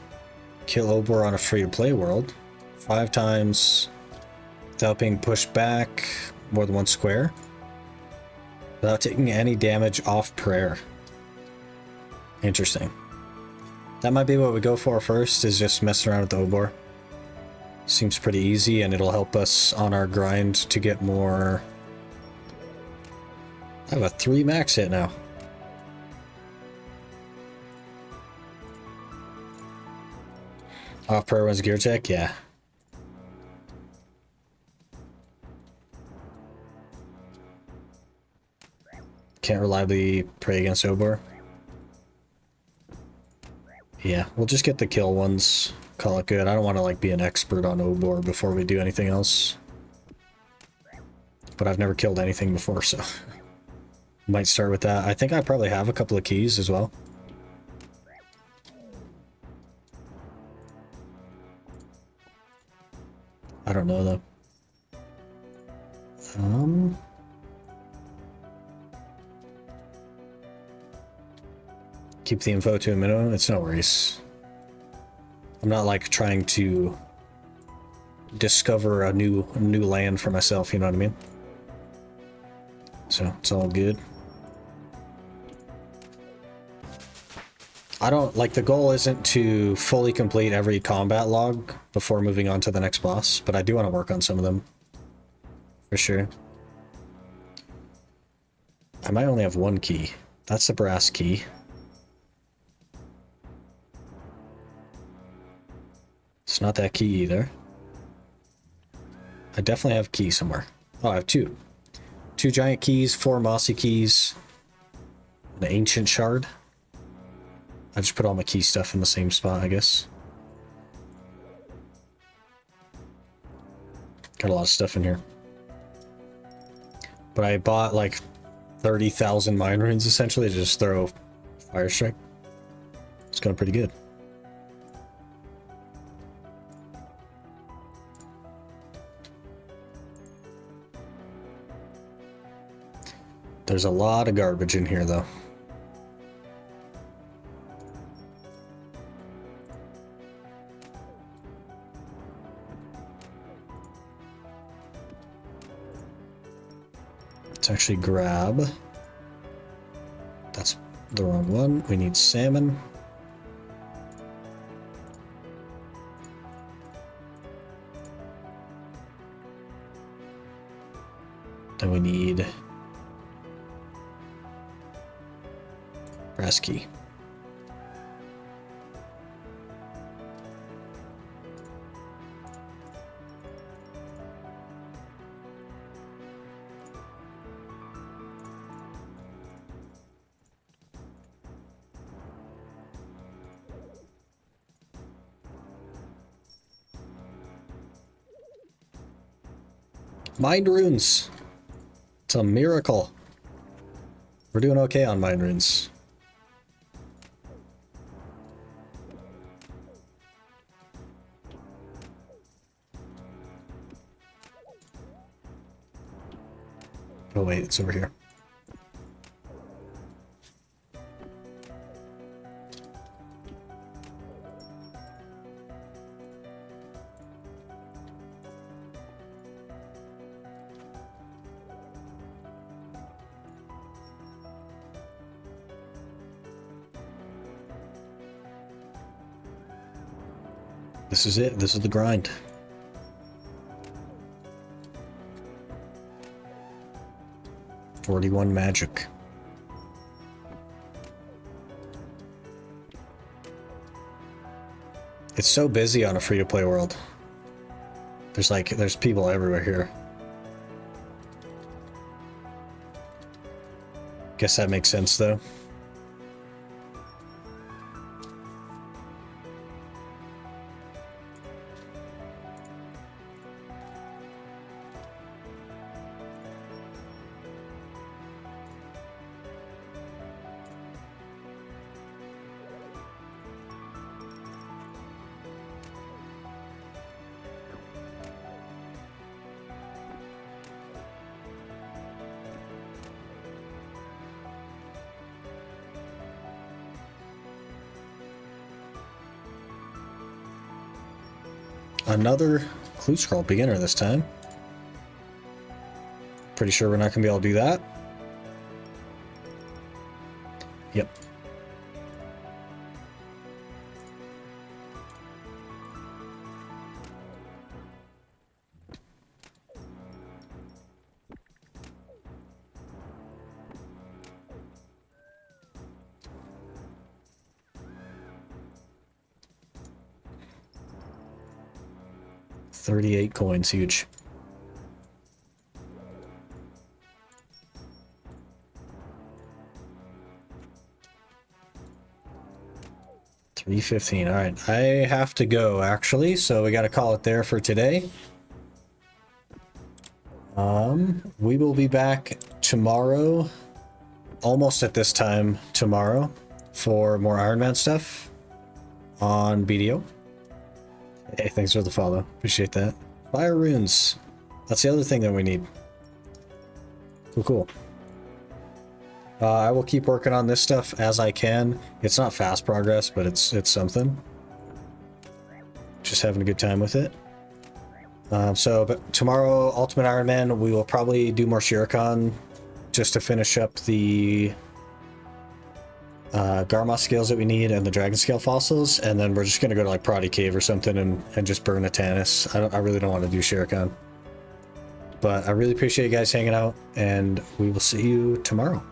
Kill Obor on a free-to-play world. 5 times without being pushed back more than 1 square. Without taking any damage off prayer. Interesting. That might be what we go for first, is just messing around with the Obor. Seems pretty easy, and it'll help us on our grind to get more... I have a 3 max hit now. Off prayer wins gear check? Yeah. Can't reliably pray against Obor. Yeah, we'll just get the kill ones. Call it good. I don't want to like be an expert on Obor before we do anything else. But I've never killed anything before, so... Might start with that. I think I probably have a couple of keys as well. I don't know though. Keep the info to a minimum. It's no worries. I'm not like trying to discover a new land for myself, you know what I mean? So it's all good. I don't like, the goal isn't to fully complete every combat log before moving on to the next boss, but I do want to work on some of them for sure. I might only have 1 key. That's the brass key. It's not that key either. I definitely have key somewhere. Oh, I have 2. 2 giant keys, 4 mossy keys, an ancient shard. I just put all my key stuff in the same spot, I guess. Got a lot of stuff in here. But I bought like 30,000 mine runes essentially to just throw Fire Strike. It's going pretty good. There's a lot of garbage in here though. Let's actually grab... That's the wrong one. We need salmon. Then we need... brass key. Mind runes. It's a miracle. We're doing okay on mind runes. Oh wait, it's over here. This is it. This is the grind. $41 magic. It's so busy on a free-to-play world. There's people everywhere here. Guess that makes sense though. Another clue scroll beginner this time. Pretty sure we're not gonna be able to do that. Yep. 38 coins, huge. $3.15. All right, I have to go actually, so we got to call it there for today. We will be back tomorrow, almost at this time tomorrow, for more Iron Man stuff on BDO. Hey, thanks for the follow. Appreciate that. Fire runes. That's the other thing that we need. Cool. I will keep working on this stuff as I can. It's not fast progress, but it's something. Just having a good time with it. But tomorrow, Ultimate Iron Man, we will probably do more Shiran just to finish up the Garmoth scales that we need and the Dragon Scale fossils, and then we're just going to go to like Prodi Cave or something and just burn a Tannis. I really don't want to do Shiran. But I really appreciate you guys hanging out, and we will see you tomorrow.